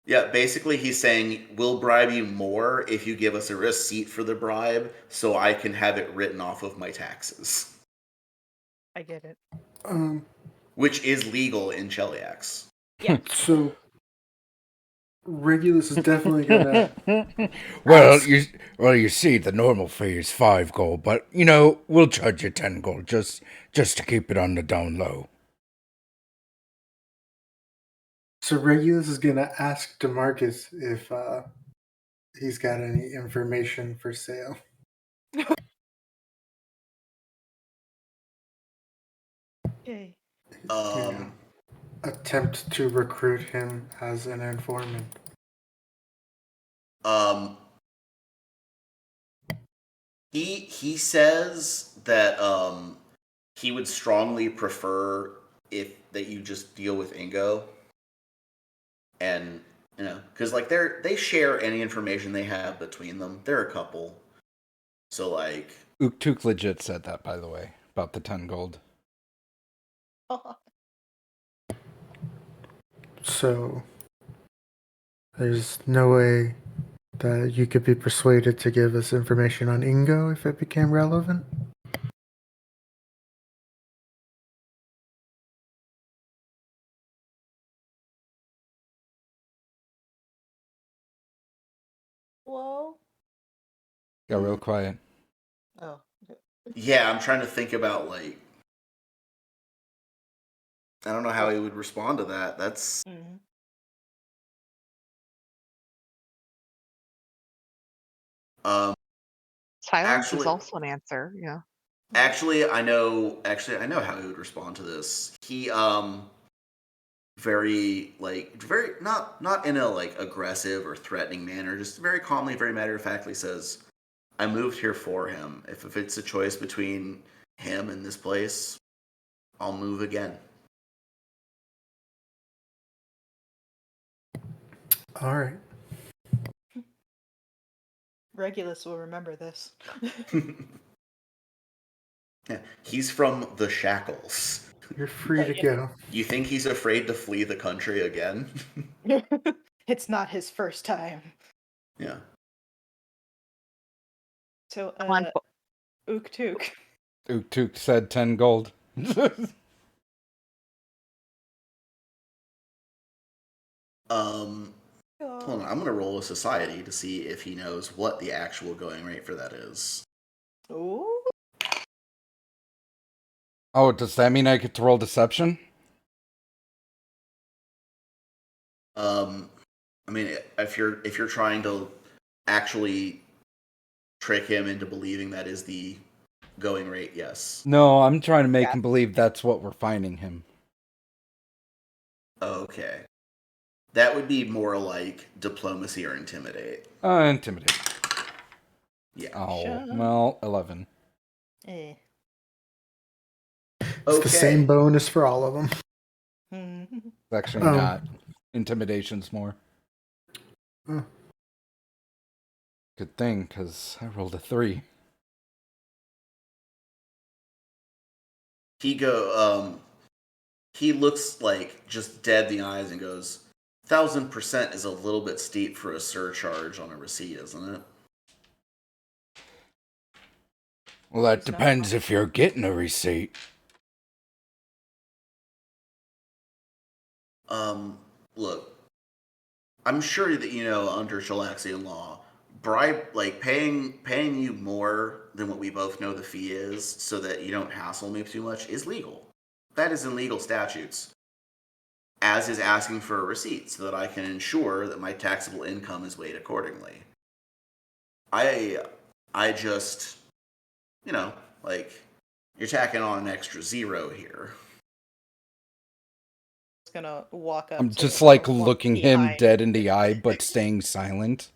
Yeah, basically he's saying, we'll bribe you more if you give us a receipt for the bribe so I can have it written off of my taxes. I get it. Which is legal in Cheliax. Yeah. So Regulus is definitely gonna. Well, you see, the normal fee is 5 gold, but you know we'll charge you 10 gold just to keep it on the down low. So Regulus is gonna ask DeMarcus if he's got any information for sale. Yay. Attempt to recruit him as an informant. He says that he would strongly prefer that you just deal with Ingo, and you know, because like they share any information they have between them. They're a couple, so like Uktuk legit said that, by the way, about the 10 gold. So there's no way that you could be persuaded to give us information on Ingo if it became relevant? Whoa. Got real quiet. Oh. yeah, I'm trying to think about like I don't know how he would respond to that. That's Mhm. Silence is actually also an answer. Yeah. actually I know how he would respond to this. He very not in a like aggressive or threatening manner, just very calmly, very matter of factly says, I moved here for him. If it's a choice between him and this place, I'll move again. All right. Regulus will remember this. Yeah, he's from the shackles. You're free to Yeah. go. You think he's afraid to flee the country again? It's not his first time. Yeah. So, Come on, Ook-Took. Uktuk said 10 gold. Hold on, I'm gonna roll a society to see if he knows what the actual going rate for that is. Ooh. Oh, does that mean I get to roll deception? I mean, if you're trying to actually trick him into believing that is the going rate, yes. No, I'm trying to make Yeah. him believe that's what we're finding him. Okay. That would be more like diplomacy or intimidate. Intimidate. Yeah. Oh, Sure. well, 11. Eh. It's the same bonus for all of them. Mhm. It's actually not. Intimidation's more. Oh. Good thing, because I rolled a 3. He looks like just dead in the eyes and goes, 1,000% is a little bit steep for a surcharge on a receipt, isn't it? Well, that It's not depends if you're getting a receipt. Look, I'm sure that you know under Shalaxian law, paying you more than what we both know the fee is, so that you don't hassle me too much, is legal. That is in legal statutes. As is asking for a receipt, so that I can ensure that my taxable income is weighed accordingly. I just, like, you're tacking on an extra 0 here. Gonna walk up. I'm to just like walk looking him behind. dead in the eye, but staying silent.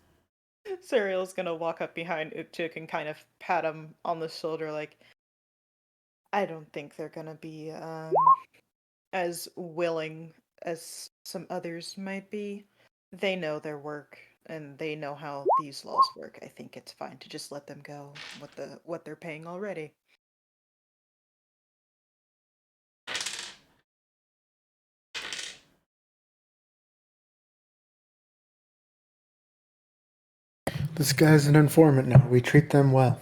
Serial's gonna walk up behind Ook-Took and kind of pat him on the shoulder, like, I don't think they're gonna be as willing as some others might be. They know their work and they know how these laws work. I think it's fine to just let them go what they're paying already. This guy's an informant now. We treat them well.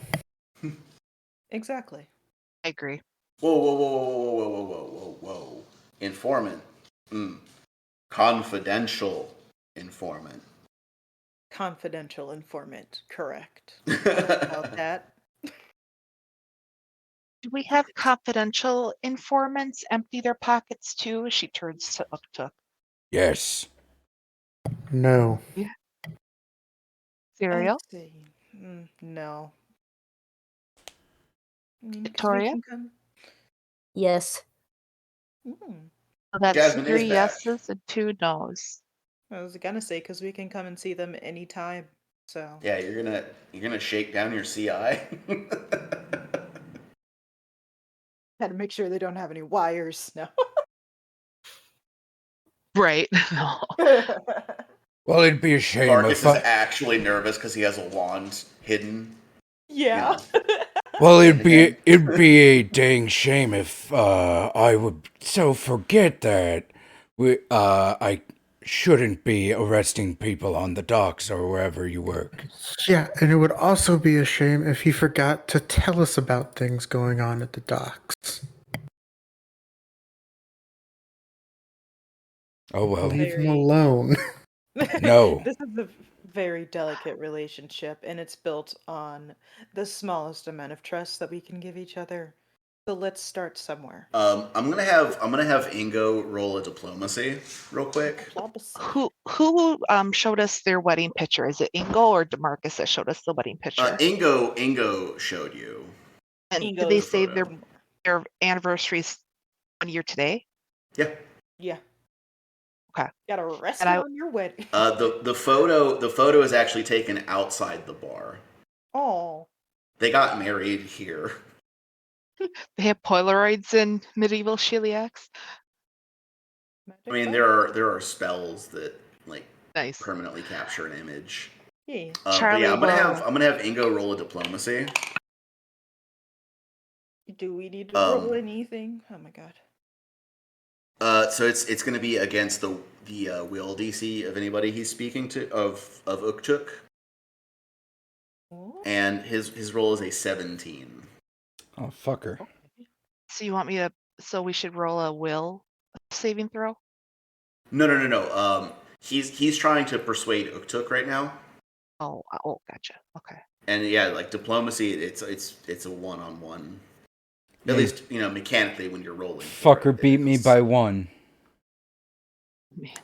Exactly. I agree. Whoa. Informant. Confidential informant. Confidential informant, correct. About that. Do we have confidential informants empty their pockets too? She turns to Uktuk. Yes. No. Cereal? Let's see. No. I mean, 'cause we Victoria? can come. Yes. Mm. So that's Jasmine is 3 back. yeses and 2 nos. I was gonna say because we can come and see them anytime. So Yeah, you're gonna shake down your CI. had to make sure they don't have any wires. No. Right. No. Well, it'd be a shame Vargas if is I... actually nervous because he has a wand hidden. Yeah. Well, it'd again. be a dang shame if I would so forget that I shouldn't be arresting people on the docks or wherever you work. Yeah, and it would also be a shame if he forgot to tell us about things going on at the docks. Oh well. Leave him Very- alone. No. This is a very delicate relationship, and it's built on the smallest amount of trust that we can give each other. So let's start somewhere. I'm gonna have Ingo roll a diplomacy real quick. Who showed us their wedding picture? Is it Ingo or DeMarcus that showed us the wedding picture? Ingo showed you. And did Ingo's they the say photo. their anniversaries 1 year today? Yeah. Yeah. Okay. Got arrested And I- on your wedding. The photo is actually taken outside the bar. Oh. They got married here. They have Polaroids in medieval Sheliax. I mean, there are spells that like Nice. permanently capture an image. Yeah. But yeah, I'm gonna Charlie have Ingo roll a diplomacy. Do we need to roll anything? Oh my god. So it's gonna be against the will DC of anybody he's speaking to of Uktuk, Oh. and his roll is a 17. Oh, fucker. So you want me to? So we should roll a will saving throw. No. He's trying to persuade Uktuk right now. Oh, gotcha. Okay. And yeah, like diplomacy, it's a one-on-one. At Yeah. least mechanically when you're rolling. for Fucker it, beat it me is. by 1.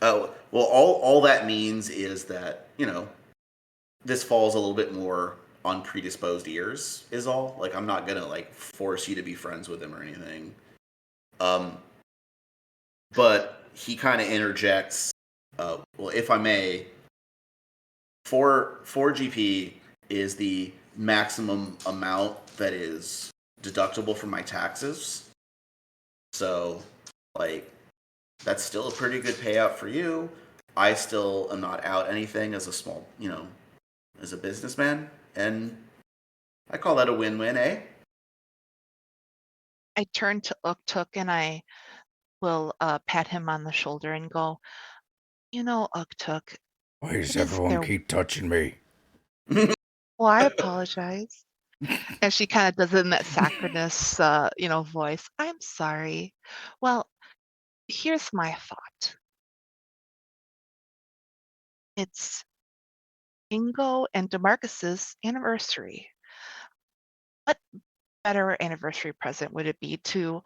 Oh well, all that means is that this falls a little bit more on predisposed ears. Is all. Like I'm not gonna like force you to be friends with him or anything. But he kind of interjects. Well, if I may, 4 GP is the maximum amount that is deductible from my taxes. So, like, that's still a pretty good payout for you. I still am not out anything as a small, as a businessman, and I call that a win-win, eh? I turn to Uktuk and I will pat him on the shoulder and go, Uktuk. Why does It is everyone their- keep touching me? Well, I apologize. And she kind of does it in that saccharine voice. I'm sorry. Well, here's my thought. It's Ingo and DeMarcus's anniversary. What better anniversary present would it be to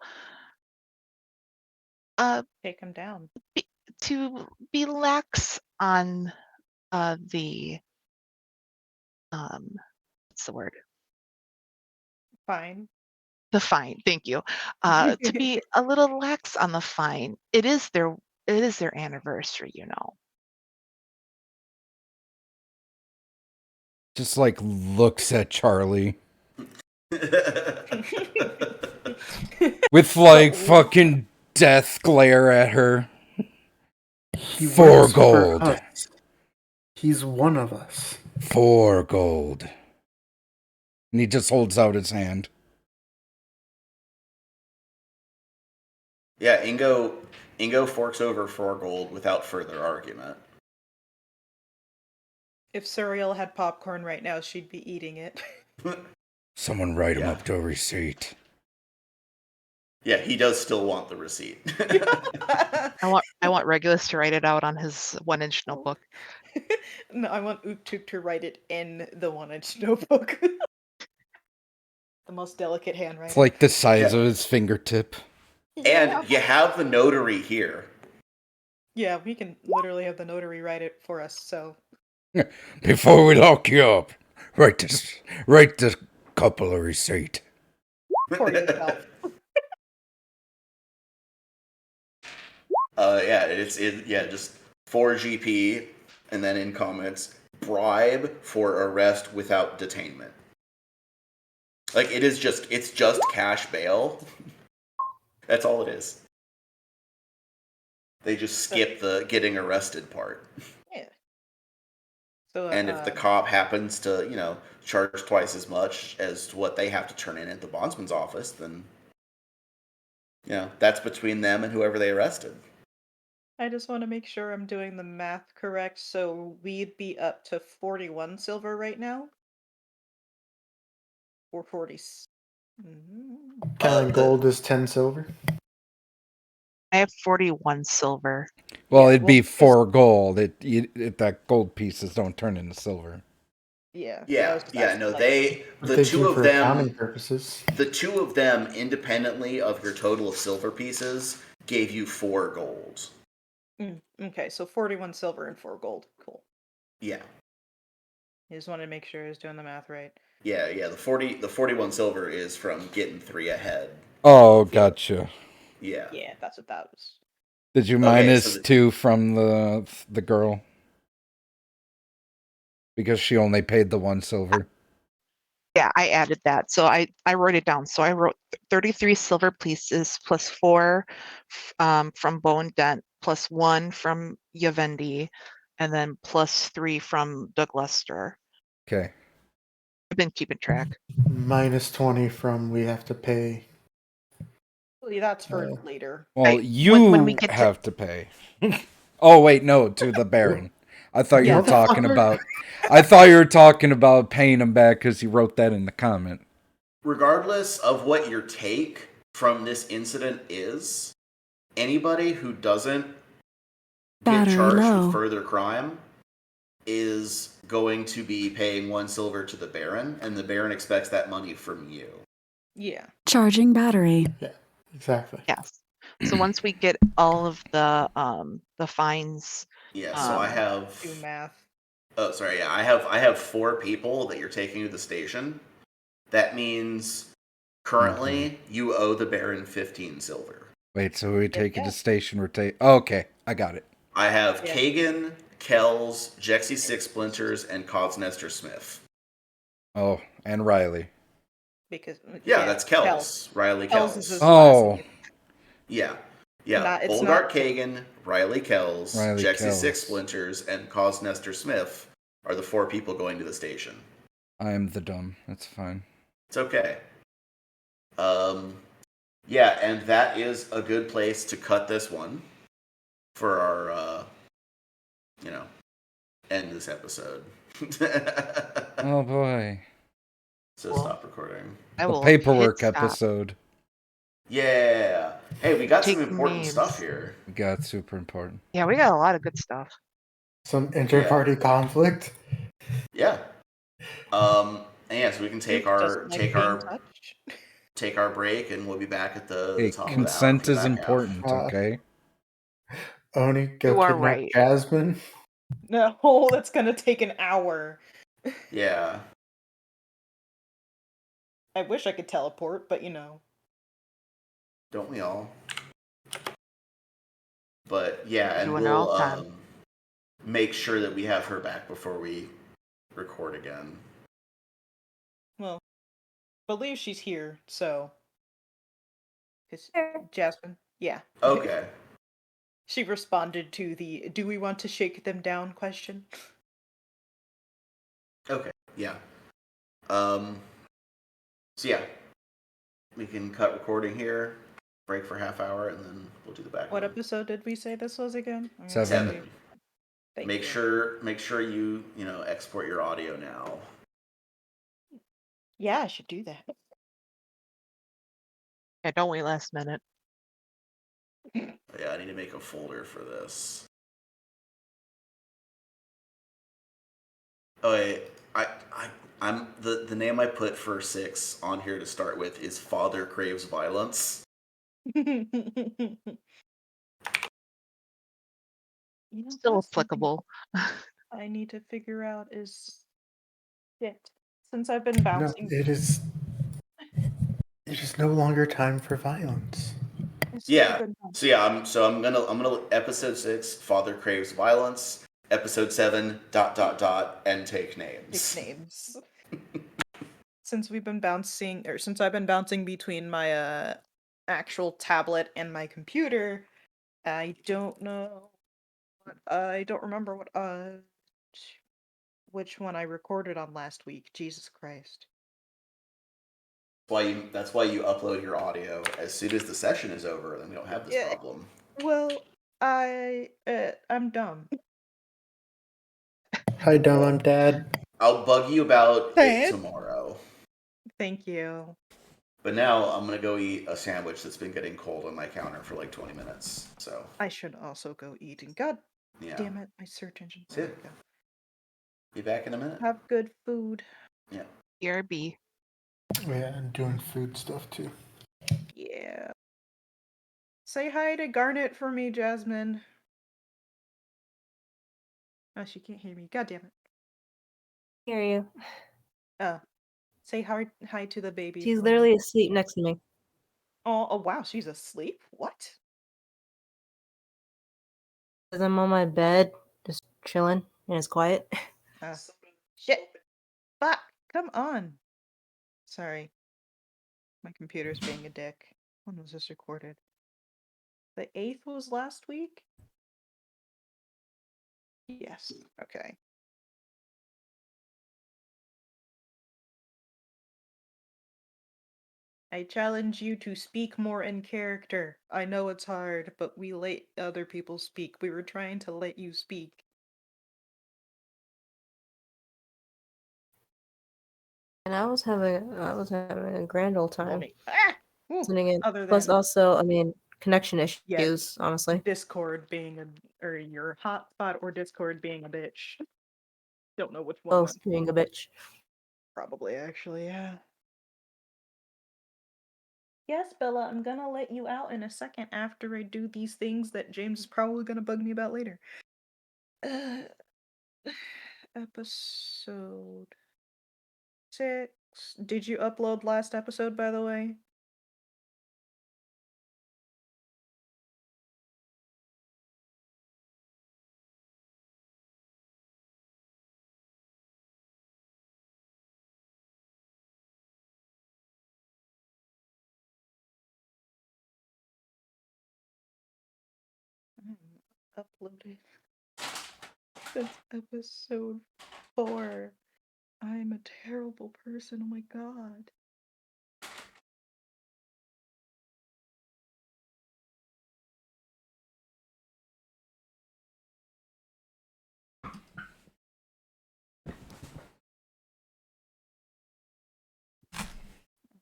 Take him down. be lax on the what's the word? Fine. The fine. Thank you. To be a little lax on the fine. It is their anniversary, Just like looks at Charlie with like fucking death glare at her. He 4 works for gold. us. He's one of us. 4 gold. And he just holds out his hand. Yeah, Ingo forks over 4 gold without further argument. If Suriel had popcorn right now, she'd be eating it. Someone write him Yeah. up to a receipt. Yeah, he does still want the receipt. I want Regulus to write it out on his 1-inch notebook. No, I want Uktuk to write it in the 1-inch notebook. The most delicate handwriting. It's like the size of his fingertip. And you have the notary here. Yeah, we can literally have the notary write it for us, so. Before we lock you up, write this couple a receipt. For yourself. Just 4 GP, and then in comments, bribe for arrest without detainment. Like it's just cash bail. That's all it is. They just skip the getting arrested part. Yeah. So, And if the cop happens to, charge twice as much as what they have to turn in at the bondsman's office, then that's between them and whoever they arrested. I just want to make sure I'm doing the math correct. So we'd be up to 41 silver right now? Or 40. Counting gold is 10 silver. I have 41 silver. Well, Yeah, it'd be well, 4 gold. If that gold pieces don't turn into silver. Yeah. I Yeah, was just yeah, asking, no, like, What the they two do of for accounting them, purposes. the two of them independently of your total of silver pieces gave you 4 gold. Okay, so 41 silver and 4 gold. Cool. Yeah. I just wanted to make sure I was doing the math right. Yeah, the 41 silver is from getting 3 ahead. Oh, gotcha. Yeah. Yeah, that's what that was. Did you Okay, minus so 2 from the girl? Because she only paid the 1 silver. Yeah, I added that. So I wrote it down. So I wrote 33 silver pieces plus 4 from Bone Dent, plus 1 from Yavendi, and then plus 3 from Doug Lester. Okay. I've been keeping track. Minus 20 from we have to pay. Well, that's for later. Well, Right, you when we get to have to pay. Oh wait, no, to the Baron. I thought you Yeah, were talking Motherfucker. about. I thought you were talking about paying him back because you wrote that in the comment. Regardless of what your take from this incident is, anybody who doesn't get Battery charged low. with further crime is going to be paying 1 silver to the Baron, and the Baron expects that money from you. Yeah. Charging battery. Yeah, exactly. yes. So once we get all of the fines, Yeah, so I have Do math. Oh, sorry. Yeah, I have 4 people that you're taking to the station. That means currently you owe the Baron 15 silver. Wait, so we take it yeah. to station. We're taking. Oh, okay, I got it. I have Yeah. Kagan, Kells, Jexy Six Splinters, and Codsnester Smith. Oh, and Riley. Because Yeah, that's Kells. Riley Kells Kells. is his Oh, last name. Yeah. Yeah. It's Olgart not- Kagan, Riley Kells, Riley Jexy Kells. Six Splinters, and Codsnester Smith are the 4 people going to the station. I am the dumb. That's fine. It's okay. Yeah, and that is a good place to cut this one for our, end this episode. Oh boy, So Cool. stop recording. I the will paperwork hit stop. episode. Yeah. Hey, we got some Take important names. stuff here. We got super important. Yeah, we got a lot of good stuff. Some inter-party conflict. Yeah. And yeah, so we can take Duke doesn't like being touched. our break, and we'll be back at the Hey, top consent of the is back half. important. Okay. Oni, go You are kidnap right. Jasmine. No, that's gonna take an hour. Yeah. I wish I could teleport, but Don't we all? But yeah, and Doing it all we'll the time. make sure that we have her back before we record again. Well, believe she's here, so. Jasmine, yeah. Okay. She responded to the "Do we want to shake them down?" question. Okay. Yeah. So yeah, we can cut recording here, break for half hour, and then we'll do the back. What one. episode did we say this was again? I'm gonna 7. see. Thank Make you. sure you export your audio now. Yeah, I should do that. Yeah, don't wait last minute. Yeah, I need to make a folder for this. Oh wait, I'm the name I put for 6 on here to start with is Father Craves Violence. Still that's something applicable. I need to figure out is shit. Since I've been No, bouncing. it is no longer time for violence. since Yeah. I've been bouncing- So yeah, I'm gonna episode 6 Father Craves Violence, episode 7 ... and take names. Nicknames. Since we've been bouncing, or since I've been bouncing between my actual tablet and my computer, I don't know. I don't remember which one I recorded on last week. Jesus Christ. That's why you upload your audio as soon as the session is over, then we don't have this Yeah. problem. Well, I'm dumb. Hi, dumb, I'm dad. I'll bug you about it Dad? tomorrow. Thank you. But now I'm gonna go eat a sandwich that's been getting cold on my counter for like 20 minutes. So I should also go eat. And God yeah. damn it, my search engine. That's it. There we go. Be back in a minute. Have good food. Yeah. BRB. Yeah, and doing food stuff too. Yeah. Say hi to Garnet for me, Jasmine. Oh, she can't hear me. God damn it. Hear you. Say hi to the baby. She's for me. literally asleep next to me. Oh wow, she's asleep? What? Because I'm on my bed, just chilling, and it's quiet. Shit. Fuck. Come on. Sorry. My computer's being a dick. When was this recorded? The 8th was last week? Yes. Okay. I challenge you to speak more in character. I know it's hard, but we let other people speak. We were trying to let you speak. And I was having a grand old time Ooh, listening in. other Plus, than also, I mean, connection issues. Yeah. Honestly, Discord being or your hotspot or Discord being a bitch. Don't know which one. both being a bitch. Probably, actually, yeah. Yes, Bella, I'm gonna let you out in a second after I do these things that James is probably gonna bug me about later. Episode 6. Did you upload last episode, by the way? Uploaded. That's episode 4. I'm a terrible person. Oh my god.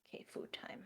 Okay, food time.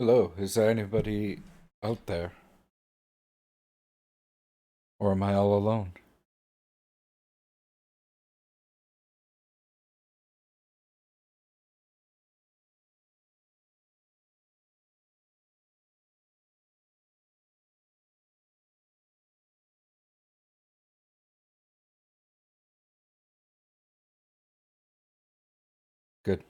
Hello, is there anybody out there? Or am I all alone? Good.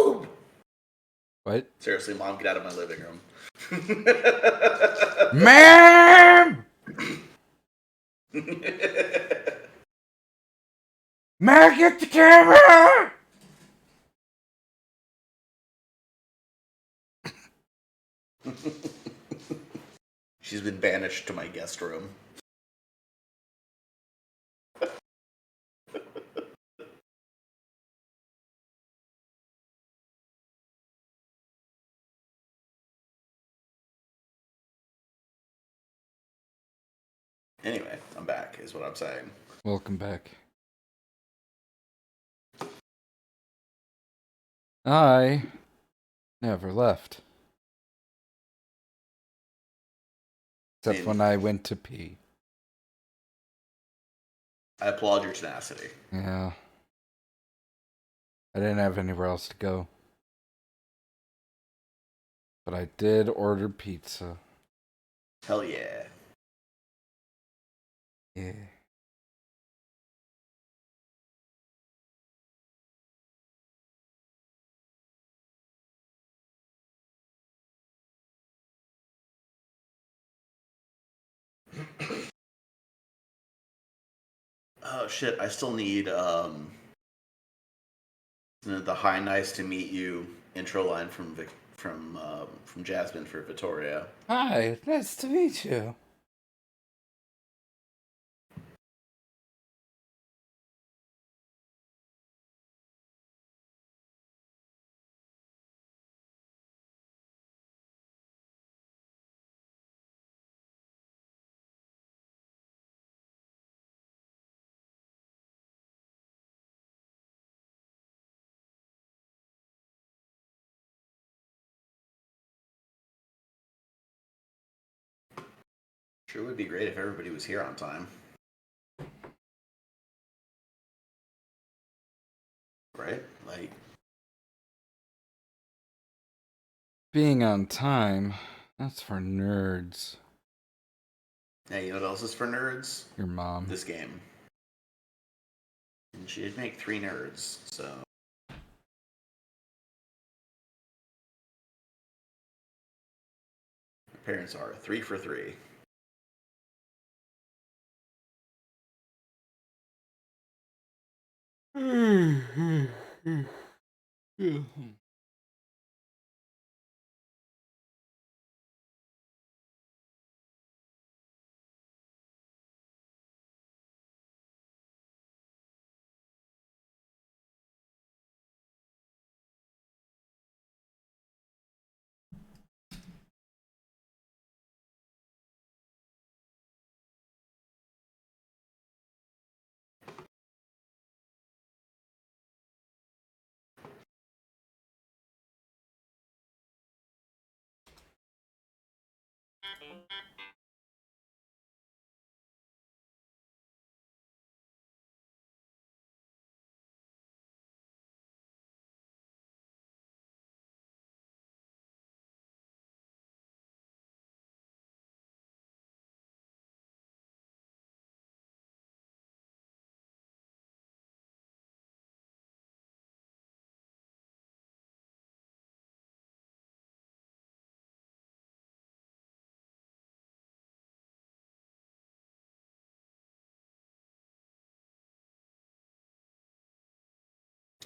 noob! What? Seriously, Mom, get out of my living room. Ma'am! Ma'am, get the camera! She's been banished to my guest room. Anyway, I'm back, is what I'm saying. Welcome back. I never left. Except when I went to pee. I applaud your tenacity. Yeah. I didn't have anywhere else to go. But I did order pizza. Hell yeah. Yeah. Oh shit, I still need the hi, nice to meet you intro line from Jasmine for Vittoria. Hi, nice to meet you. Sure would be great if everybody was here on time. Right? Like, Being on time, that's for nerds. hey, you know what else is for nerds? Your mom. This game. And she did make 3 nerds, so. My parents are 3 for 3.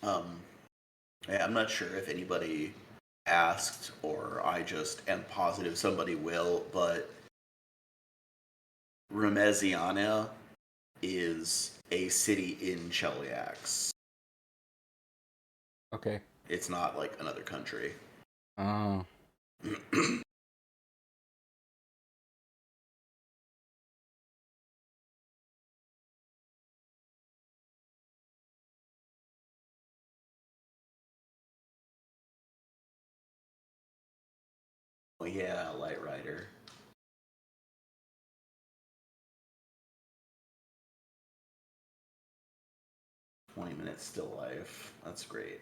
Um, yeah, I'm not sure if anybody asked or I just am positive somebody will, but Remeziana is a city in Cheliax. Okay. It's not like another country. Oh. Oh yeah, Light Rider. "20 minutes still life." That's great.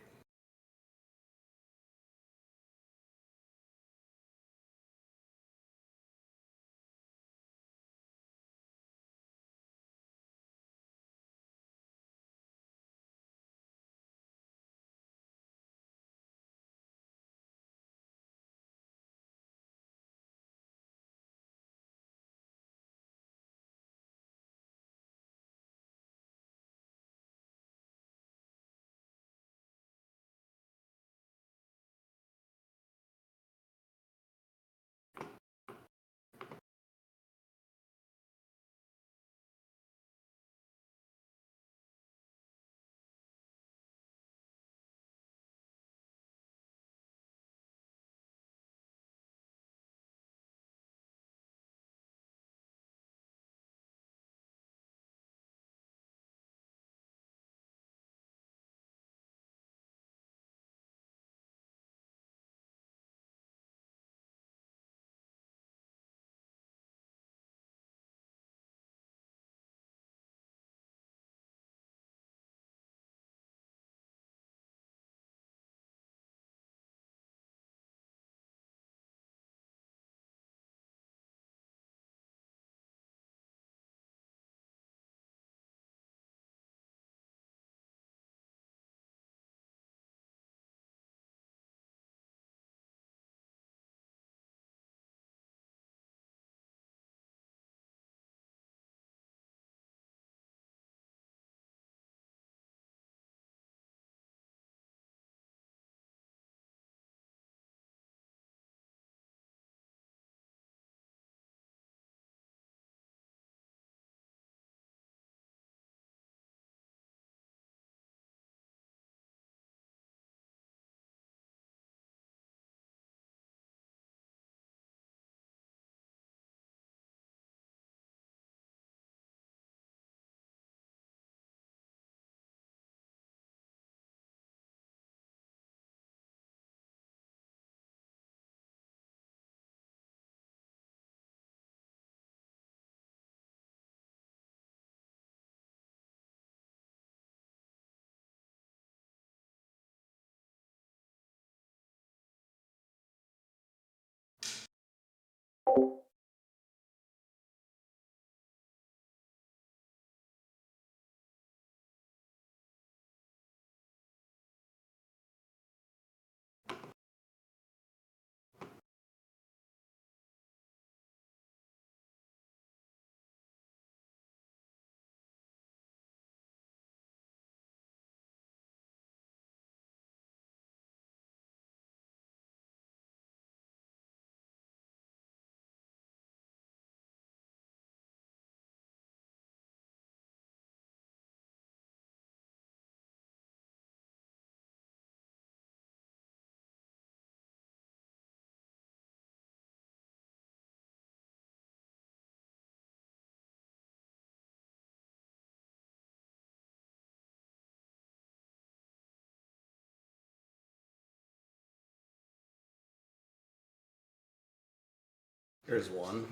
There's one.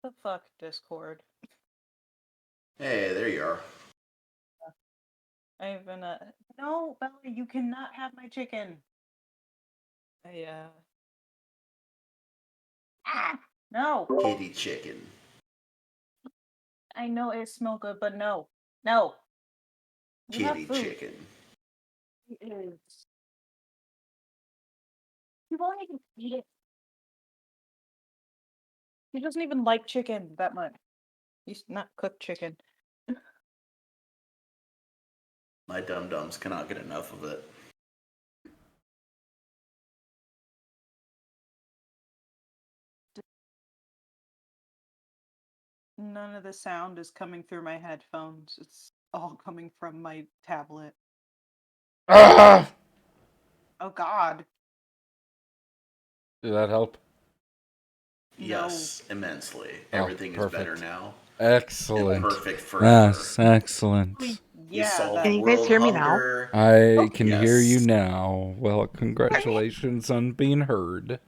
The fuck, Discord? Hey, there you are. I've been no, Bella, you cannot have my chicken. No. Kitty chicken. I know it smells good, but no. No. You have Kitty food. chicken. It is. You won't even eat it. He doesn't even like chicken that much. He's not cooked chicken. My dum-dums cannot get enough of it. None of the sound is coming through my headphones. It's all coming from my tablet. Ah! Oh God. Did that help? Yes, immensely. Oh, Everything is better perfect. now. Excellent. And perfect forever. Yes, excellent. We Yeah, solved Can you guys world hear me now? hunger. I can hear you Yes. now. Well, congratulations on being heard.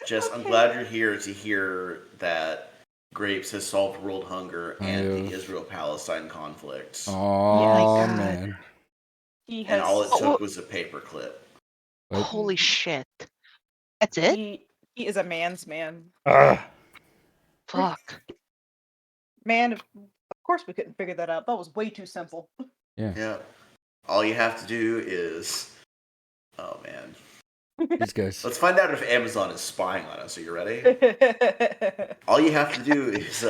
Jess, I'm glad you're here to hear that Grapes has solved world hunger and the Israel-Palestine conflict. Oh, God. man. he And has. all it took was a paperclip. What? Holy shit. That's it? He is a man's man. Ah. Fuck. Man, of course we couldn't figure that out. That was way too simple. Yeah. All you have to do is... Oh, man. These guys. Let's find out if Amazon is spying on us. Are you ready? All you have to do is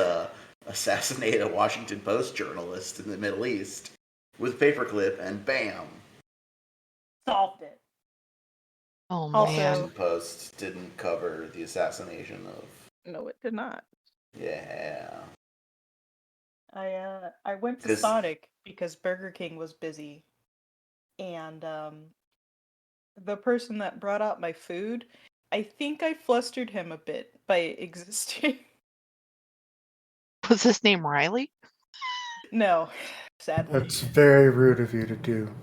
assassinate a Washington Post journalist in the Middle East with paperclip, and bam. Solved it. Oh, Also- man. Washington Post didn't cover the assassination of... No, it did not. Yeah. I went to 'Cause- Sonic because Burger King was busy, and the person that brought out my food, I think I flustered him a bit by existing. Was his name Riley? No, sadly. That's very rude of you to do.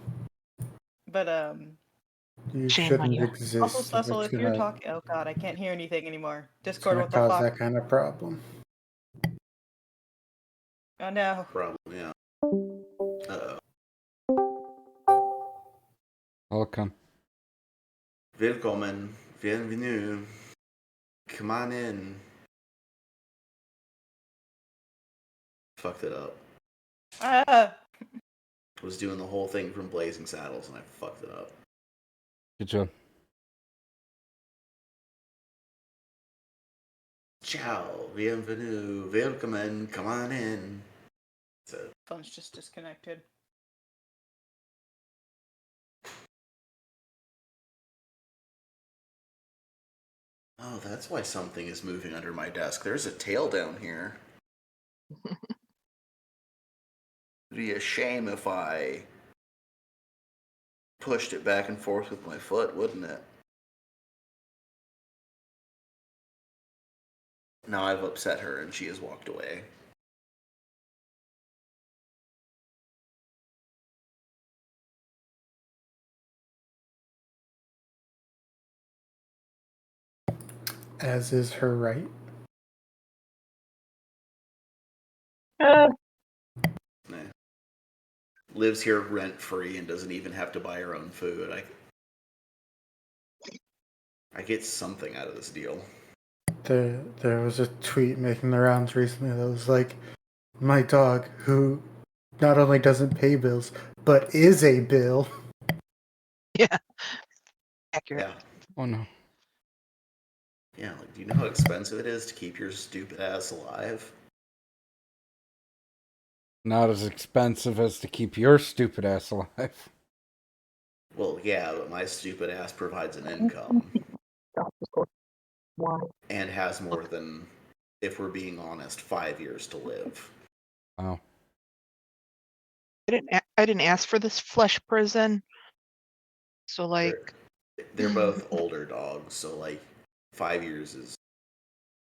But You Shame on shouldn't you. exist. also Cecil, It's if you're gonna, talking, oh God, I can't hear anything anymore. it's Discord, gonna what the cause fuck? that kind of problem. Oh no. Problem, yeah. Uh-oh. I'll come. Willkommen. Bienvenue. Come on in. Fucked it up. Ah, Was doing the whole thing from Blazing Saddles and I fucked it up. Good job. Ciao, bienvenue, willkommen, come on in. So, phone's just disconnected. oh, that's why something is moving under my desk. There's a tail down here. It'd be a shame if I pushed it back and forth with my foot, wouldn't it? Now I've upset her and she has walked away. As is her right. Nah. Lives here rent free and doesn't even have to buy her own food. I get something out of this deal. There was a tweet making the rounds recently that was like, my dog, who not only doesn't pay bills, but is a bill. Yeah. Accurate. Yeah. Oh no. Yeah, like, do you know how expensive it is to keep your stupid ass alive? Not as expensive as to keep your stupid ass alive. Well, yeah, but my stupid ass provides an income. And has more than, if we're being honest, 5 years to live. Wow. I didn't ask for this flesh prison. So like, They're both older dogs, so like 5 years is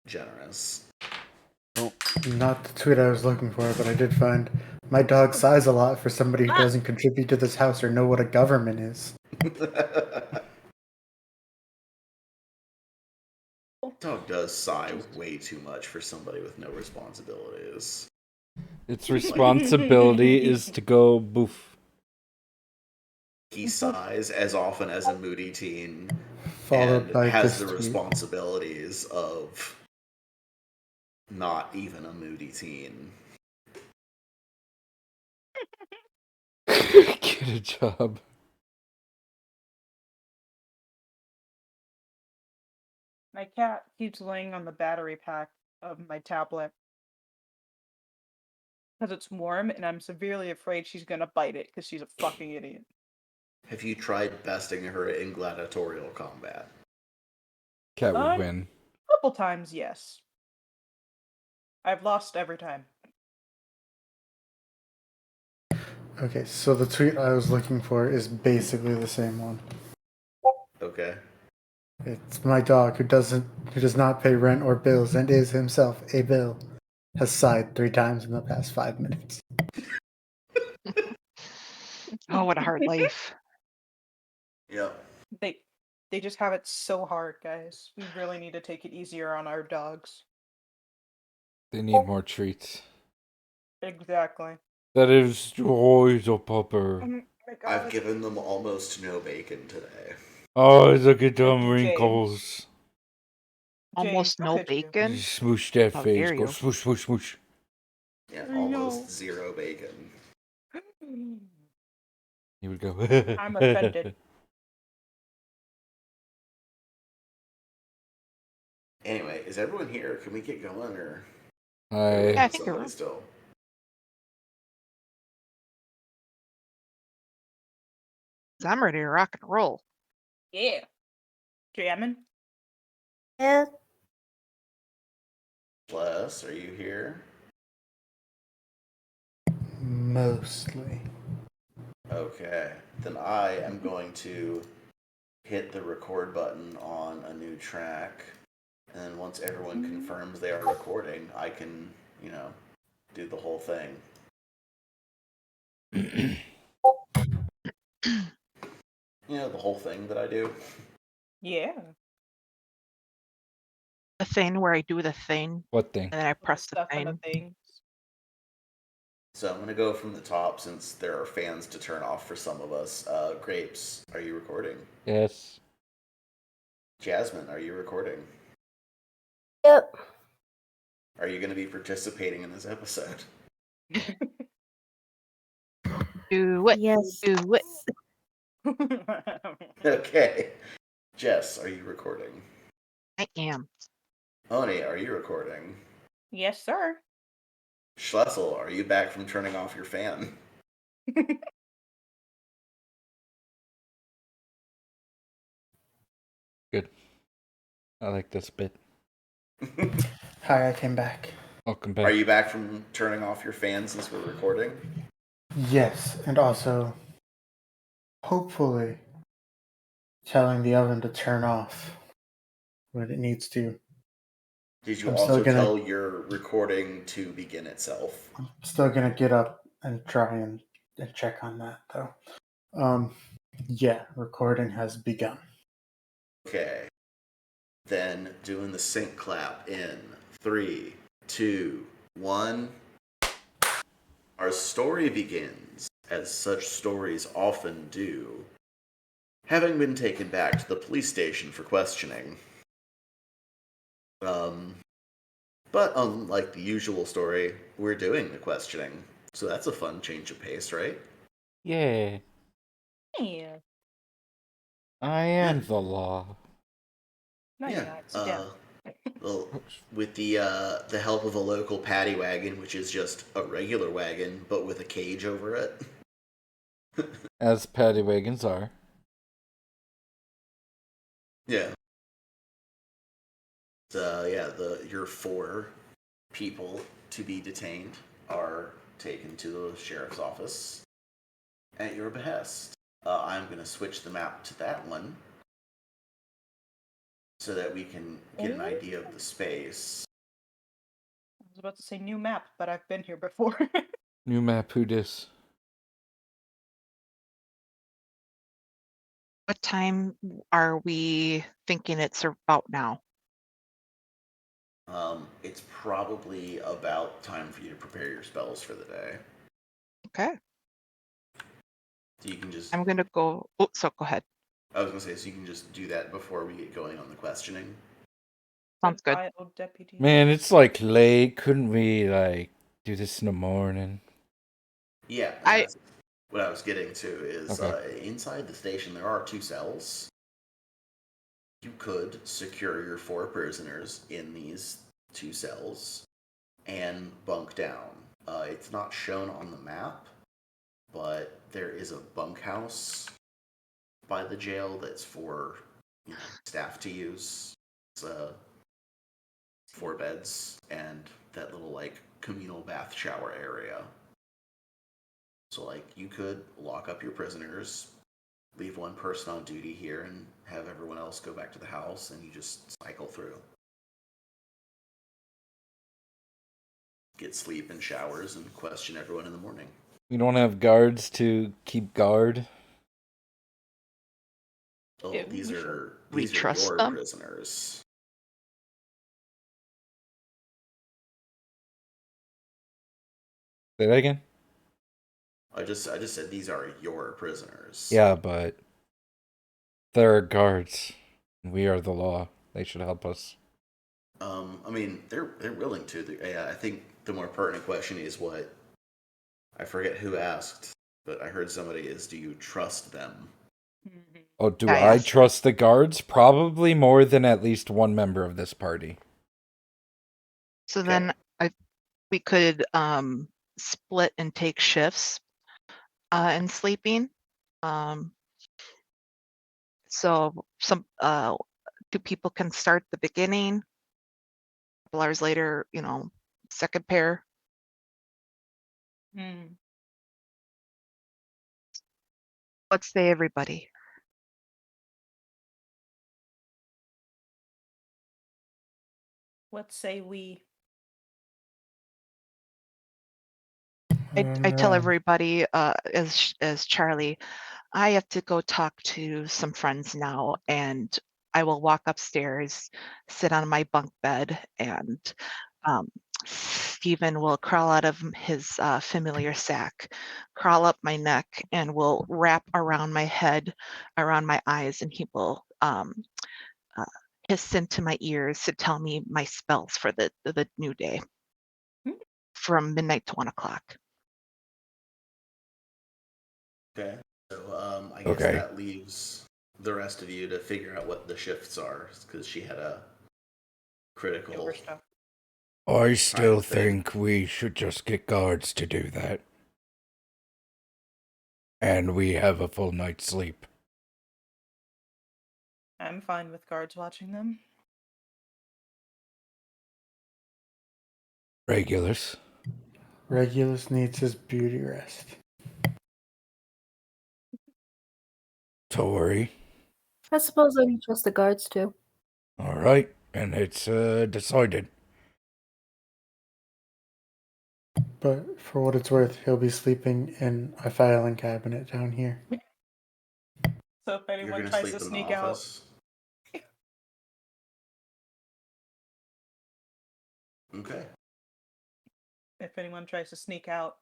generous. Not the tweet I was looking for, but I did find my dog sighs a lot for somebody who doesn't contribute to this house or know what a government is. Dog does sigh way too much for somebody with no responsibilities. Its responsibility is to go boof. He sighs as often as a moody teen Followed and by has this the tweet. responsibilities of not even a moody teen. Get a job. My cat keeps laying on the battery pack of my tablet because it's warm, and I'm severely afraid she's gonna bite it because she's a fucking idiot. Have you tried besting her in gladiatorial combat? Cat would win. A couple times, yes. I've lost every time. Okay, so the tweet I was looking for is basically the same one. Okay. It's my dog who does not pay rent or bills and is himself a bill. Has sighed 3 times in the past 5 minutes. oh, what a hard life. Yep. They just have it so hard, guys. We really need to take it easier on our dogs. They need more treats. Exactly. That is always a pupper. Oh my God. I've given them almost no bacon today. Oh, look at them James. wrinkles. Almost James, no look at you. bacon. Smoosh that How face. dare Go you. smoosh, smoosh, smoosh. Yeah, I almost know. zero bacon. He would go. I'm offended. Anyway, is everyone here? Can we get going, or Hi. Yeah, I think somebody you're still? I'm ready to rock and roll. Yeah. Jamming? Yeah. Plus, are you here? Mostly. Okay, then I am going to hit the record button on a new track, and then once everyone confirms they are recording, I can, do the whole thing. The whole thing that I do. Yeah. The thing where I do the thing What thing? and then I press the Stuff and the thing. things. So I'm going to go from the top since there are fans to turn off for some of us. Grapes, are you recording? Yes. Jasmine, are you recording? Yep. Are you going to be participating in this episode? Do it. Yes. Do it. Okay. Jess, are you recording? I am. Oni, are you recording? Yes, sir. Schlessel, are you back from turning off your fan? Good. I like this bit. Hi, I came back. Welcome back. Are you back from turning off your fan since we're recording? Yes, and also, hopefully, telling the oven to turn off when it needs to. Did you I'm still also gonna- tell your recording to begin itself? I'm still gonna get up and try and check on that, though. Yeah, recording has begun. Okay. Then doing the sync clap in 3, 2, 1. Our story begins, as such stories often do, having been taken back to the police station for questioning. But unlike the usual story, we're doing the questioning, so that's a fun change of pace, right? Yeah. Yeah. I am the law. No, you're not. Sit down. Well, with the help of a local paddy wagon, which is just a regular wagon but with a cage over it. As paddy wagons are. Yeah. Your 4 people to be detained are taken to the sheriff's office at your behest. I'm going to switch the map to that one so that we can get an idea of the space. I was about to say new map, but I've been here before. New map, who dis? What time are we thinking it's about now? It's probably about time for you to prepare your spells for the day. Okay. So you can just... I'm going to go. Oh, so go ahead. I was going to say, so you can just do that before we get going on the questioning. Sounds good. Old deputy. Man, it's like late. Couldn't we like do this in the morning? Yeah, that's what I was getting to is inside the station there are 2 cells. You could secure your 4 prisoners in these 2 cells and bunk down. It's not shown on the map, but there is a bunkhouse by the jail that's for staff to use. It's 4 beds and that little like communal bath shower area. So like you could lock up your prisoners, leave one person on duty here, and have everyone else go back to the house, and you just cycle through. Get sleep and showers and question everyone in the morning. We don't have guards to keep guard. Oh, Yeah, these we are We trust your them? prisoners. Say that again? I just said these are your prisoners. Yeah, but there are guards. We are the law. They should help us. I mean, they're willing to. I think the more pertinent question is what I forget who asked, but I heard somebody is, do you trust them? Oh, do Yeah, I yes. trust the guards? Probably more than at least one member of this party. So Okay. then we could split and take shifts in sleeping. So some 2 people can start the beginning. A couple hours later, second pair. What say everybody? What say we? I tell everybody as Charlie, I have to go talk to some friends now, and I will walk upstairs, sit on my bunk bed, and Stephen will crawl out of his familiar sack, crawl up my neck, and will wrap around my head, around my eyes, and he will hiss into my ears to tell me my spells for the new day from midnight to 1 o'clock. Okay. So I guess that leaves the rest of you to figure out what the shifts are, because she had a critical. Over stuff. I still thing. think we should just get guards to do that. And we have a full night's sleep. I'm fine with guards watching them. Regulus. Regulus needs his beauty rest. Tori. I suppose I can trust the guards too. All right, and it's decided. But for what it's worth, he'll be sleeping in a filing cabinet down here. So if You're anyone gonna tries sleep to in sneak the out, office. Okay. if anyone tries to sneak out,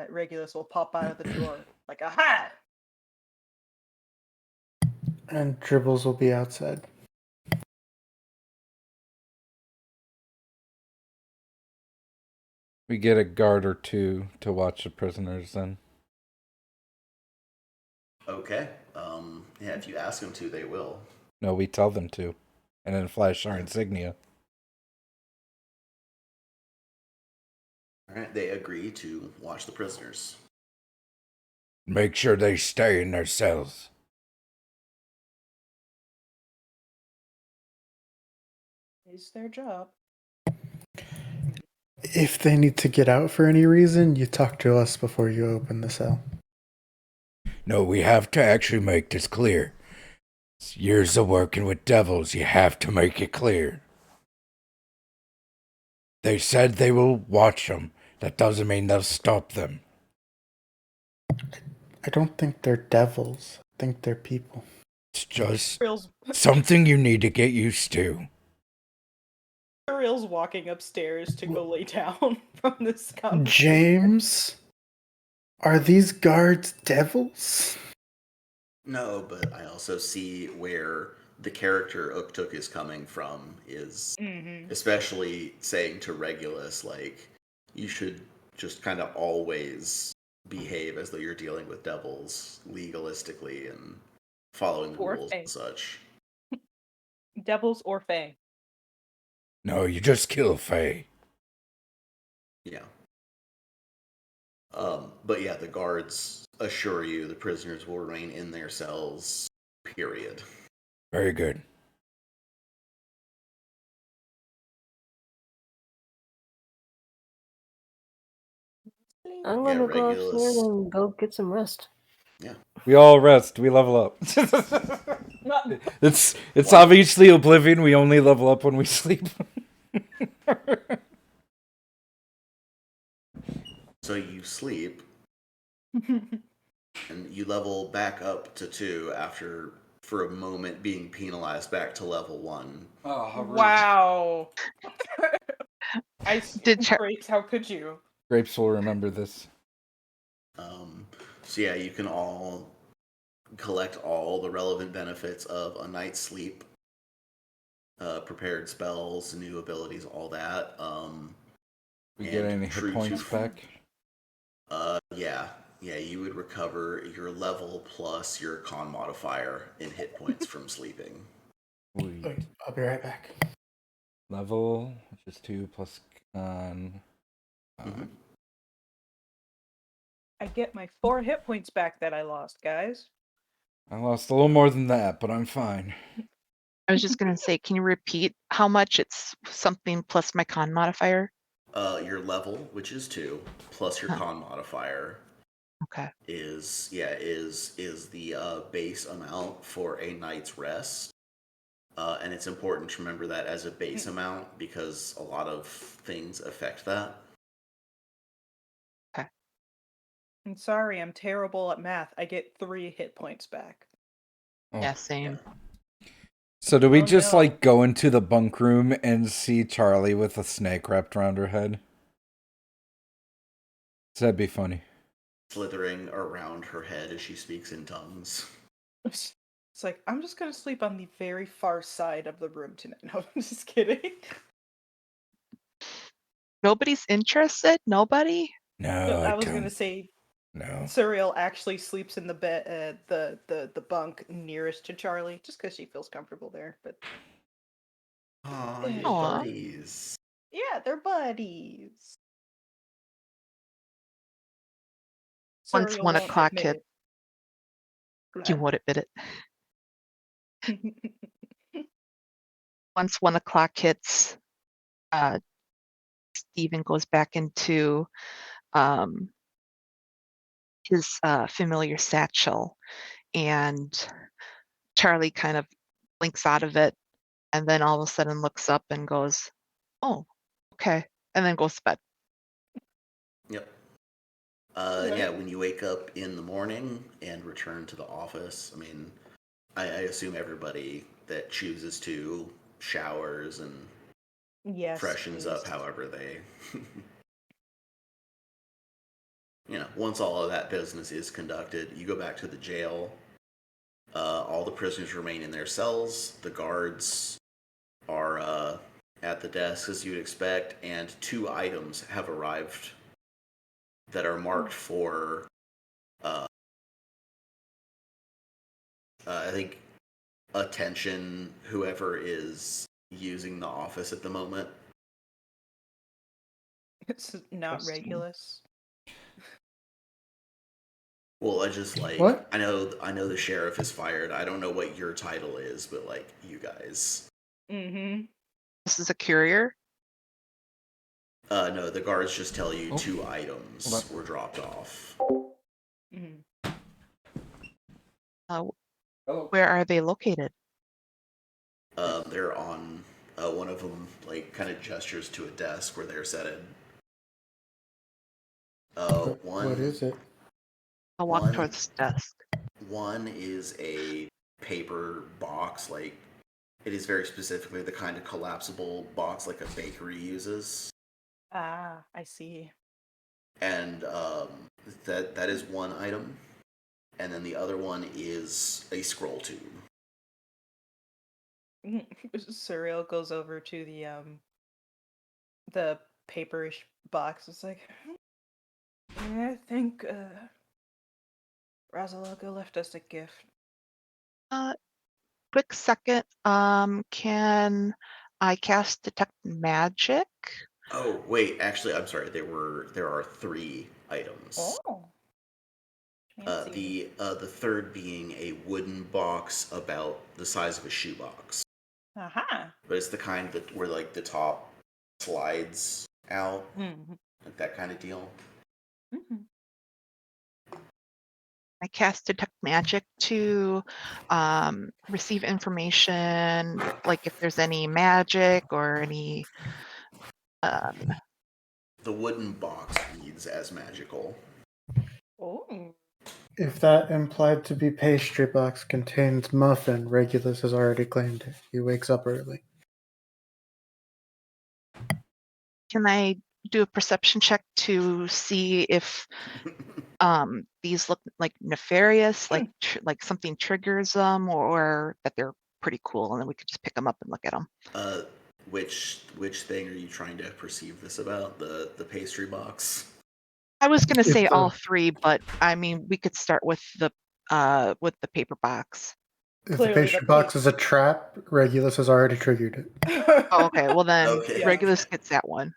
Regulus will pop out of the door like aha. And Dribbles will be outside. We get a guard or two to watch the prisoners then. Okay. Yeah, if you ask them to, they will. No, we tell them to. And then flash our insignia. All right. They agree to watch the prisoners. Make sure they stay in their cells. Is their job. If they need to get out for any reason, you talk to us before you open the cell. No, we have to actually make this clear. It's years of working with devils, you have to make it clear. They said they will watch them. That doesn't mean they'll stop them. I don't think they're devils. I think they're people. It's just Real's something you need to get used to. walking upstairs to go lay down from this conversation. James? Are these guards devils? No, but I also see where the character Uktuk is coming from, is especially saying to Regulus, like, you should just kind of always behave as though you're dealing with devils legalistically and following the rules and such. Devils or fae. No, you just kill Faye. Yeah. But yeah, the guards assure you the prisoners will remain in their cells, period. Very good. I'm gonna go upstairs and go get some rest. Yeah. We all rest. We level up. It's obviously Oblivion. We only level up when we sleep. So you sleep, and you level back up to 2 after, for a moment, being penalized back to level 1. Oh, wow. Did Grapes, how could you? Grapes will remember this. So yeah, you can all collect all the relevant benefits of a night's sleep, prepared spells, new abilities, all that. We get any hit points back? Yeah, you would recover your level plus your con modifier in hit points from sleeping. Wait, I'll be right back. Level, which is 2 plus con. I get my 4 hit points back that I lost, guys. I lost a little more than that, but I'm fine. I was just gonna say, can you repeat how much it's something plus my con modifier? Your level, which is 2, plus your con modifier. Okay. Is the base amount for a night's rest. And it's important to remember that as a base amount, because a lot of things affect that. Okay. I'm sorry, I'm terrible at math. I get 3 hit points back. Oh. Yeah, same. So do we Oh, just no. like go into the bunk room and see Charlie with a snake wrapped around her head? That'd be funny. Slithering around her head as she speaks in tongues. It's like, I'm just gonna sleep on the very far side of the room tonight. No, I'm just kidding. Nobody's interested? Nobody? No, I was gonna say No. Suriel actually sleeps in the bed, the bunk nearest to Charlie, just because she feels comfortable there. But Aw, your Aw. buddies. yeah, they're buddies. Once Suriel 1 won't o'clock admit hit, it. Go you ahead. won't admit it. Once 1 o'clock hits, Steven goes back into his familiar satchel, and Charlie kind of blinks out of it, and then all of a sudden looks up and goes, "Oh, okay," and then goes to bed. Yep. Okay. Yeah, when you wake up in the morning and return to the office, I mean, I assume everybody that chooses to showers and Yes, freshens up please. however they, once all of that business is conducted, you go back to the jail. All the prisoners remain in their cells. The guards are at the desk as you'd expect, and 2 items have arrived that are marked for, I think, attention, whoever is using the office at the moment. It's not Interesting. Regulus. Well, I just What? I know the sheriff is fired. I don't know what your title is, but you guys. Mm-hmm. This is a courier. No, the guards just tell you Oh. 2 items What? were dropped off. Mm-hmm. Where are they located? They're on one of them, kind of gestures to a desk where they're seated. One. What is it? I'll walk One- towards the desk. One is a paper box, it is very specifically the kind of collapsible box like a bakery uses. Ah, I see. And that is one item. And then the other one is a scroll tube. Suriel goes over to the paperish box. It's like, I think Razalago left us a gift. Quick second. Can I cast detect magic? Oh, wait, actually, I'm sorry. There are 3 items. Oh. Fancy. The third being a wooden box about the size of a shoebox. Aha. But it's the kind where the top slides out, Mm-hmm. like that kind of deal. Mm-hmm. I cast detect magic to receive information, like if there's any magic or any. The wooden box reads as magical. Oh. If that implied to be pastry box contains muffin, Regulus has already claimed it. He wakes up early. Can I do a perception check to see if these look like nefarious, like something triggers them, or that they're pretty cool, and then we could just pick them up and look at them. Which thing are you trying to perceive this about? The pastry box? I was going to say It's all 3, but I mean we could start with the paper box. If Clearly the the pastry box is a trap, Regulus has already triggered it. Oh, okay, well then Okay. Regulus gets that one.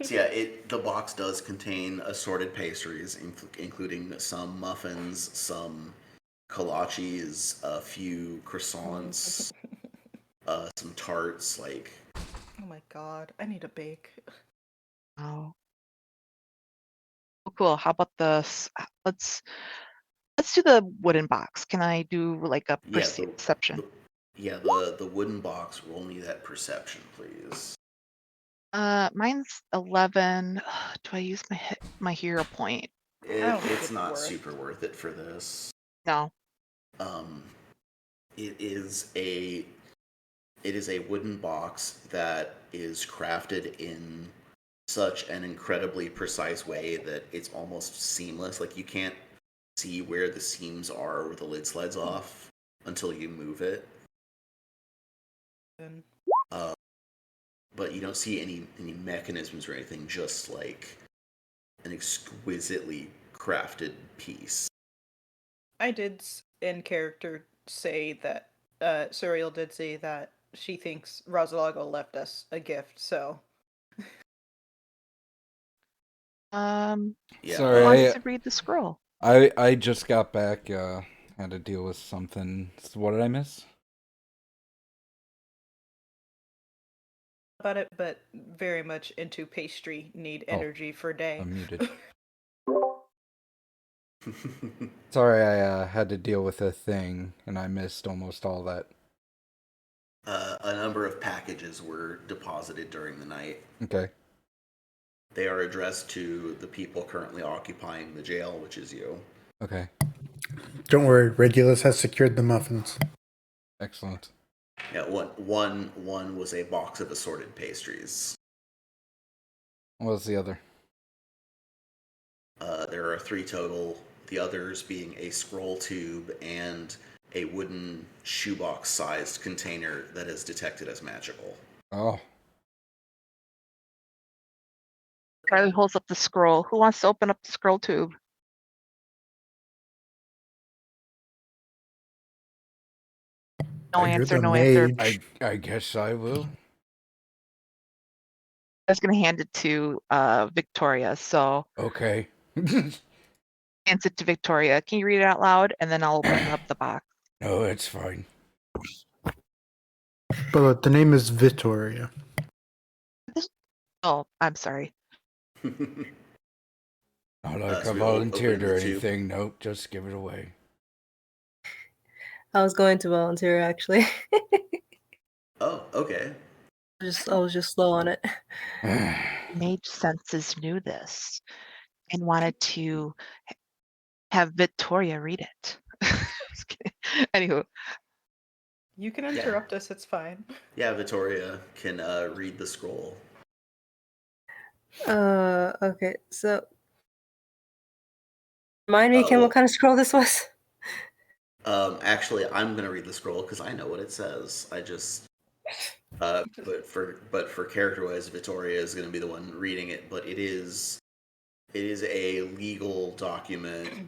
So yeah, the box does contain assorted pastries, including some muffins, some kolaches, a few croissants, some tarts. Oh my god, I need a bake. Oh. Oh, cool. How about let's do the wooden box. Can I do like a Yeah, perception? the wooden box. Roll me that perception, please. Mine's 11. Do I use my hero point? don't think It's it's not worth. super worth it for this. No. It is a wooden box that is crafted in such an incredibly precise way that it's almost seamless. You can't see where the seams are where the lid slides off. until you move it. And But you don't see any mechanisms or anything, just like an exquisitely crafted piece. I did in character say that Suriel did say that she thinks Rosalago left us a gift, so Yeah. Who Sorry, wants to read the scroll? I just got back. Had to deal with something. What did I miss? about it, but very much into pastry, need energy for day. I'm muted. Sorry, I had to deal with a thing, and I missed almost all that. A number of packages were deposited during the night. Okay. They are addressed to the people currently occupying the jail, which is you. Okay. Don't worry, Regulus has secured the muffins. Excellent. Yeah, one was a box of assorted pastries. What was the other? There are 3 total, the others being a scroll tube and a wooden shoebox-sized container that is detected as magical. Oh. Charlie holds up the scroll. Who wants to open up the scroll tube? No You're answer, the no answer. mage. I guess I will. I was going to hand it to Victoria, so Okay. hands it to Victoria. Can you read it out loud? And then I'll open up the box. No, it's fine. But the name is Vittoria. Oh, I'm sorry. Not like So I we volunteered open or the tube. anything. Nope, just give it away. I was going to volunteer actually. Oh, okay. I was just slow on it. Mage Senses knew this and wanted to have Victoria read it. Just kidding. Anywho, You can interrupt us, it's fine. Yeah, Victoria can read the scroll. Okay, so remind me again well- what kind of scroll this was? Actually, I'm gonna read the scroll because I know what it says. I just, but for character-wise, Victoria is gonna be the one reading it. But it is a legal document.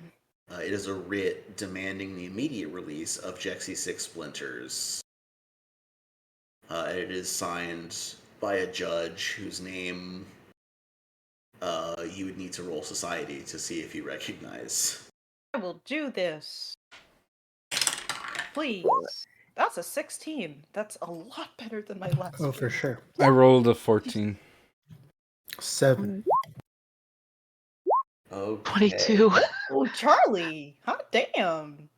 It is a writ demanding the immediate release of Jexy 6 Splinters. It is signed by a judge whose name you would need to roll society to see if you recognize. I will do this. Please. That's a 16. That's a lot better than my last Oh, for one. sure. I rolled a 14. 7. Okay. 22. Oh, Charlie! Hot damn!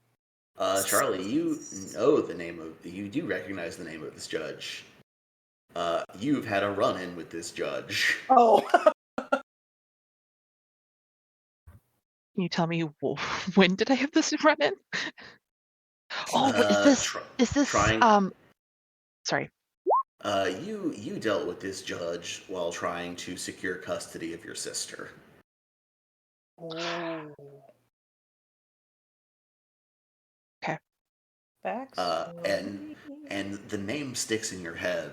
Charlie, you know the name of. You do recognize the name of this judge. You've had a run-in with this judge. Oh! Can you tell me when did I have this run in? Oh, is this trying? Sorry. You dealt with this judge while trying to secure custody of your sister. Oh. Okay. Backstory. And the name sticks in your head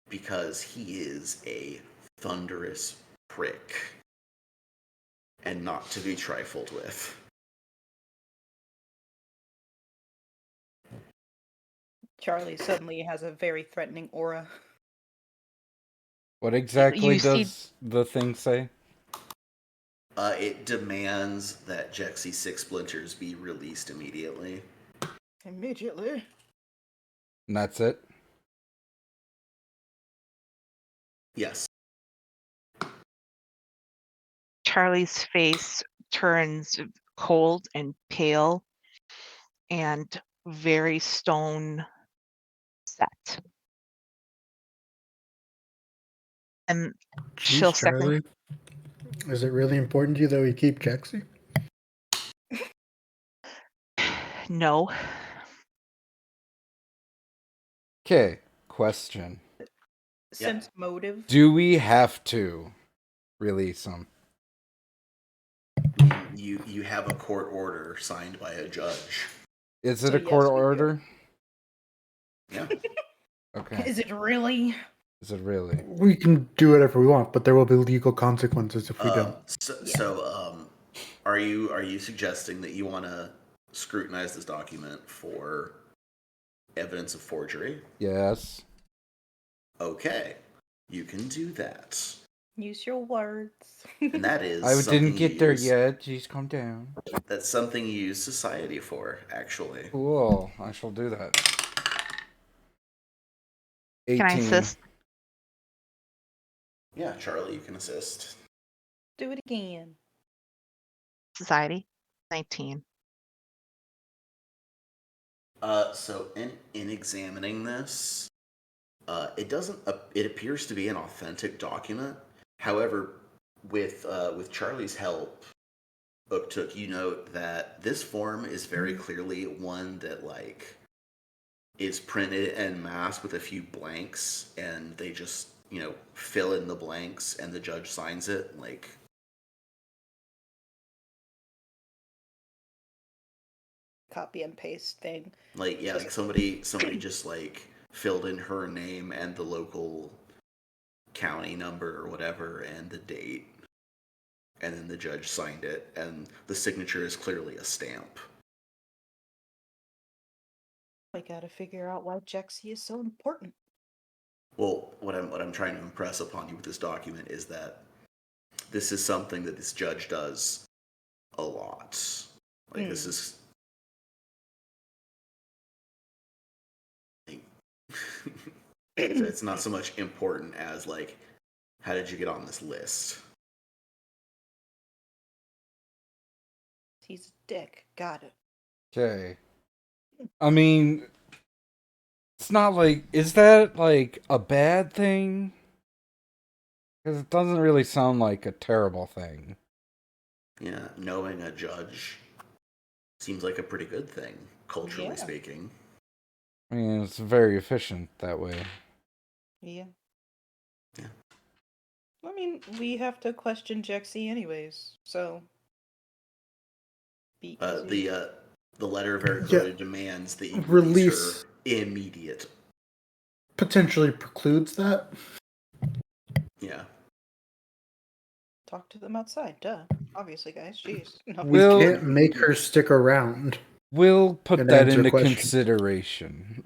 because he is a thunderous prick and not to be trifled with. Charlie suddenly has a very threatening aura. What exactly You see- does the thing say? It demands that Jexy 6 Splinters be released immediately. Immediately. And that's it? Yes. Charlie's face turns cold and pale and very stone set. And she'll Jeez, second. Charlie. Is it really important to you that we keep Jexy? No. Okay, question. Sense motive. Do we have to release him? You have a court order signed by a judge. Is it So a court yes, we do. order? Yeah. Okay. Is it really? Is it really? We can do whatever we want, but there will be legal consequences if we don't. Are you suggesting that you want to scrutinize this document for evidence of forgery? Yes. Okay, you can do that, Use your words. and that is I something didn't get you there use- yet. Jeez, calm down. That's something you use society for, actually. Cool. I shall do that. 18. Can I assist? Yeah, Charlie, you can assist. Do it again. Society? 19. So in examining this, it appears to be an authentic document. However, with Charlie's help, Uktuk, you note that this form is very clearly one that is printed en masse with a few blanks, and they just fill in the blanks, and the judge signs it. Copy and paste thing. Somebody just filled in her name and the local county number or whatever and the date, and then the judge signed it, and the signature is clearly a stamp. I gotta figure out why Jexy is so important. Well, what I'm trying to impress upon you with this document is that this is something that this judge does a lot. This is it's not so much important as how did you get on this list? He's a dick. Got it. Okay. I mean, it's not is that a bad thing? Because it doesn't really sound like a terrible thing. Yeah, knowing a judge seems like a pretty good thing, culturally speaking. I mean, it's very efficient that way. Yeah. Yeah. I mean, we have to question Jexy anyways, so be easy. The letter very clearly demands that you Release her immediate. Potentially precludes that. Yeah. Talk to them outside, duh. Obviously, guys. Jeez. No. We can't make her stick around. We'll put and that answer into questions. consideration.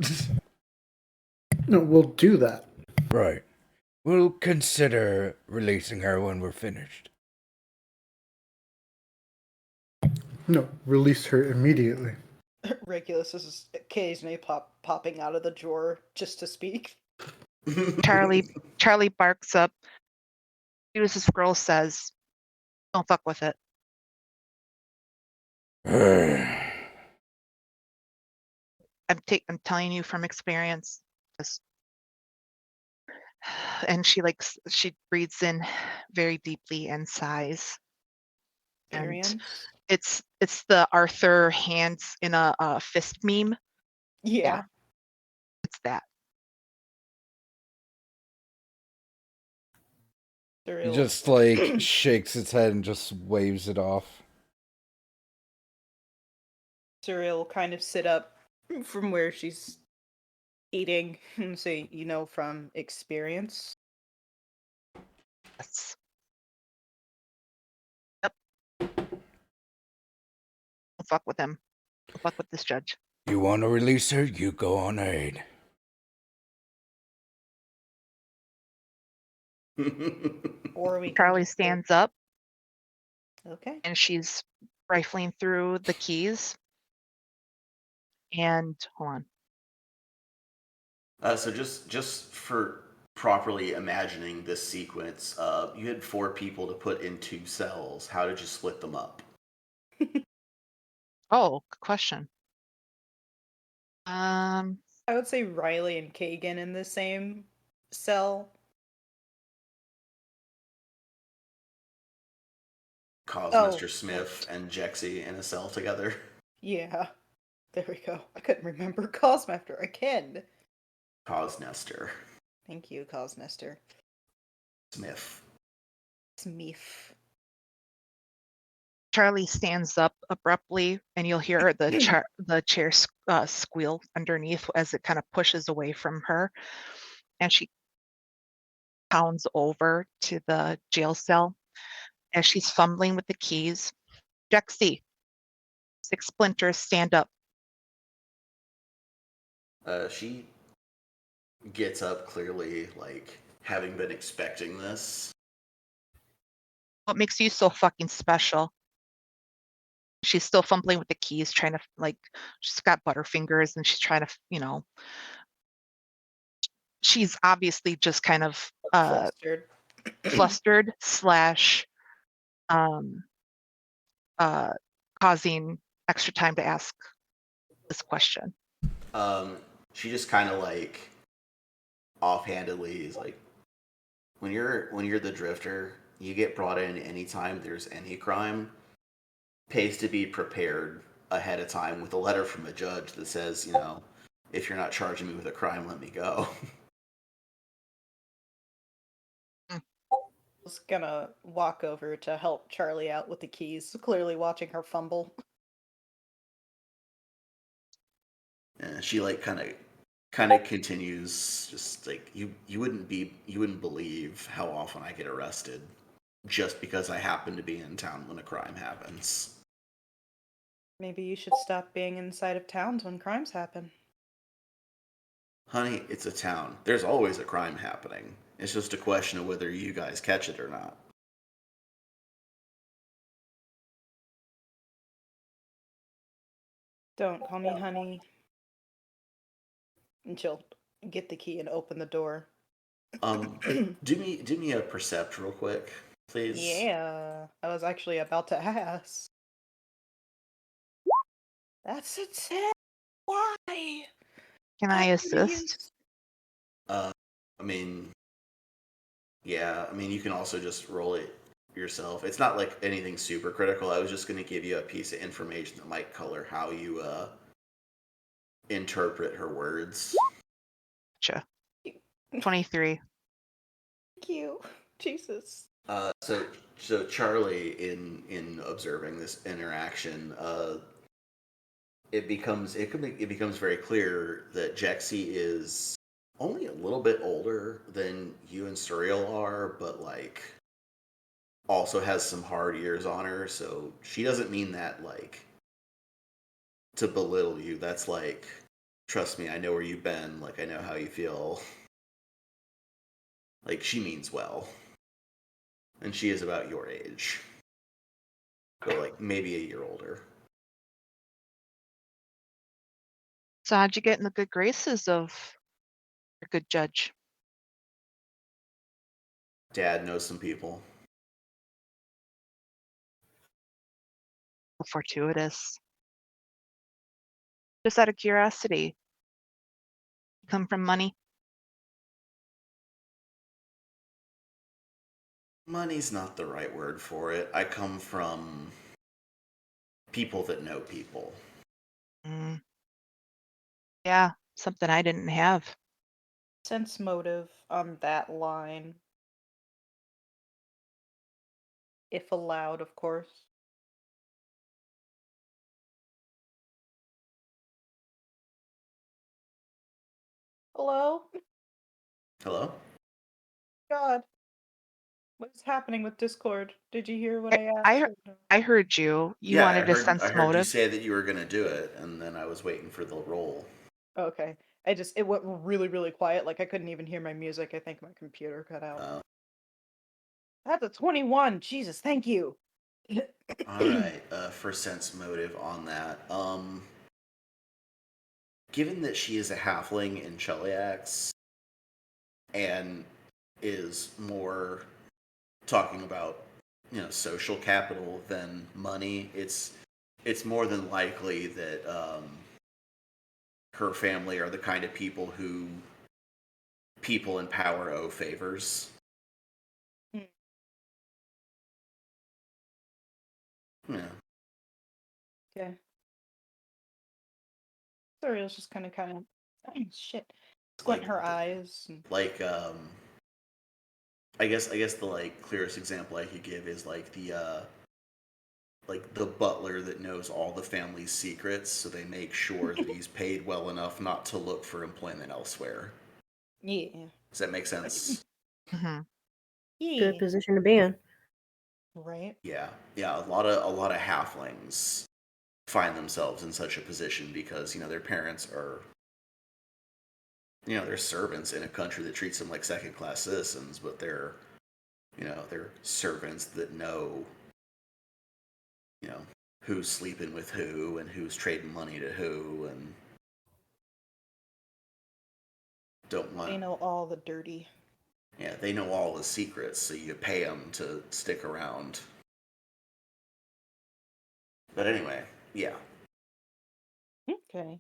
No, we'll do that. Right. We'll consider releasing her when we're finished. No, release her immediately. Regulus is occasionally popping out of the drawer just to speak. Charlie barks up. As the scroll says, "Don't fuck with it." I'm telling you from experience. And she breathes in very deeply and sighs. Experience. And it's the Arthur hands in a fist meme. Yeah. It's that. He just shakes its head and just waves it off. Surreal will kind of sit up from where she's eating and say, from experience. Yes. Yep. Don't fuck with him. Don't fuck with this judge. You want to release her? You go on ahead. Or we Charlie stands up. Okay. And she's rifling through the keys. And hold on. So just for properly imagining this sequence, you had 4 people to put in 2 cells. How did you split them up? Oh, good question. I would say Riley and Kagan in the same cell. Cosmester Smith and Jexy in a cell together. Yeah. There we go. I couldn't remember Cosmester again. Cosnester. Thank you, Cosnester. Smith. Smith. Charlie stands up abruptly, and you'll hear the chair squeal underneath as it kind of pushes away from her, and she pounds over to the jail cell as she's fumbling with the keys. Jexy, 6 splinters, stand up. She gets up, clearly like having been expecting this. What makes you so fucking special? She's still fumbling with the keys, trying to, like, she's got butterfingers and she's trying to, she's obviously just kind of Flustered. flustered slash causing extra time to ask this question. She just kind of like offhandedly is like, when you're the drifter, you get brought in anytime there's any crime. Pays to be prepared ahead of time with a letter from a judge that says, if you're not charging me with a crime, let me go. I was gonna walk over to help Charlie out with the keys, clearly watching her fumble. And she like kind of continues, just like, you wouldn't believe how often I get arrested just because I happen to be in town when a crime happens. Maybe you should stop being inside of towns when crimes happen. Honey, it's a town. There's always a crime happening. It's just a question of whether you guys catch it or not. Don't call me honey. And she'll get the key and open the door. Do me a percept real quick, please. Yeah, I was actually about to ask. That's a 10. Why? Can I assist? I mean, yeah. I mean, you can also just roll it yourself. It's not like anything super critical. I was just going to give you a piece of information that might color how you interpret her words. Gotcha. 23. Thank you. Jesus. So Charlie, in observing this interaction, it becomes very clear that Jexy is only a little bit older than you and Suriel are, but like also has some hard years on her. So she doesn't mean that like to belittle you. That's like, trust me, I know where you've been. Like, I know how you feel. Like, she means well. And she is about your age. But like maybe a year older. So how'd you get in the good graces of your good judge? Dad knows some people. Fortuitous. Just out of curiosity, you come from money? Money's not the right word for it. I come from people that know people. Mm. Yeah, something I didn't have. Sense motive on that line. If allowed, of course. Hello? Hello? God. What is happening with Discord? Did you hear what I asked? I heard you. You wanted to sense I heard motive. you say that you were going to do it, and then I was waiting for the roll. Okay. It went really, really quiet. Like I couldn't even hear my music. I think my computer cut out. That's a 21. Jesus, thank you. Alright, for sense motive on that. Given that she is a halfling in Cheliax, and is more talking about, social capital than money, it's more than likely that her family are the kind of people who people in power owe favors. Yeah. Okay. Suriel's just kind of shit. Squint her eyes. Like I guess the like clearest example I could give is like like the butler that knows all the family's secrets, so they make sure that he's paid well enough not to look for employment elsewhere. Yeah. Does that make sense? Hmm. Yeah. Good position to be in. Right. Yeah, yeah. A lot of halflings find themselves in such a position because their parents are they're servants in a country that treats them like second-class citizens, but they're servants that know who's sleeping with who and who's trading money to who and don't want. They know all the dirty. Yeah, they know all the secrets, so you pay them to stick around. But anyway, yeah, Okay.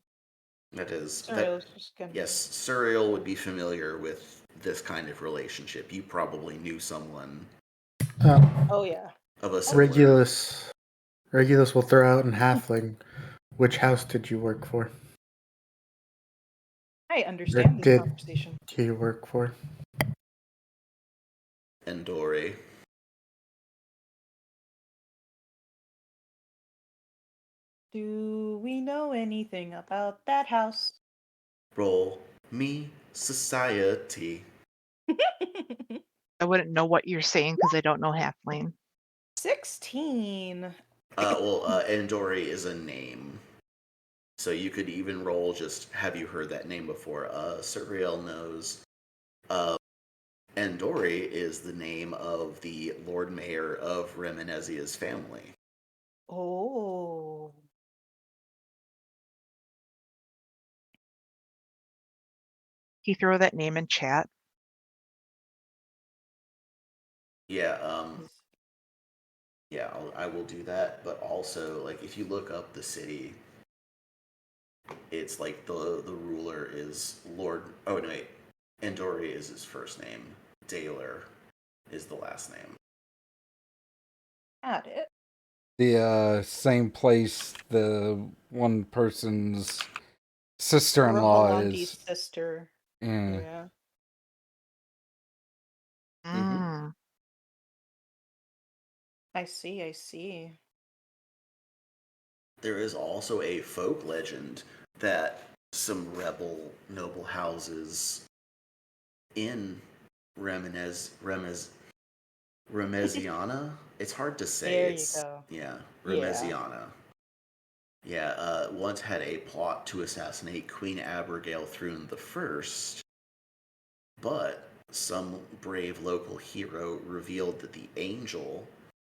that is Sorry, I that. was just gonna. Yes, Suriel would be familiar with this kind of relationship. You probably knew someone Oh yeah. of a similar. Regulus will throw out in halfling. Which house did you work for? I Or understand this did conversation. you work for? Endori. Do we know anything about that house? Roll me society. I wouldn't know what you're saying because I don't know halfling. 16. Endori is a name. So you could even roll just, have you heard that name before? Suriel knows. Endori is the name of the Lord Mayor of Reminezia's family. Oh. Can you throw that name in chat? Yeah, yeah, I will do that. But also, like, if you look up the city, it's like the ruler is Lord. Oh no, wait. Endori is his first name. Daler is the last name. Got it. The same place the one person's sister-in-law Romalandi's is. sister. Mm. Yeah. Mm. I see. There is also a folk legend that some rebel noble houses in Remeziana. It's hard to say. There you go. Yeah, Yeah. Remeziana. Yeah, once had a plot to assassinate Queen Abigail Thrune the First, but some brave local hero revealed that the angel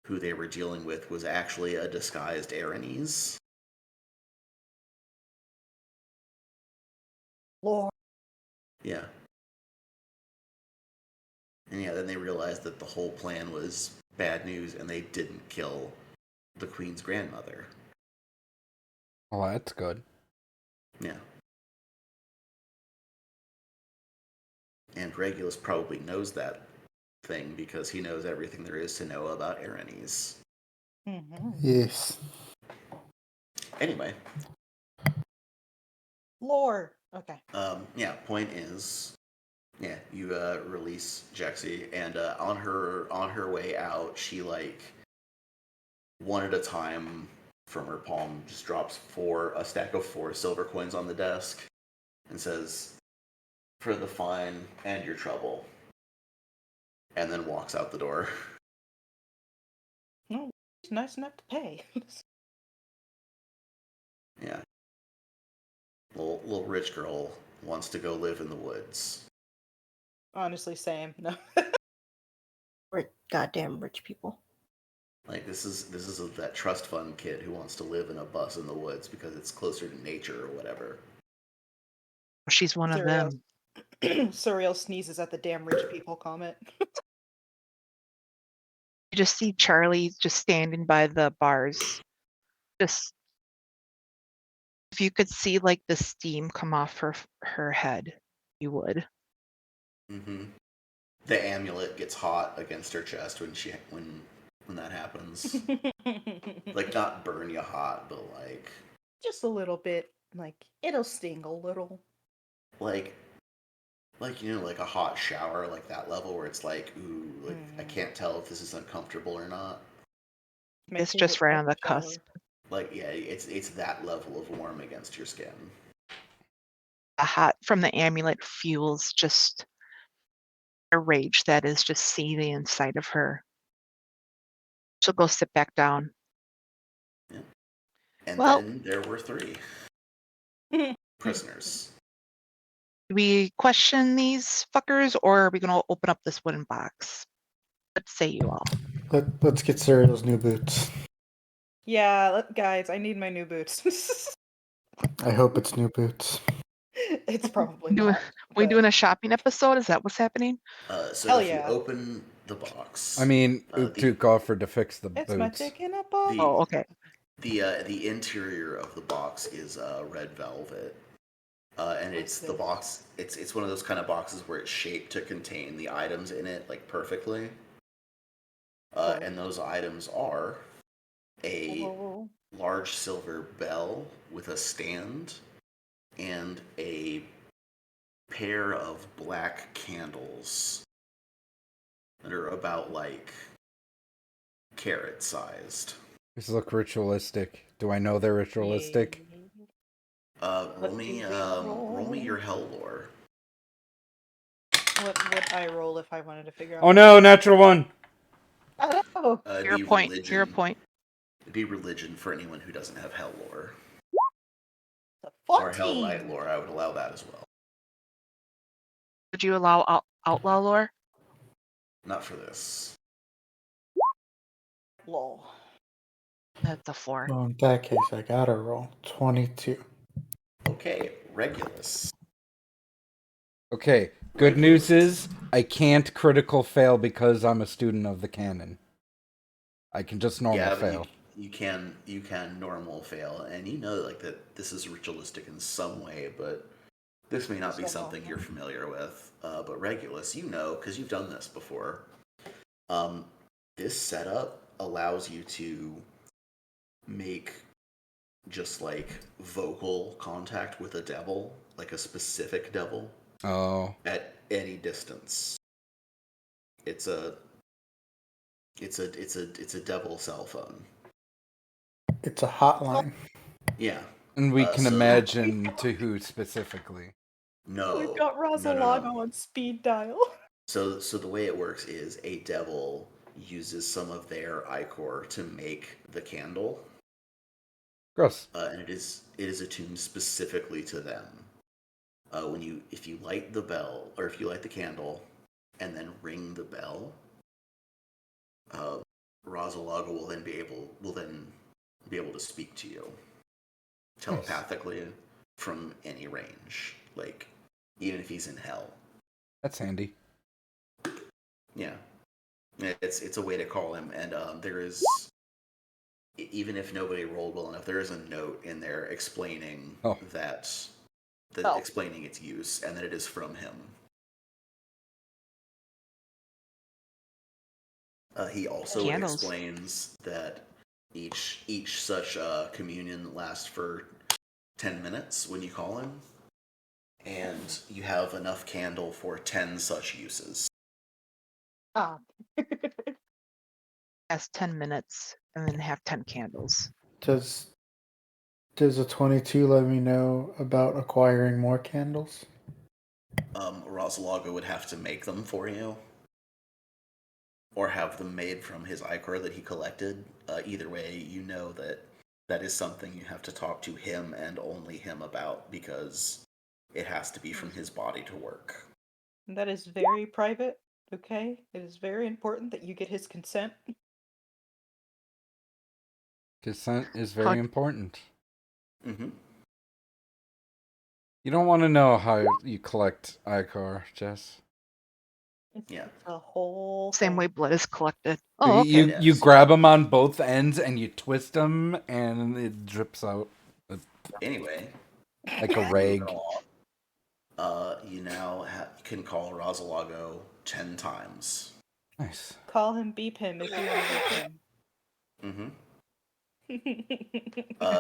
who they were dealing with was actually a disguised Aranese. Lord. Yeah. And yeah, then they realized that the whole plan was bad news and they didn't kill the queen's grandmother. Oh, that's good. Yeah. And Regulus probably knows that thing because he knows everything there is to know about Aranese. Mm-hmm. Yes. Anyway. Lore. Okay. Yeah, point is, yeah, you release Jexi, and on her way out, she like one at a time from her palm just drops a stack of 4 silver coins on the desk and says, "For the fine and your trouble," and then walks out the door. No, it's nice enough to pay. Yeah. Little rich girl wants to go live in the woods. Honestly, same. No. We're goddamn rich people. Like this is that trust fund kid who wants to live in a bus in the woods because it's closer to nature or whatever. She's one of Surreal. them. Surreal sneezes at the damn rich people comment. You just see Charlie just standing by the bars. Just if you could see like the steam come off her head, you would. Mm-hmm. The amulet gets hot against her chest when that happens. Like not burn you hot, but like just a little bit. Like it'll sting a little. like like a hot shower, like that level where it's like, ooh, like I can't tell if this is uncomfortable or not. It's Making just it right like on a the shower. cusp. Like, yeah, it's that level of warm against your skin. The hot from the amulet fuels just a rage that is just seething inside of her. She'll go sit back down. Yeah. And Well- then there were 3 prisoners. Do we question these fuckers, or are we going to open up this wooden box? What say you all? Let's get Cyril's new boots. Yeah, guys, I need my new boots. I hope it's new boots. It's probably Do- not. We but- doing a shopping episode? Is that what's happening? So Hell if yeah. you open the box, I mean, the- Uktuk offered to fix the It's my boots. dick in a box. The- Oh, okay. the interior of the box is red velvet, and it's the box. It's one of those kind of boxes where it's shaped to contain the items in it like perfectly. And those items are a Oh. large silver bell with a stand and a pair of black candles that are about like carrot sized. These look ritualistic. Do I know they're ritualistic? Roll me your hell lore. What would I roll if I wanted to figure out? Oh no, natural one. Oh, It'd Your be point. religion. Your point. It'd be religion for anyone who doesn't have hell lore. the Or 14. hell light lore, I would allow that as well. Would you allow outlaw lore? Not for this. Lol. That's a 4. Well, in that case, I gotta roll 22. Okay, Regulus. Okay, good news is I can't critical fail because I'm a student of the canon. I can just normal Yeah, but fail. you can normal fail, and you know like that this is ritualistic in some way, but this may not be something you're familiar with. But Regulus, you know, because you've done this before. This setup allows you to make just like vocal contact with a devil, like a specific devil, Oh, at any distance. It's a devil cell phone. It's a hotline. Yeah. and we can so- imagine to who specifically. No. We've got Rosalago on speed dial. So the way it works is a devil uses some of their ichor to make the candle, Gross. and it is attuned specifically to them. If you light the bell, or if you light the candle, and then ring the bell, Rosalago will then be able to speak to you telepathically from any range, like even if he's in hell. That's handy. Yeah, it's a way to call him, and there is, even if nobody rolled well enough, there is a note in there explaining explaining its use, and that it is from him. He also Candles. explains that each such communion lasts for 10 minutes when you call him, and you have enough candle for 10 such uses. Ah. Has 10 minutes and then have 10 candles. Does a 22 let me know about acquiring more candles? Rosalago would have to make them for you, or have them made from his ichor that he collected. Either way, you know that is something you have to talk to him and only him about, because it has to be from his body to work. That is very private, okay? It is very important that you get his consent. Consent is very important. Mm-hmm. You don't want to know how you collect ichor, Jess. It's Yeah. a whole Same thing. way blood is collected. Oh, okay. You Yes. grab them on both ends and you twist them and it drips out Anyway, like a rag. moving along, you now can call Rosalago 10 times. Nice. Call him, beep him if you want to beep him. Mm-hmm.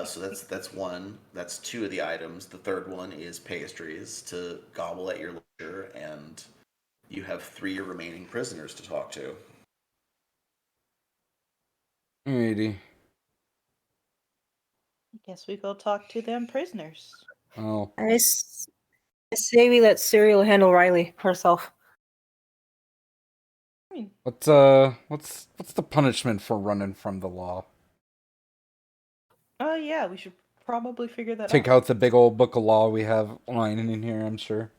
So that's one. That's 2 of the items. The third one is pastries to gobble at your leisure, and you have 3 remaining prisoners to talk to. Alrighty. I guess we go talk to them prisoners. Oh, I say we let Serial handle Riley herself. I mean, what's the punishment for running from the law? oh yeah, we should probably figure that Take out. out the big old book of law we have lying in here, I'm sure.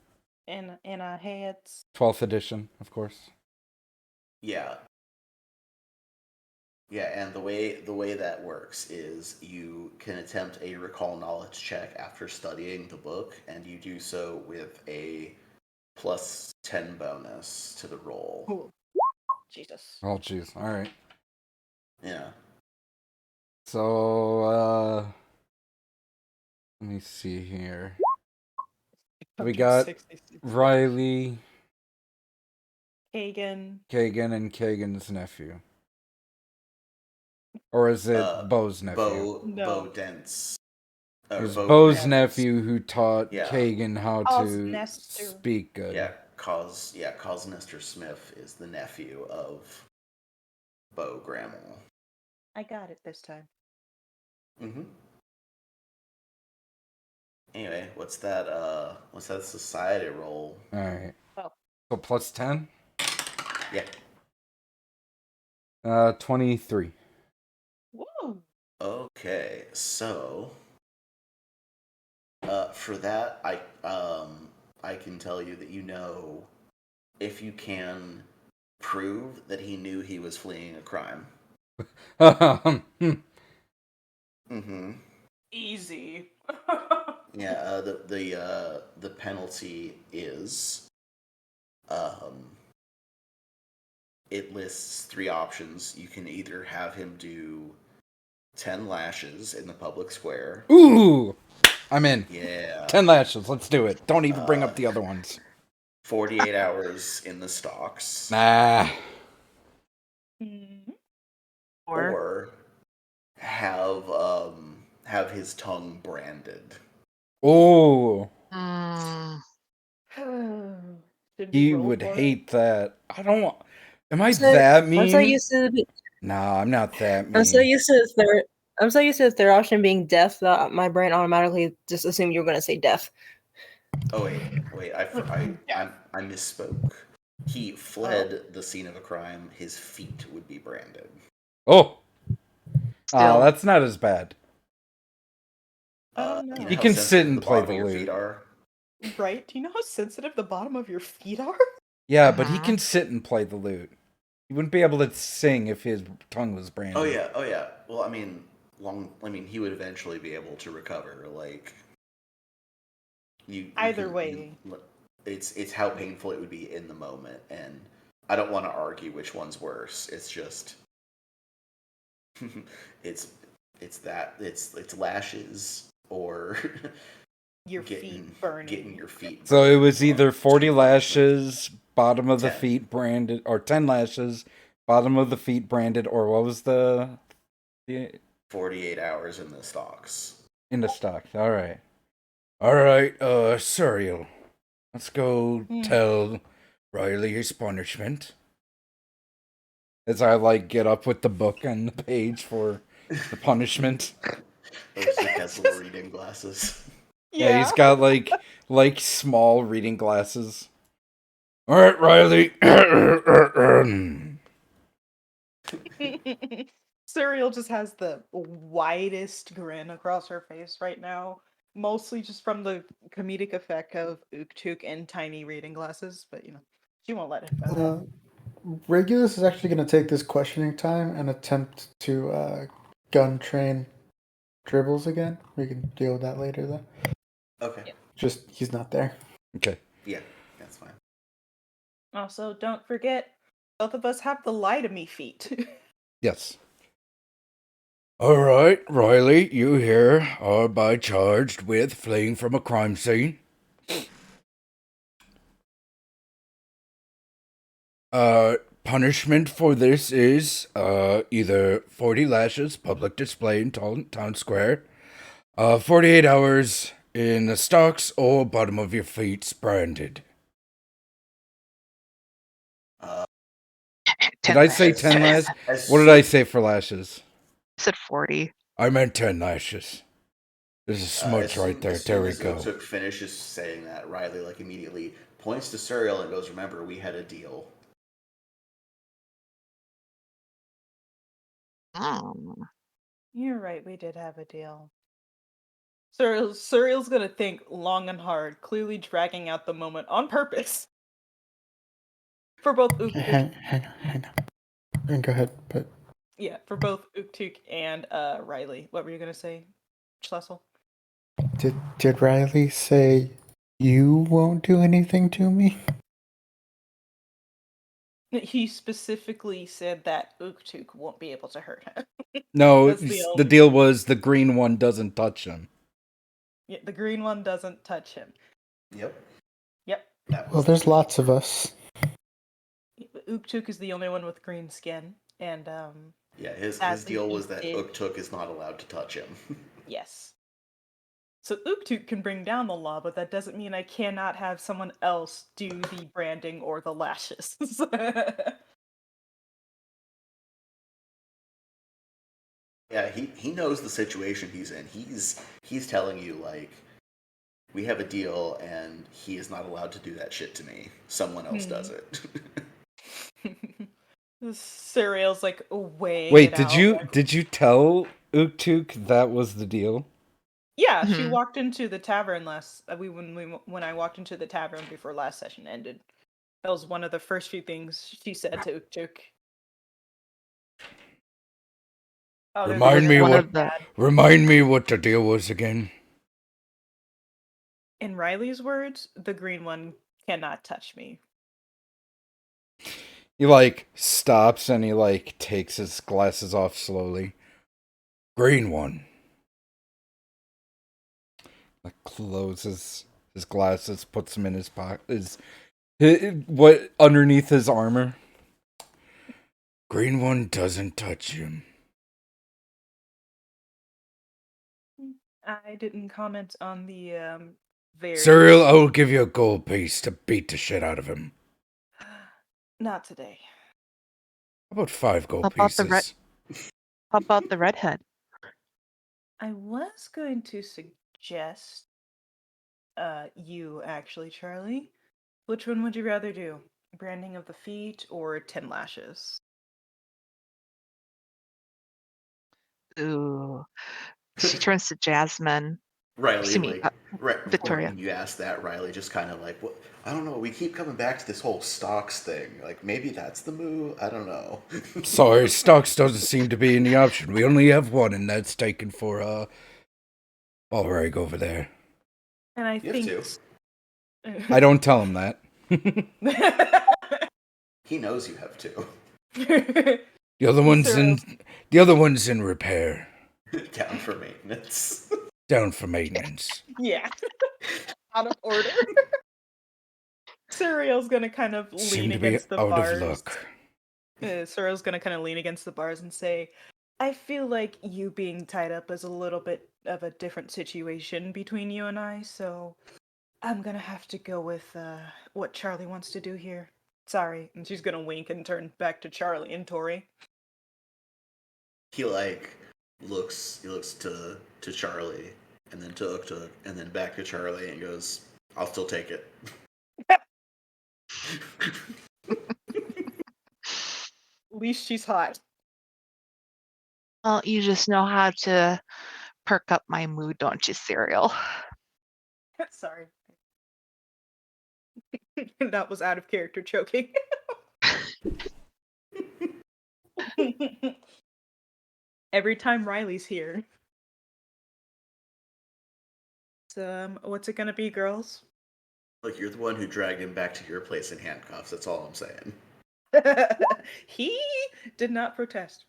In our heads. 12th edition, of course. Yeah. Yeah, and the way that works is you can attempt a recall knowledge check after studying the book, and you do so with a plus 10 bonus to the roll. Cool. Jesus. Oh, jeez. All right. Yeah. So, let me see here. We got 166. Riley, Kagan. Kagan, and Kagan's nephew. Or is it Bo's nephew? No. Bo Dents. It was Bo Bo's Grants. nephew who taught Yeah. Kagan how Cos to Nestor. speak good. Yeah, Cos Nestor Smith is the nephew of Bo Grammel. I got it this time. Mm-hmm. Anyway, what's that society roll? Alright. Oh. So plus 10? Yeah. 23. Woo! Okay, so for that, I can tell you that if you can prove that he knew he was fleeing a crime. Mm-hmm. Easy. Yeah. The penalty is it lists 3 options. You can either have him do 10 lashes in the public square. Ooh! I'm in. Yeah. 10 lashes. Let's do it. Don't even bring up the other ones. 48 hours in the stocks. Nah. Mhm. Or have his tongue branded. Oh. Mm, Should we He roll would for it? hate that. I don't. Am I So- that I'm so mean? used to Nah, I'm not that mean. I'm so used to the third. I'm so used to the third option being death that my brain automatically just assumed you were gonna say death. Oh wait, I misspoke. He fled the scene of a crime. His feet would be branded. Oh. Still. That's not as bad. I don't know. You know He how can sensitive sit and the play bottom the of your lute. feet are? Right? Do you know how sensitive the bottom of your feet are? Yeah, but he Uh-huh. can sit and play the lute. He wouldn't be able to sing if his tongue was branded. Oh yeah. Well, I mean, he would eventually be able to recover. Like, Either way. it's how painful it would be in the moment, and I don't want to argue which one's worse. It's just, it's lashes or Your feet burning. getting your feet. So it burned was or either 40 two lashes, bottom of the 10. feet branded, or 10 lashes, bottom of the feet branded, or what was the 48 hours in the stocks. in the stock? All right. All right, Suriel. Let's go tell Riley his punishment. As I get up with the book and the page for the punishment. Those has little reading glasses. Yeah, he's got like small reading glasses. All right, Riley. Serial just has the widest grin across her face right now, mostly just from the comedic effect of Uktuk and tiny reading glasses, but she won't let him know. Regulus is actually going to take this questioning time and attempt to gun train Dribbles again. We can deal with that later, though. Okay. Yeah. Just, he's not there. Okay. Yeah, that's fine. Also, don't forget, both of us have the lie to me feat. Yes. All right, Riley, you here are by charged with fleeing from a crime scene. Punishment for this is either 40 lashes, public display in town square, 48 hours in the stocks, or bottom of your feet branded. Did I say 10 lashes? What did I say for lashes? said 40. I meant 10 lashes. There's a smudge right there. As There soon we as go. Uktuk finishes saying that, Riley immediately points to Suriel and goes, "Remember, we had a deal." You're right, we did have a deal. Suriel's gonna think long and hard, clearly dragging out the moment on purpose. For both Uktuk. Hang on. Go ahead, but Yeah, for both Uktuk and Riley. What were you gonna say, Schlessel? did Riley say you won't do anything to me? He specifically said that Uktuk won't be able to hurt him. No, That's the the only- deal was the green one doesn't touch him. Yeah, the green one doesn't touch him. Yep. Well, there's lots of us. Uktuk is the only one with green skin, and Yeah, his sadly, deal he was that did- Uktuk is not allowed to touch him. Yes. So Uktuk can bring down the law, but that doesn't mean I cannot have someone else do the branding or the lashes. Yeah, he knows the situation he's in. He's telling you we have a deal and he is not allowed to do that shit to me. Someone else does it. Suriel's weighing Wait, it did out, you tell Uktuk that was the deal? Yeah, she Mhm. walked into the tavern when I walked into the tavern before last session ended. That was one of the first few things she said to Uktuk. Remind me one what of the the deal was again. In Riley's words, the green one cannot touch me. He stops and he takes his glasses off slowly. Green one. Closes his glasses, puts them in his pocket. What underneath his armor? Green one doesn't touch him. I didn't comment on the very Suriel, I will give you a gold piece to beat the shit out of him. Not today. How about 5 gold How about the pieces? How about the redhead? I was going to suggest you actually, Charlie. Which one would you rather do? Branding of the feet or 10 lashes? Ooh. She turns to Jasmine. Riley, Excuse me, Victoria. when you asked that, Riley just kind of what? I don't know. We keep coming back to this whole stocks thing. Maybe that's the move. I don't know. Sorry, stocks doesn't seem to be any option. We only have one, and that's taken for Ulrich over there. And I You think have I don't tell him that. He knows you have two. The other one's in repair. Down for maintenance. Down for maintenance. Yeah. Out of order. Suriel's gonna kind of Seem lean to be against the out bars. of luck. Suriel's gonna kind of lean against the bars and say, I feel like you being tied up is a little bit of a different situation between you and I, so I'm gonna have to go with what Charlie wants to do here. Sorry. And she's gonna wink and turn back to Charlie and Tori. He looks to Charlie and then to Uktuk and then back to Charlie and goes, I'll still take it. At least she's hot. Well, you just know how to perk up my mood, don't you, Serial? Sorry. That was out of character choking. Every time Riley's here. What's it gonna be, girls? Look, you're the one who dragged him back to your place in handcuffs. That's all I'm saying. He did not protest.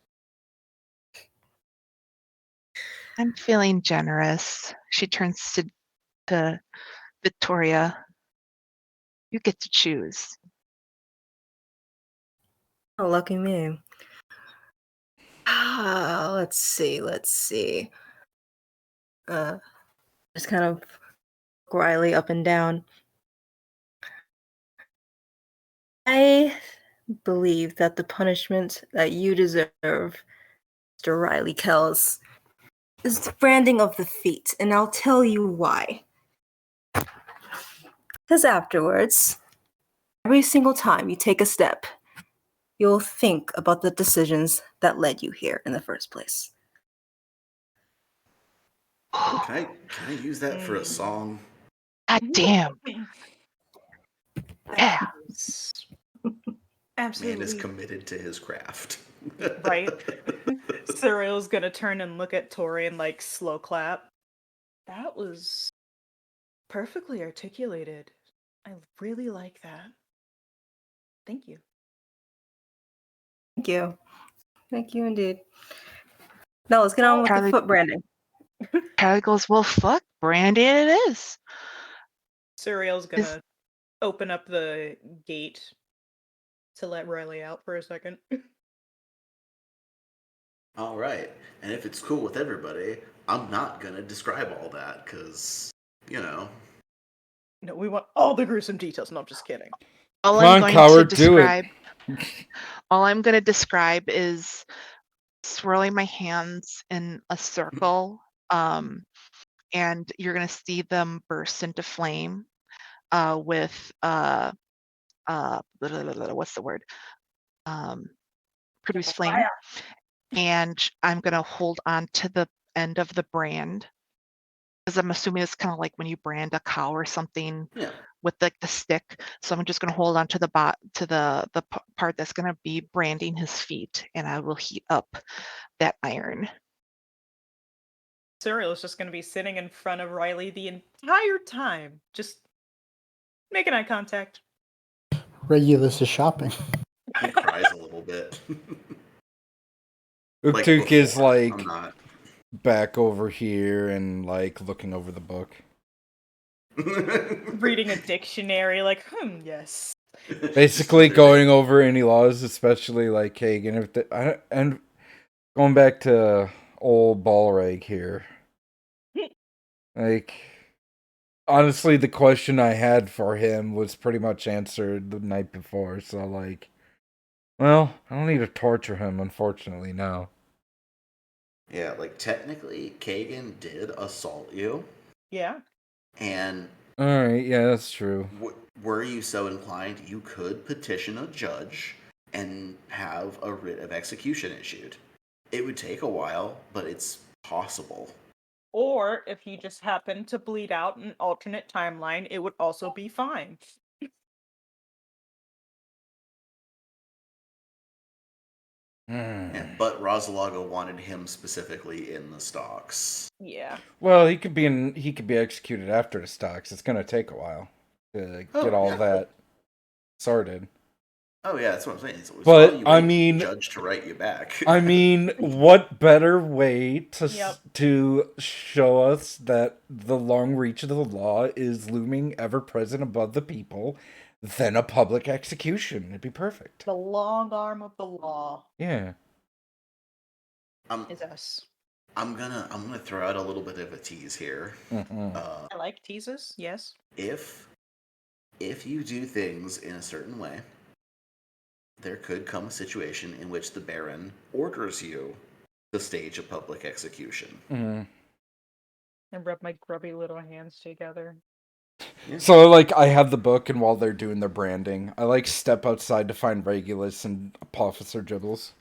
I'm feeling generous. She turns to Victoria. You get to choose. Oh, lucky me. Let's see. Just kind of Riley up and down. I believe that the punishment that you deserve Mr. Riley Kells, is the branding of the feet, and I'll tell you why. Because afterwards, every single time you take a step, you'll think about the decisions that led you here in the first place. Can I use that for a song? God damn. Yeah. Absolutely. Man is committed to his craft. Right? Cyril's gonna turn and look at Tori and like slow clap. That was perfectly articulated. I really like that. Thank you. Thank you. Thank you indeed. Now let's get on with the Charlie- foot branding. Charlie goes, well, fuck, Brandy, it is. Cyril's gonna open up the gate to let Riley out for a second. All right. And if it's cool with everybody, I'm not going to describe all that because, you know. No, we want all the gruesome details. No, I'm just kidding. All Come I'm on, going coward, to do it. describe, all I'm going to describe is swirling my hands in a circle, and you're going to see them burst into flame with what's the word? Produce flame. And I'm going to hold on to the end of the brand, because I'm assuming it's kind of like when you brand a cow or something Yeah. with like the stick. So I'm just going to hold on to the part that's going to be branding his feet, and I will heat up that iron. Cyril is just going to be sitting in front of Riley the entire time, just making eye contact. Regulus is shopping. He cries a little bit. Uktuk is before, like I'm not. back over here and like looking over the book. Reading a dictionary, like, yes. Basically going over any laws, especially like Kagan. And going back to old Balrag here. Like, honestly, the question I had for him was pretty much answered the night before. So, like, well, I don't need to torture him, unfortunately, now. Yeah, like, technically, Kagan did assault you. Yeah. And Alright, yeah, that's true. Were you so inclined, you could petition a judge and have a writ of execution issued. It would take a while, but it's possible. Or if he just happened to bleed out an alternate timeline, it would also be fine. Yeah, but Rosalaga wanted him specifically in the stocks. Yeah. Well, he could be executed after the stocks. It's gonna take a while to get all that sorted. Oh yeah, that's what I'm saying. It's But you I wait mean, for the judge to write you back. I mean, what better way to Yep. to show us that the long reach of the law is looming ever present above the people than a public execution? It'd be perfect. The long arm of the law Yeah. is us. I'm gonna throw out a little bit of a tease here. Mm-hmm. I like teases, yes. If you do things in a certain way, there could come a situation in which the Baron orders you to stage a public execution. Mm-hmm. And rub my grubby little hands together. Yeah. So, like, I have the book, and while they're doing their branding, I, like, step outside to find Regulus and Officer Gibbles.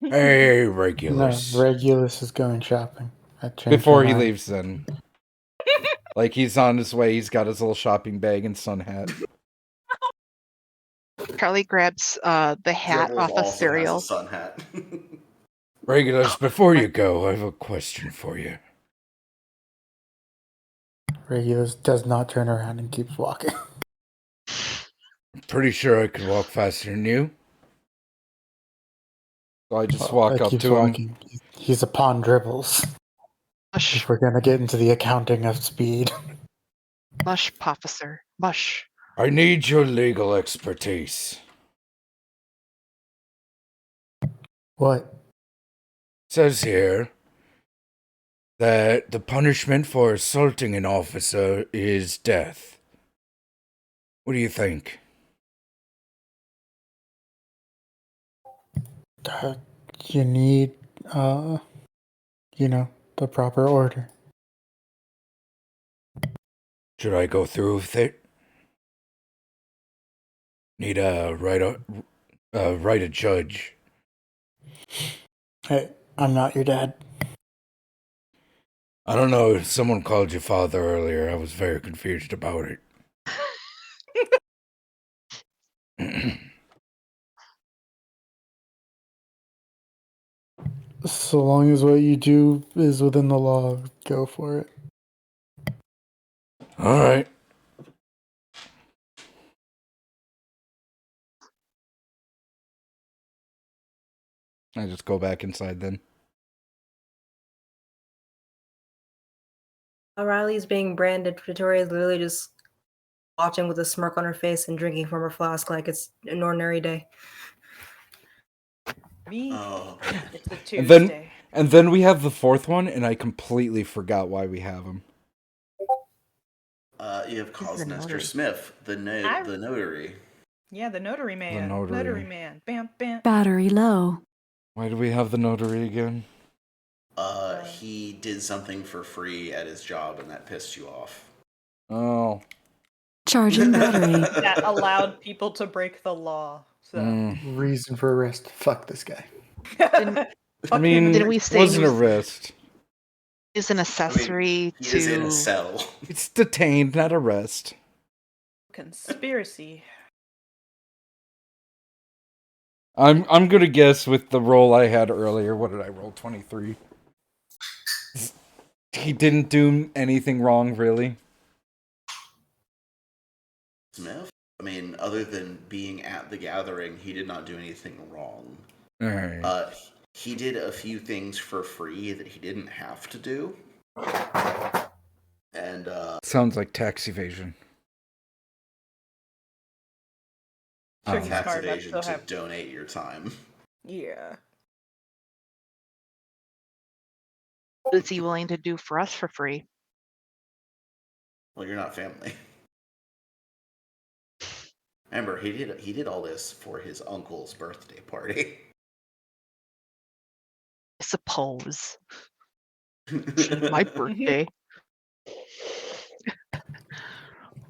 Hey, No, Regulus. Regulus is going shopping. I changed Before my he mind. leaves, then. Like, he's on his way, he's got his little shopping bag and sun hat. Charlie grabs the hat Dribbles off of also has a Cereal. sun hat. Regulus, before you go, I have a question for you. Regulus does not turn around and keeps walking. Pretty sure I could walk faster than you. So I just walk up keeps to him. walking. He's upon dribbles. Mush, If we're gonna get into the accounting of speed. mush, officer, mush. I need your legal expertise. What? Says here that the punishment for assaulting an officer is death. What do you think? You need the proper order. Should I go through with it? Need a write a judge. Hey, I'm not your dad. I don't know. Someone called your father earlier. I was very confused about it. So long as what you do is within the law, go for it. All right. I just go back inside then. While Riley's being branded, Victoria's literally just watching with a smirk on her face and drinking from her flask like it's an ordinary day. Me, Oh, it's a And then- Tuesday. And then we have the fourth one, and I completely forgot why we have him. you have Who's the Cosnester notary? Smith, the notary. Yeah, the notary man. notary. Man. Bam, bam. Battery low. Why do we have the notary again? He did something for free at his job, and that pissed you off. Oh. Charging battery. That allowed people to break the law. So. Reason for arrest. Fuck this guy. I mean, Didn't we it say wasn't he was- arrest. Is an accessory He to. is in a cell. It's detained, not arrest. Conspiracy. I'm gonna guess with the roll I had earlier. What did I roll? 23. He didn't do anything wrong, really. Smith? I mean, other than being at the gathering, he did not do anything wrong. All right. He did a few things for free that he didn't have to do. And, Sounds like tax evasion. Sure, he's tax smart enough evasion to to have. donate your time. Yeah. What is he willing to do for us for free? Well, you're not family. Remember, he did all this for his uncle's birthday party. I suppose. My birthday.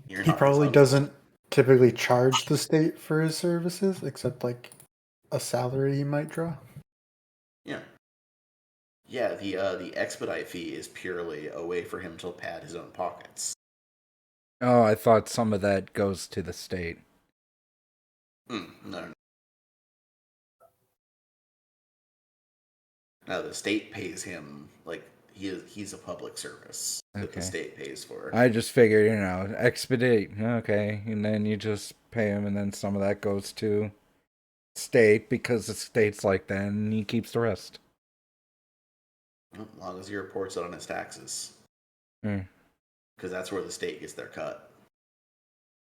You're He not his probably uncle. doesn't typically charge the state for his services, except like a salary he might draw. Yeah. Yeah, the expedite fee is purely a way for him to pad his own pockets. Oh, I thought some of that goes to the state. No. No, the state pays him, like, he's a public service that the Okay. state pays for. I just figured, expedite. Okay. And then you just pay him, and then some of that goes to state because the state's like that, and he keeps the rest. As long as he reports it on his taxes. Hmm. Because that's where the state gets their cut.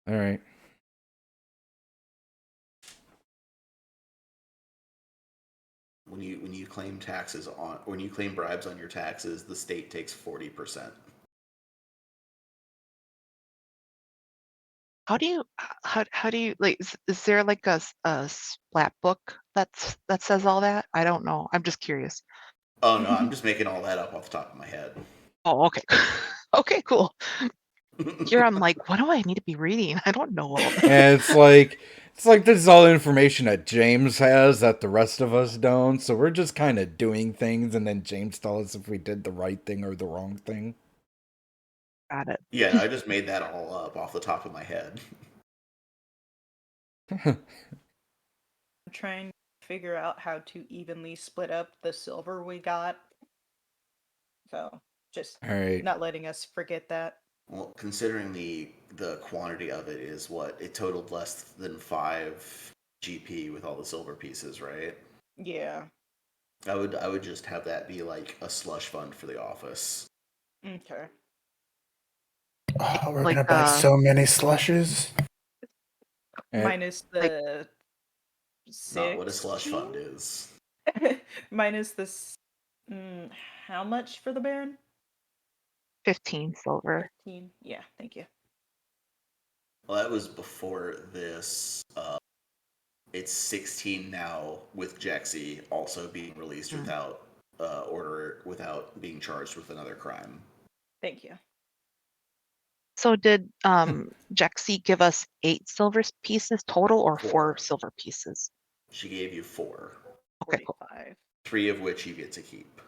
All right. When you claim when you claim bribes on your taxes, the state takes 40%. How do you like? Is there like a splat book that says all that? I don't know. I'm just curious. Oh no, I'm just making all that up off the top of my head. Oh, okay. Okay, cool. Here I'm like, what do I need to be reading? I don't know all that. And it's like this is all information that James has that the rest of us don't. So we're just kind of doing things, and then James tells us if we did the right thing or the wrong thing. Got it. Yeah, I just made that all up off the top of my head. I'm trying to figure out how to evenly split up the silver we got. So, just All right. not letting us forget that. Well, considering the quantity of it is what it totaled less than 5 GP with all the silver pieces, right? Yeah. I would just have that be like a slush fund for the office. Okay. Oh, we're Like, gonna buy so many slushes. And- Minus the Not what a slush 16? fund is. Minus this. How much for the Baron? 15 silver. 15. Yeah, thank you. Well, that was before this. It's 16 now with Jaxie also being released without order it without being charged with another crime. Thank you. So did Jexy give us 8 silver pieces total or 4 4. silver pieces? She gave you 4. Okay, cool. 45. 3 of which you get to keep.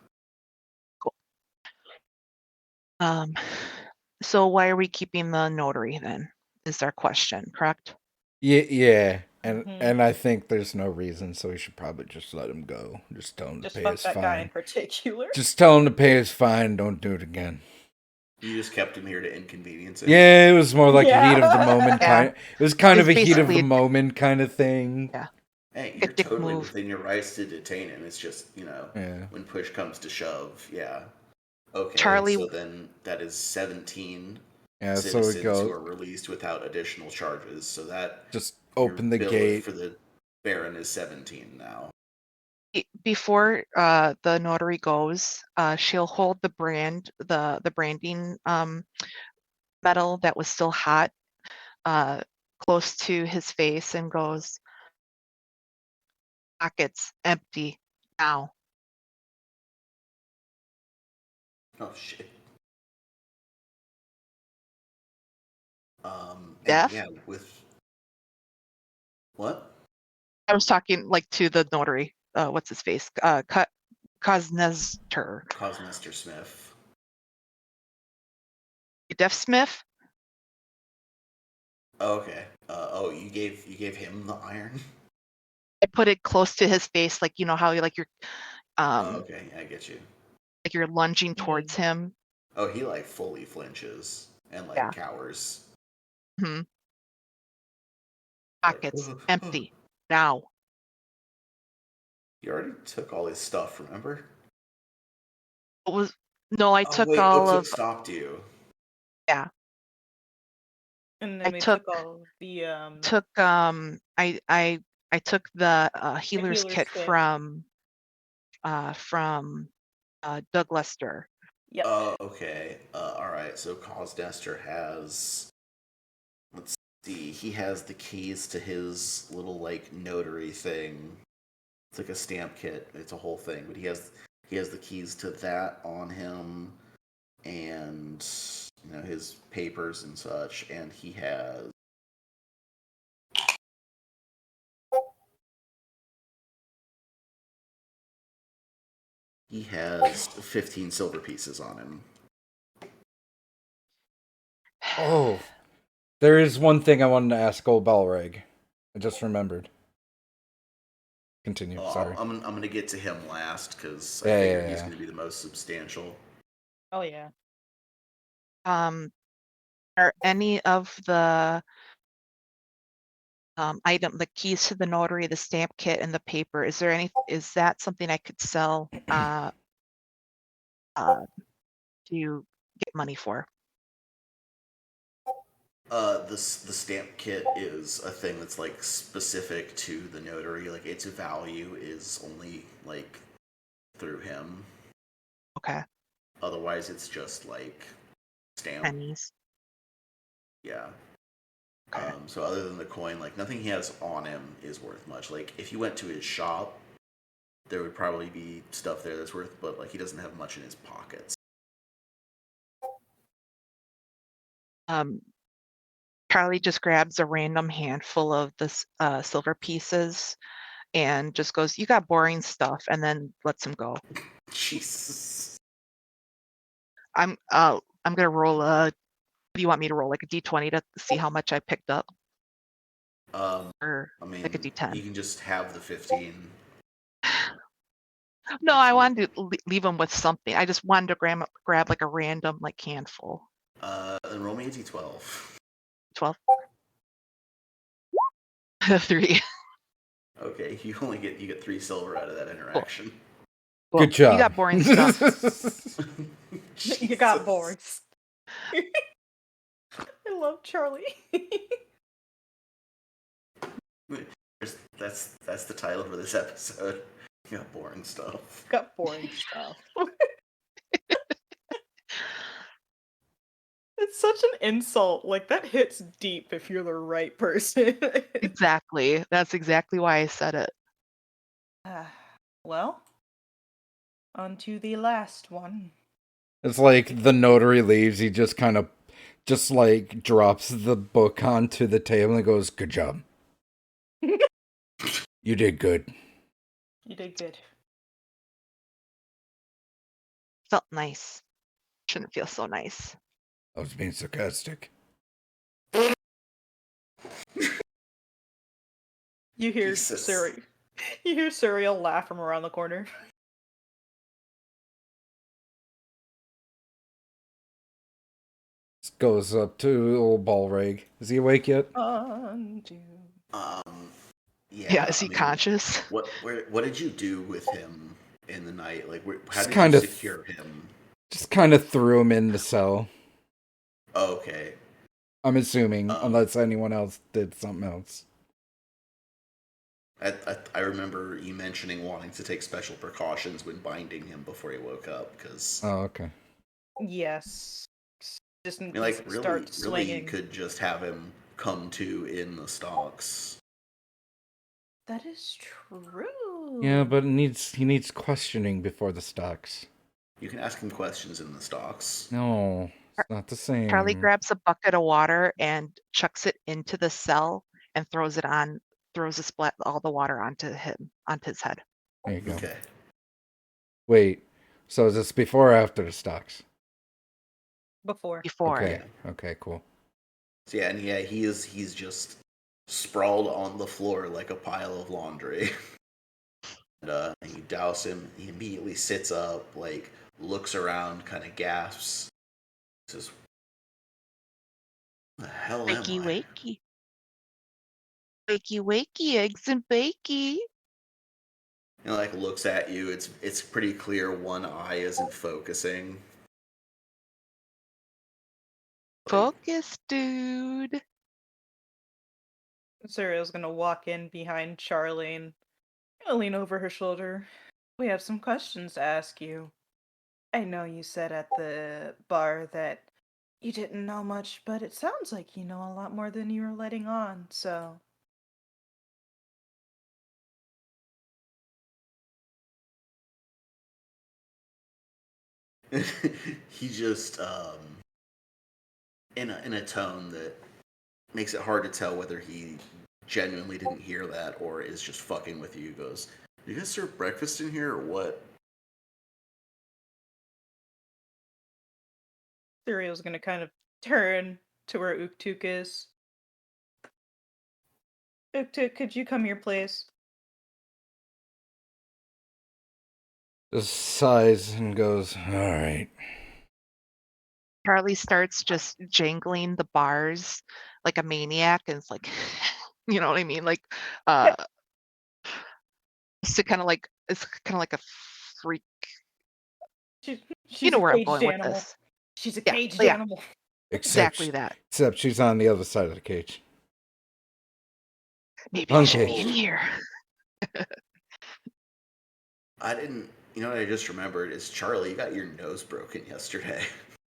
So why are we keeping the notary then? Is our question, correct? Yeah, Mhm. and I think there's no reason, so we should probably just let him go. Just tell him Just to pay fuck his that guy in fine. particular. Just tell him to pay his fine. Don't do it again. You just kept him here to inconvenience him. Yeah, it was more like a Yeah. heat of the moment Yeah. kind. It was kind It's of a heat of the basically- moment kind of thing. Yeah. Hey, A you're dick totally move. within your rights to detain him. It's just, Yeah. when push comes to shove, yeah. Okay, Charlie- so then that is 17 Yeah, so citizens it who goes. are released without additional charges. So that Just your open the bill gate. for the Baron is 17 now. Before the notary goes, she'll hold the branding metal that was still hot close to his face and goes, "Pockets empty now." Oh shit. Deaf? Yeah, with what? I was talking like to the notary. What's his face? Cosnester. Cosmester Smith. Deaf Smith? Oh, okay. You gave him the iron. I put it close to his face, like you know how you like you're Okay, I get you. like you're lunging towards him. Oh, he like fully flinches and like Yeah. cowers. Hmm. Pockets empty now. You already took all his stuff, remember? What was no? I took wait, all Oaktook of stopped you. yeah. And then I we took all the I took the healer's healer's kit kit. from Doug Lester. Yep. Oh, okay. All right. So Cosdester has. Let's see. He has the keys to his little like notary thing. It's like a stamp kit. It's a whole thing, but he has the keys to that on him, and his papers and such, and he has. He has 15 silver pieces on him. Oh, there is one thing I wanted to ask old Balrog. I just remembered. Continue. Sorry. I'm gonna get to him last because I Yeah, figure yeah, he's yeah. gonna be the most substantial. Oh yeah. Are any of the the keys to the notary, the stamp kit, and the paper? Is that something I could sell to get money for? The stamp kit is a thing that's like specific to the notary. Like its value is only like through him. Okay. Otherwise, it's just like stamp. Pennies. Yeah. Okay. So other than the coin, like nothing he has on him is worth much. Like if you went to his shop, there would probably be stuff there that's worth, but like he doesn't have much in his pockets. Charlie just grabs a random handful of the silver pieces and just goes, "You got boring stuff," and then lets him go. Jesus. I'm gonna roll a. What do you want me to roll? Like a d20 to see how much I picked up, or I mean, like a d10? you can just have the 15. No, I wanted to leave him with something. I just wanted to grab like a random like handful. Then roll me a d12. 12. 3. Okay, you get 3 silver out of that interaction. Cool. Good job. You got boring stuff. You got bored. I love Charlie. That's the title for this episode. You got boring stuff. Got boring stuff. It's such an insult. Like that hits deep if you're the right person. Exactly. That's exactly why I said it. Well, On to the last one. It's like the notary leaves, he just kind of just like drops the book onto the table and goes, "Good job. You did good." You did good. Felt nice. Shouldn't feel so nice. I was being sarcastic. You hear Jesus. You hear Suriel laugh from around the corner. Goes up to old Balrog. Is he awake yet? Undo. Yeah, is he conscious? What did you do with him in the night? Like, how Just did kind you of- secure him? Just kind of threw him in the cell. Oh, okay. I'm assuming, unless anyone else did something else. I remember you mentioning wanting to take special precautions when binding him before he woke up, because Oh, okay. Yes. Just in I mean, case like, he really, starts really, you swinging. could just have him come to in the stocks. That is true. Yeah, but he needs questioning before the stocks. You can ask him questions in the stocks. No, it's not the same. Charlie grabs a bucket of water and chucks it into the cell and throws all the water onto his head. There you go. Okay. Wait, so is this before or after the stocks? Before. Okay, okay, cool. So he's just sprawled on the floor like a pile of laundry. And you douse him. He immediately sits up, like, looks around, kind of gasps. Says, "The hell am Wakey, I?" wakey. Wakey, wakey, eggs and bakey. And like looks at you. It's pretty clear one eye isn't focusing. Focus, dude. Suriel's gonna walk in behind Charlie and lean over her shoulder. We have some questions to ask you. I know you said at the bar that you didn't know much, but it sounds like you know a lot more than you were letting on, so. He just in a tone that makes it hard to tell whether he genuinely didn't hear that or is just fucking with you. Goes, "You guys serve breakfast in here or what?" Suriel's gonna kind of turn to where Uktuk is. Uktuk, could you come here, please? Just sighs and goes, "All right." Charlie starts just jangling the bars like a maniac, and it's like, you know what I mean? Like, it's kind of like a freak. She's You know a where I'm caged going with animal. this. She's a Yeah, caged yeah. animal. Exactly that. Except she's on the other side of the cage. Maybe I should be in here. I didn't. You know what I just remembered is, Charlie, you got your nose broken yesterday.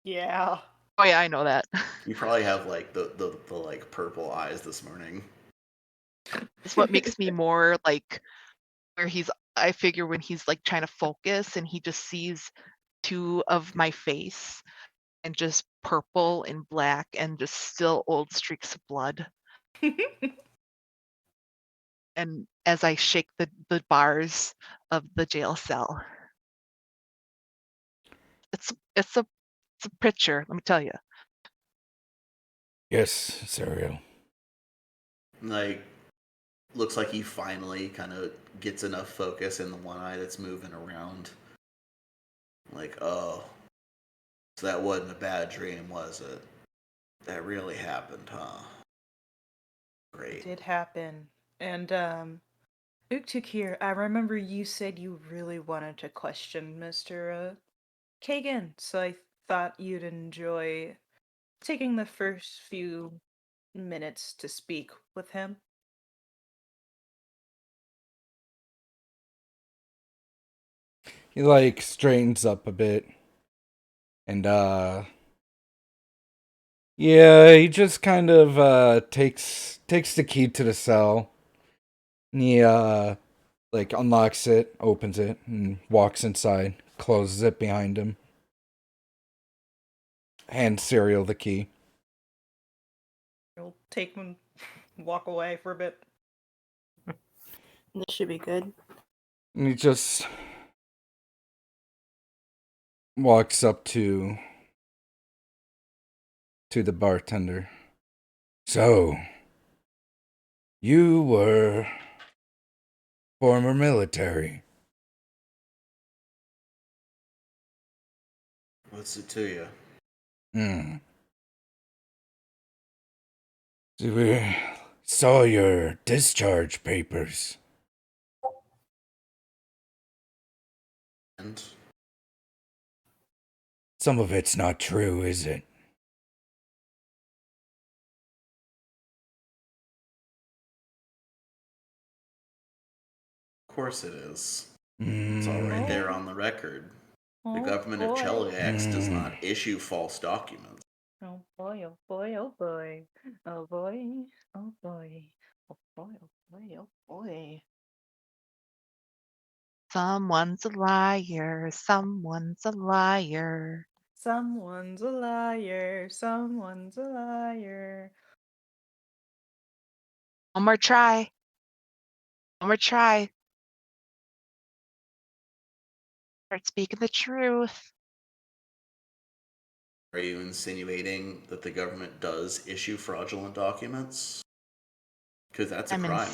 Yeah. Oh yeah, I know that. You probably have like the like purple eyes this morning. It's what makes me more like where I figure when he's like trying to focus and he just sees two of my face and just purple and black and just still old streaks of blood. And as I shake the bars of the jail cell, it's a picture, let me tell you. Yes, Cereal. Like, looks like he finally kind of gets enough focus in the one eye that's moving around. Like, oh, so that wasn't a bad dream, was it? That really happened, huh? Great. It did happen. And, Uktuk here, I remember you said you really wanted to question Mr. Kagan, so I thought you'd enjoy taking the first few minutes to speak with him. He like straightens up a bit. And yeah, he just kind of takes the key to the cell. And he like unlocks it, opens it, and walks inside, closes it behind him. Hand Serial the key. You'll take one, walk away for a bit. This should be good. And he just walks up to the bartender. So, you were former military. What's it to you? So we saw your discharge papers. And Some of it's not true, is it? of course it is. It's all right there on the record. The Oh, government of boy. Cheliax does not issue false documents. Oh boy, oh boy, oh boy. Oh boy, oh boy. Oh boy, oh boy, oh boy. Someone's a liar. Someone's a liar. Someone's a liar. Someone's a liar. One more try. One more try. Start speaking the truth. Are you insinuating that the government does issue fraudulent documents? Because that's a crime.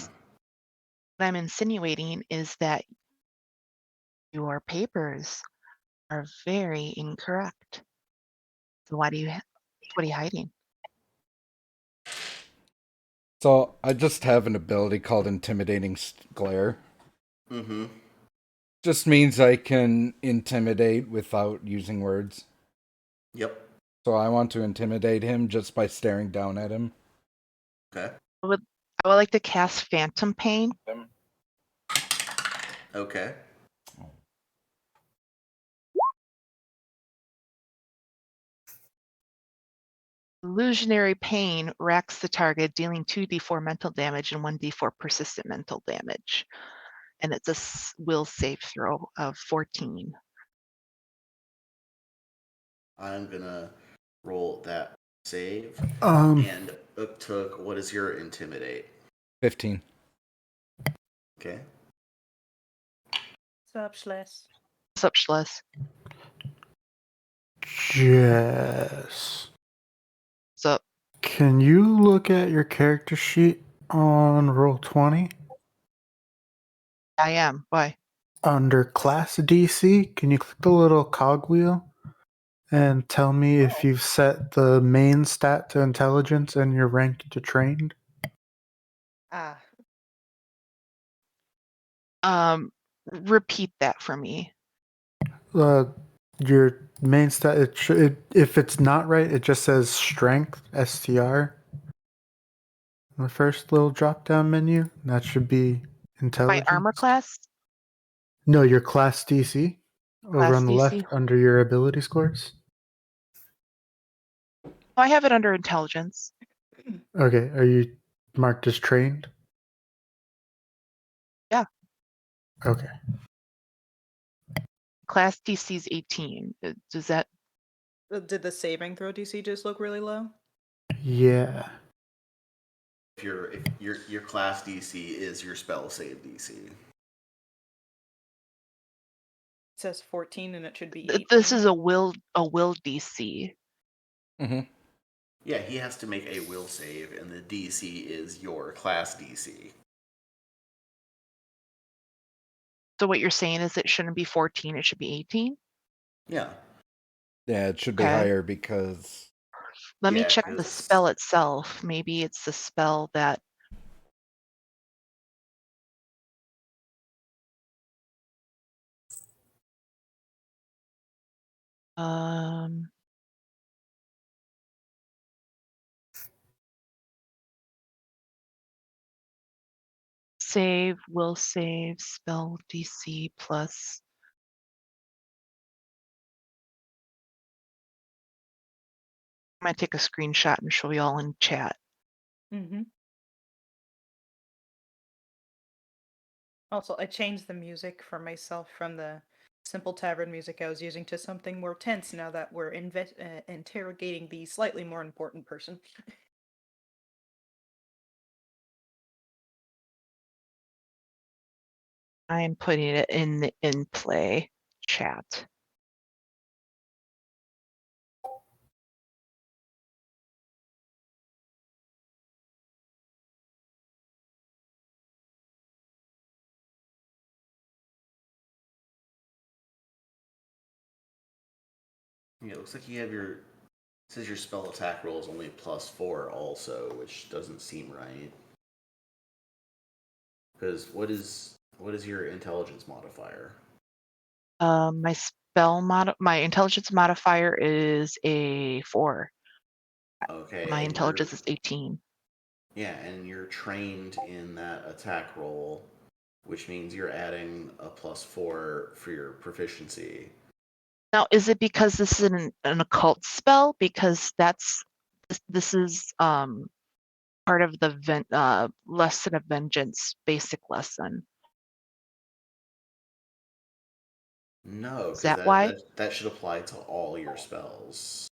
What I'm insinuating is that your papers are very incorrect. So what are you hiding? So I just have an ability called Intimidating Glare. Mm-hmm. Just means I can intimidate without using words. Yep. So I want to intimidate him just by staring down at him. Okay. I would like to cast Phantom Pain. Okay. Illusionary pain racks the target, dealing 2d4 mental damage and 1d4 persistent mental damage. And it's a will save throw of 14. I'm gonna roll that save. Um, And Uktuk, what is your intimidate? 15. Okay. Sup, Schles? What's up, Schles? Jess, What's up? can you look at your character sheet on Roll20? I am. Why? Under Class DC, can you click the little cogwheel and tell me if you've set the main stat to intelligence and your rank to trained? Ah, Repeat that for me. Your main stat, if it's not right, it just says strength, STR. The first little drop down menu, that should be My intelligence. armor class? No, your class DC. Over Class on the DC? left under your ability scores. Oh, I have it under intelligence. Okay, are you marked as trained? Yeah. Okay. Class DC is 18. Does that? did the saving throw DC just look really low? Yeah. If your class DC is your spell save DC. It says 14 and it should be 18. This is a will DC. Mm-hmm. Yeah, he has to make a will save, and the DC is your class DC. So what you're saying is it shouldn't be 14, it should be 18? Yeah. Yeah, it should be Okay. higher because... Let me Yeah, check the 'cause- spell itself. Maybe it's the spell that... Save, will save, spell DC plus... I'm going to take a screenshot and show you all in chat. Mm-hmm. Also, I changed the music for myself from the simple tavern music I was using to something more tense now that we're interrogating the slightly more important person. I am putting it in the in play chat. Yeah, it looks like you have your. It says your spell attack roll is only +4 also, which doesn't seem right. Because what is your intelligence modifier? My intelligence modifier is a 4. Okay. My and intelligence is 18. Yeah, and you're trained in that attack roll, which means you're adding a +4 for your proficiency. Now, is it because this is an occult spell? Because this is part of the lesson of vengeance basic lesson. No, Is because that why? that should apply to all your spells.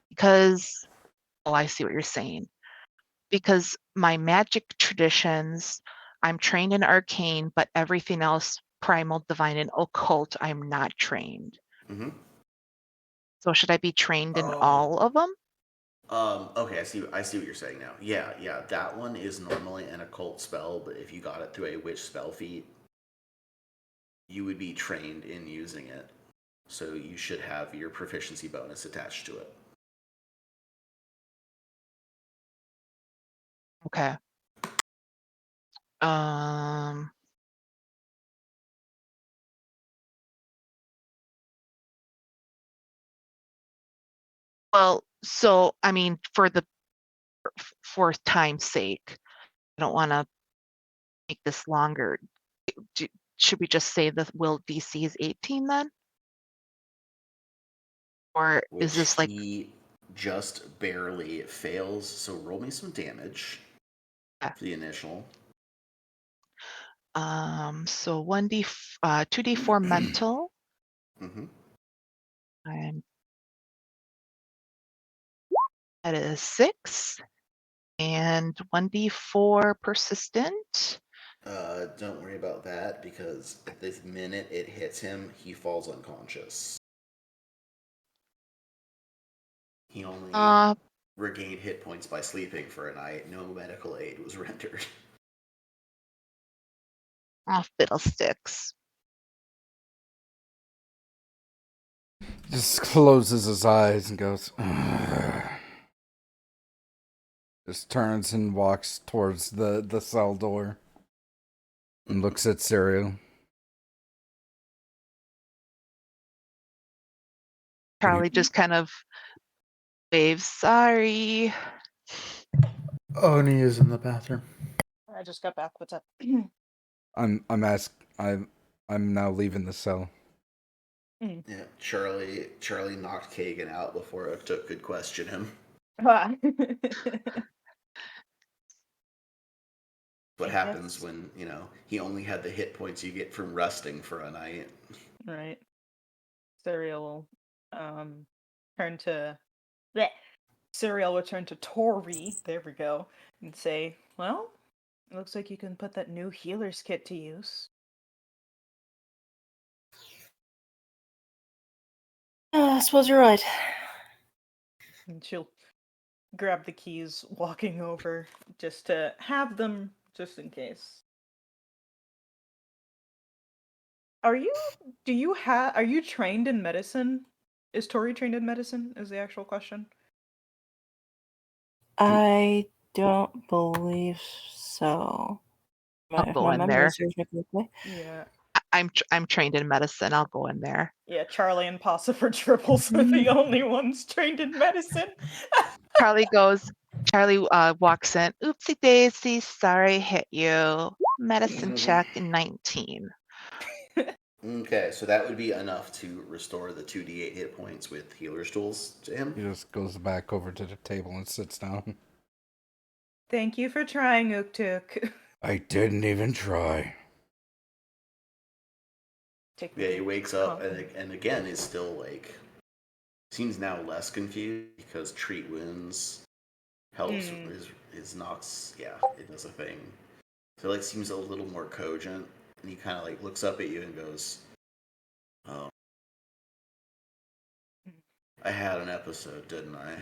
Because I see what you're saying. Because my magic traditions, I'm trained in arcane, but everything else, primal, divine, and occult, I'm not trained. Mm-hmm. So should I be trained in Oh. all of them? Okay, I see what you're saying now. Yeah, that one is normally an occult spell, but if you got it through a witch spell feat, you would be trained in using it. So you should have your proficiency bonus attached to it. Okay. Well, so I mean, for time's sake, I don't want to make this longer. Should we just say the will DC is 18 then? Or Which is this like he just barely fails, so roll me some damage for the initial. so 2d4 mental Mm-hmm. and that is 6 and 1d4 persistent. Don't worry about that because at this minute it hits him, he falls unconscious. He only regained hit points by sleeping for a night. No medical aid was rendered. Fiddlesticks. Just closes his eyes and goes. Ugh. Just turns and walks towards the cell door and looks at Serial. Charlie just kind of waves, sorry. Oni is in the bathroom. I just got back. What's up? I'm now leaving the cell. Yeah, Charlie knocked Kagan out before Uktuk could question him. What happens when, he only had the hit points you get from resting for a night. Right. Serial will turn to Serial will turn to Tori, there we go, and say, well, it looks like you can put that new healer's kit to use. I suppose you're right. And she'll grab the keys, walking over just to have them, just in case. Are you trained in medicine? Is Tori trained in medicine, is the actual question? I don't believe so. I'll If go my in memory there. serves me correctly. Yeah. I'm trained in medicine. I'll go in there. Yeah, Charlie and Possifer Triples are the only ones trained in medicine. Charlie walks in. Oopsie daisy, sorry, hit you. Medicine check 19. Okay, so that would be enough to restore the 2d8 hit points with healer's tools to him. He just goes back over to the table and sits down. Thank you for trying, Uktuk. I didn't even try. take Yeah, he wakes up confidence. and again is still like seems now less confused because treat wounds helps his knocks. Yeah, it does a thing. So like seems a little more cogent, and he kind of like looks up at you and goes, "Oh, I had an episode, didn't I?"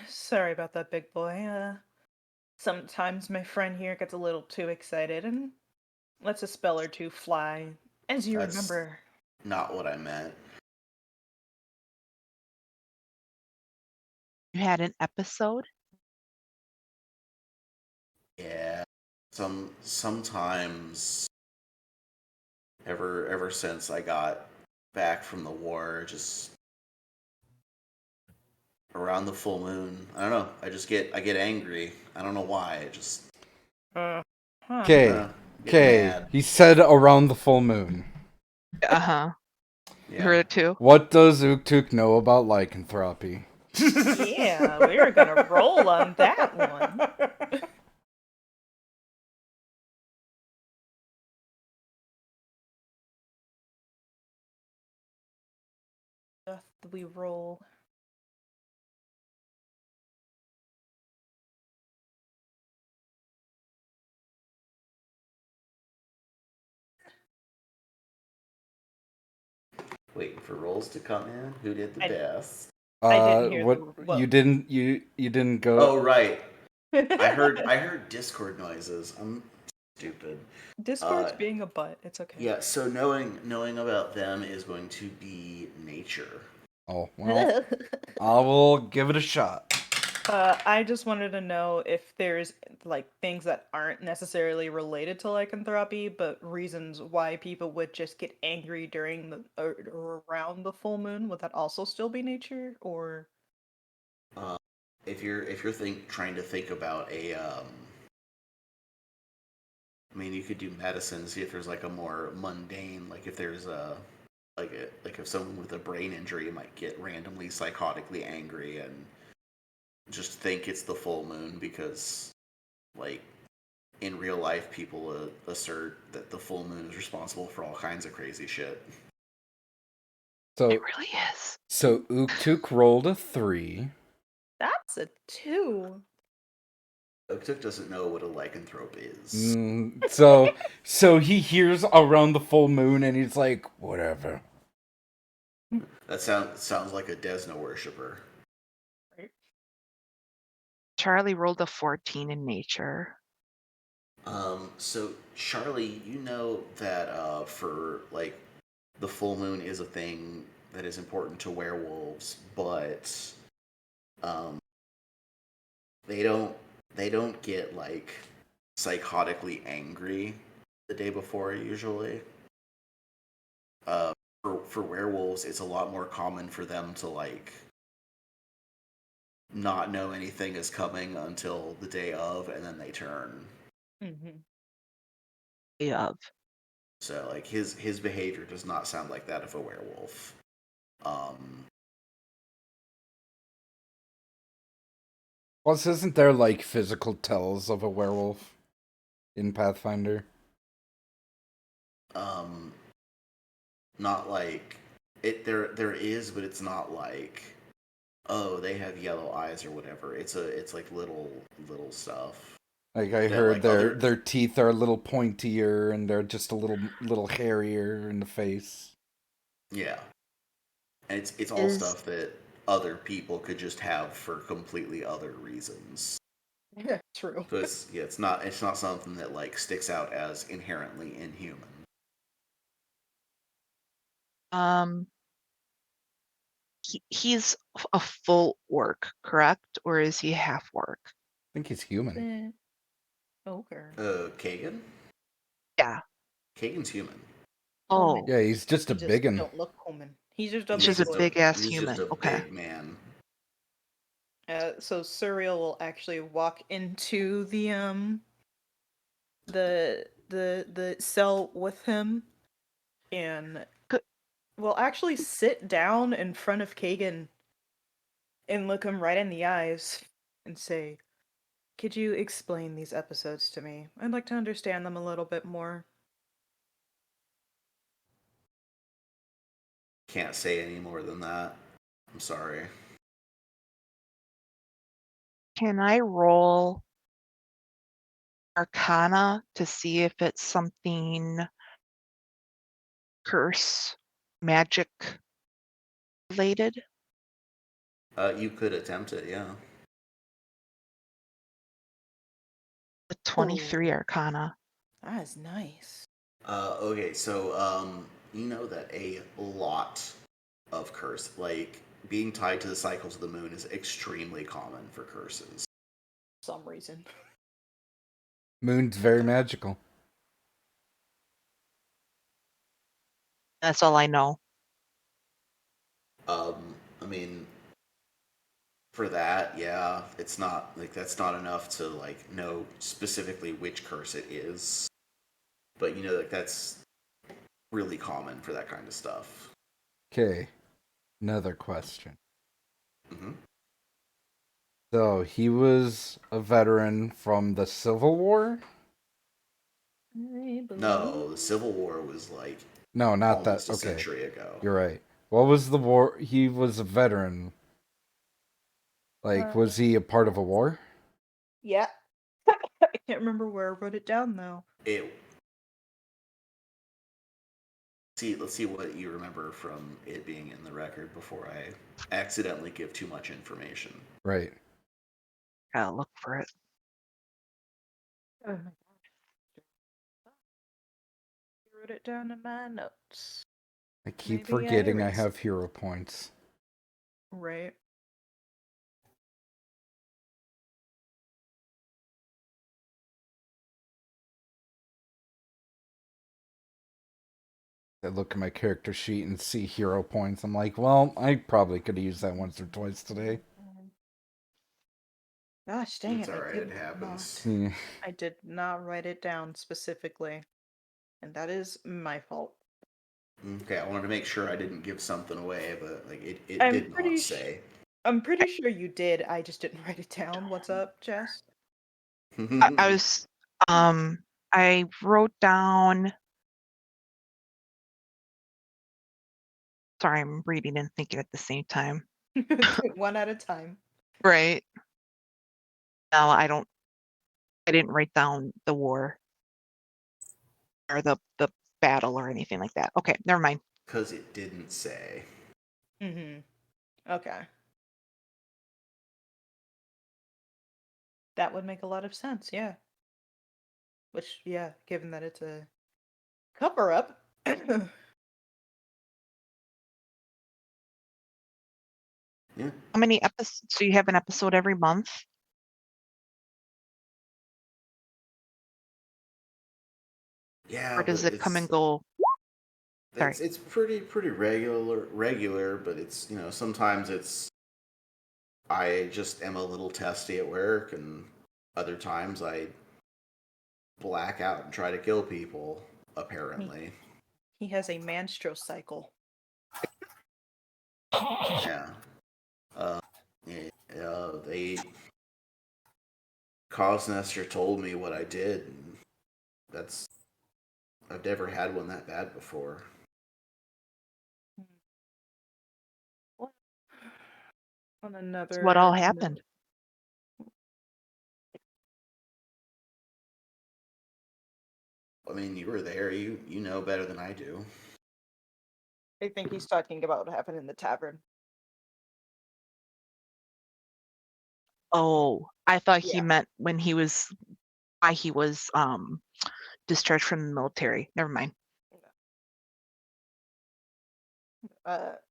Sorry about that, big boy. Sometimes my friend here gets a little too excited and lets a spell or two fly. As you That's remember. not what I meant. You had an episode? Yeah, sometimes ever since I got back from the war, just around the full moon, I don't know. I get angry. I don't know why. I just Huh. Okay. get Okay. mad. He said around the full moon. Uh-huh. You Yeah. heard it too? What does Uktuk know about lycanthropy? Yeah, we were gonna roll on that one. Doth we roll? Waiting for rolls to come in. Who did the I- best? I didn't hear What the- well- you didn't go. Oh right. I heard Discord noises. I'm stupid. Discord's being a butt. It's okay. Yeah, so knowing about them is going to be nature. Oh well, I will give it a shot. I just wanted to know if there's like things that aren't necessarily related to lycanthropy, but reasons why people would just get angry during the or around the full moon. Would that also still be nature, or? If you're trying to think about a I mean, you could do medicine, see if there's like a more mundane, like if there's a like if someone with a brain injury might get randomly psychotically angry and just think it's the full moon because like in real life people assert that the full moon is responsible for all kinds of crazy shit. So It really is. So Uktuk rolled a 3. That's a 2. Uktuk doesn't know what a lycanthrope is. So he hears around the full moon and he's like, whatever. That sounds like a Desna worshipper. Charlie rolled a 14 in nature. So Charlie, you know that for like the full moon is a thing that is important to werewolves, but they don't get like psychotically angry the day before usually. For werewolves, it's a lot more common for them to like not know anything is coming until the day of, and then they turn. Mm-hmm. Yeah. So like his behavior does not sound like that of a werewolf. Plus, isn't there like physical tells of a werewolf in Pathfinder? Not like it. There is, but it's not like, oh, they have yellow eyes or whatever. It's like little stuff. Like I Yeah, heard like their teeth are a little pointier and they're just a little hairier in the face. Yeah, and it's all stuff that other people could just have for completely other reasons. Yeah, true. So it's not something that like sticks out as inherently inhuman. He's a full orc, correct? Or is he half orc? I think he's human. Okay. Kagan? Yeah. Kagan's human. Oh. Yeah, he's just a big one. Don't look human. He's just a big ass He's human. just a Okay. big man. So Suriel will actually walk into the cell with him, and will actually sit down in front of Kagan and look him right in the eyes and say, "Could you explain these episodes to me? I'd like to understand them a little bit more." can't say any more than that. I'm sorry. Can I roll Arcana to see if it's something curse, magic related? You could attempt it, yeah. The 23 Ooh. Arcana. That is nice. Okay, so you know that a lot of curse, like being tied to the cycles of the moon, is extremely common for curses. Some reason. Moon's very magical. That's all I know. I mean, for that, yeah, it's not like that's not enough to like know specifically which curse it is, but you know, like that's really common for that kind of stuff. Okay, another question. Mm-hmm. So he was a veteran from the Civil War? No, the Civil War was like No, not almost that. a Okay, century ago. you're right. What was the war? He was a veteran. Like, was he a part of a war? Yeah. I can't remember where I wrote it down though. Let's see what you remember from it being in the record before I accidentally give too much information. Right. Gotta look for it. Oh my gosh. I wrote it down in my notes. I keep Maybe I forgetting I erased have hero points. Right. I look at my character sheet and see hero points. I'm like, well, I probably could have used that once or twice today. Gosh dang It's it, alright, I did it happens. not. Yeah. I did not write it down specifically. And that is my fault. Okay, I wanted to make sure I didn't give something away, but like it I'm did pretty not sh- say. I'm pretty sure you did. I just didn't write it down. What's up, Jess? I was, I wrote down. Sorry, I'm reading and thinking at the same time. One at a time. Right. No, I didn't write down the war or the battle or anything like that. Okay, never mind. Because it didn't say. Mm-hmm. Okay. That would make a lot of sense, yeah. Which, yeah, given that it's a cover up. Yeah. How many episodes? So you have an episode every month? Yeah, Or does but it come and go? Sorry. it's pretty regular, but it's you know, sometimes it's I just am a little testy at work, and other times I black out and try to kill people, apparently. He has a menstrual cycle. Yeah. They Cosnester told me what I did, and that's I've never had one that bad before. On another What all happened? I mean, you were there. You know better than I do. I think he's talking about what happened in the tavern. Oh, I thought he Yeah. meant when he was why he was discharged from the military. Never mind.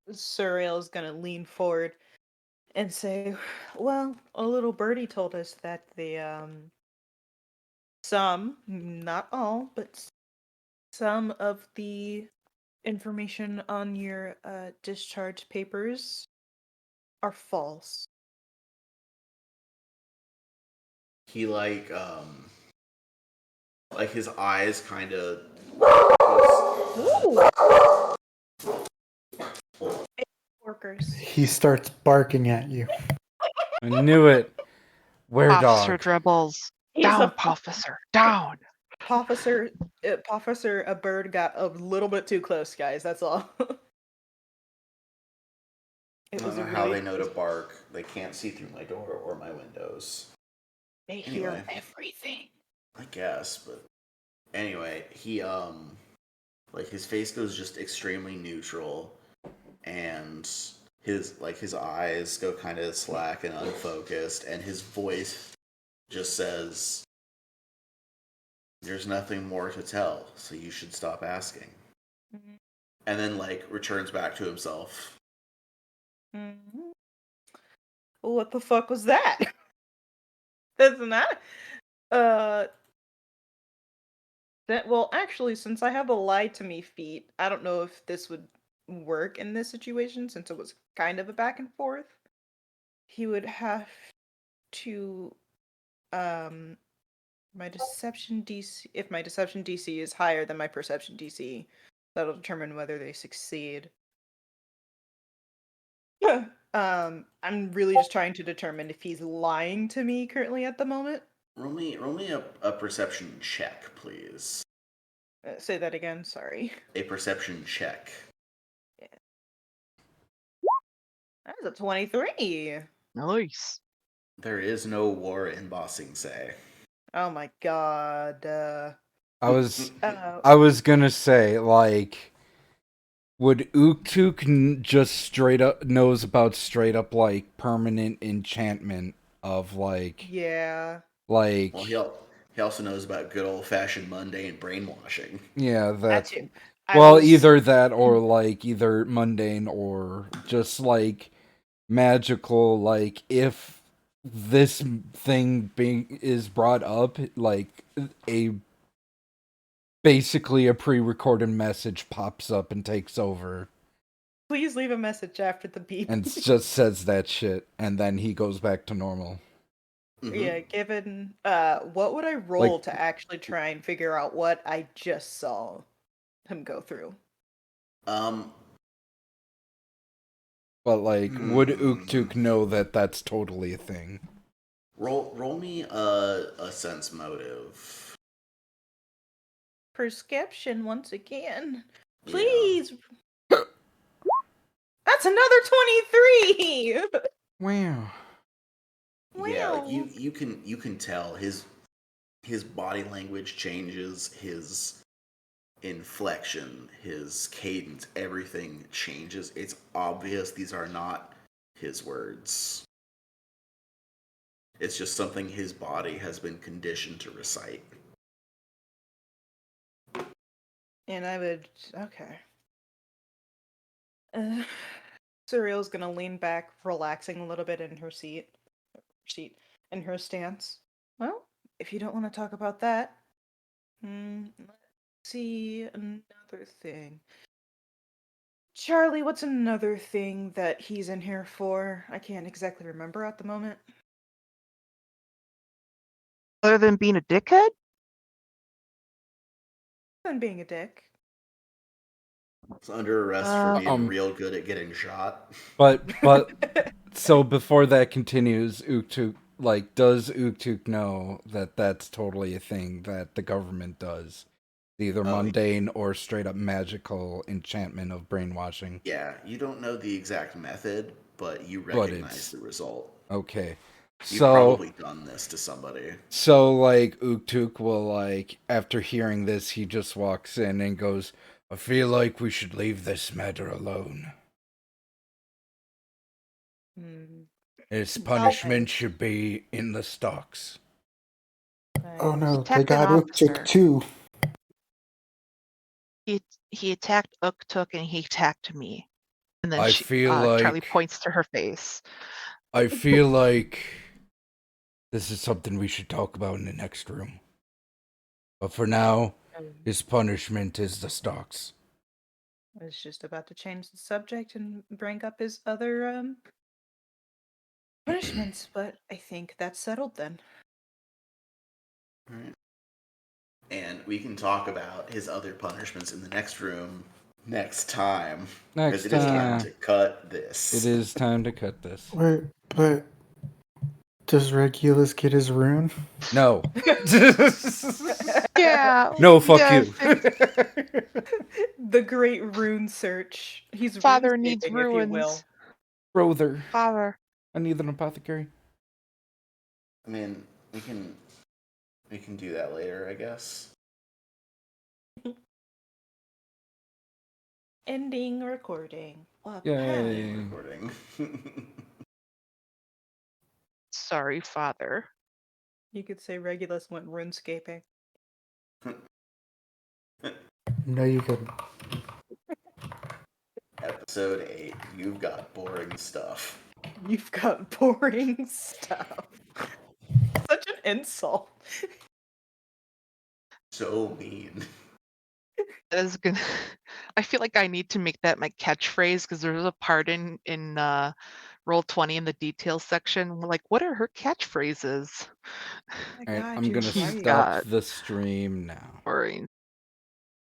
Surreal is gonna lean forward and say, "Well, a little birdie told us that the some, not all, but some of the information on your discharge papers are false." He like his eyes kind of. Workers. He starts barking at you. I knew it. Where Officer dog? Dribbles. He's Down, a officer. Down. Officer, a bird got a little bit too close, guys. That's all. I don't know how they know to bark. They can't see through my door or my windows. They hear Anyway. everything. I guess, but anyway, he like his face goes just extremely neutral, and his eyes go kind of slack and unfocused, and his voice just says, "There's nothing more to tell, so you should stop asking." Mm-hmm. And then like returns back to himself. Mm-hmm. What the fuck was that? That's not. Well, actually, since I have a lie to me feat, I don't know if this would work in this situation since it was kind of a back and forth. He would have to my deception DC, if my deception DC is higher than my perception DC, that'll determine whether they succeed. I'm really just trying to determine if he's lying to me currently at the moment. Roll me a perception check, please. Say that again, sorry. A perception check. Yeah. That is a 23. Nice. There is no war in Bossing Say. Oh my god. I was gonna say, like, would Uktuk just straight up knows about straight up like permanent enchantment of like Yeah. like Well, he also knows about good old fashioned mundane brainwashing. yeah that too. either that or like either mundane or just like magical, like if this thing is brought up, like basically a pre-recorded message pops up and takes over Please leave a message after the beep. and just says that shit, and then he goes back to normal. Mm-hmm. Yeah, given what would I roll to actually try and figure out what I just saw him go through? But like, would Uktuk know that that's totally a thing? Roll me a sense motive. Perception once again. Yeah. Please. That's another 23. Wow. Yeah, like Wow. you can tell his body language changes, his inflection, his cadence, everything changes. It's obvious these are not his words. It's just something his body has been conditioned to recite. And I would okay. Surreal's gonna lean back, relaxing a little bit in her in her stance. Well, if you don't want to talk about that, let's see another thing. Charlie, what's another thing that he's in here for? I can't exactly remember at the moment. Other than being a dickhead? Than being a dick. It's under arrest for being real good at getting shot. But so before that continues, Uktuk, like, does Uktuk know that that's totally a thing that the government does? Either mundane or straight up magical enchantment of brainwashing. Yeah, you don't know the exact method, but you recognize the result. Okay. You've probably done this to somebody. So, like, Uktuk will, like, after hearing this, he just walks in and goes, I feel like we should leave this matter alone. His punishment should be in the stocks. Oh no, Attack they got an Uktuk officer. too. He attacked Uktuk and he attacked me. And then I feel like Charlie points to her face. I feel like this is something we should talk about in the next room. But for now, his punishment is the stocks. I was just about to change the subject and bring up his other punishments, but I think that's settled then. All right. And we can talk about his other punishments in the next room next time. Next because it is time time. to cut this. It is time to cut this. Wait, but does Regulus get his rune? No. Yeah. No, fuck yeah, you. The great rune search. He's Father runescaping, needs if you will. ruins. Brother. Father. I need an apothecary. I mean, we can do that later, I guess. Ending recording. Yay. Recording. Sorry, Father. You could say Regulus went runescaping. No, you couldn't. Episode 8. You've got boring stuff. You've got boring stuff. Such an insult. So mean. That is gonna. I feel like I need to make that my catchphrase because there's a part in Roll20 in the details section. Like, what are her catchphrases? Oh my All right, God, I'm you're gonna right. stop the stream now. Boring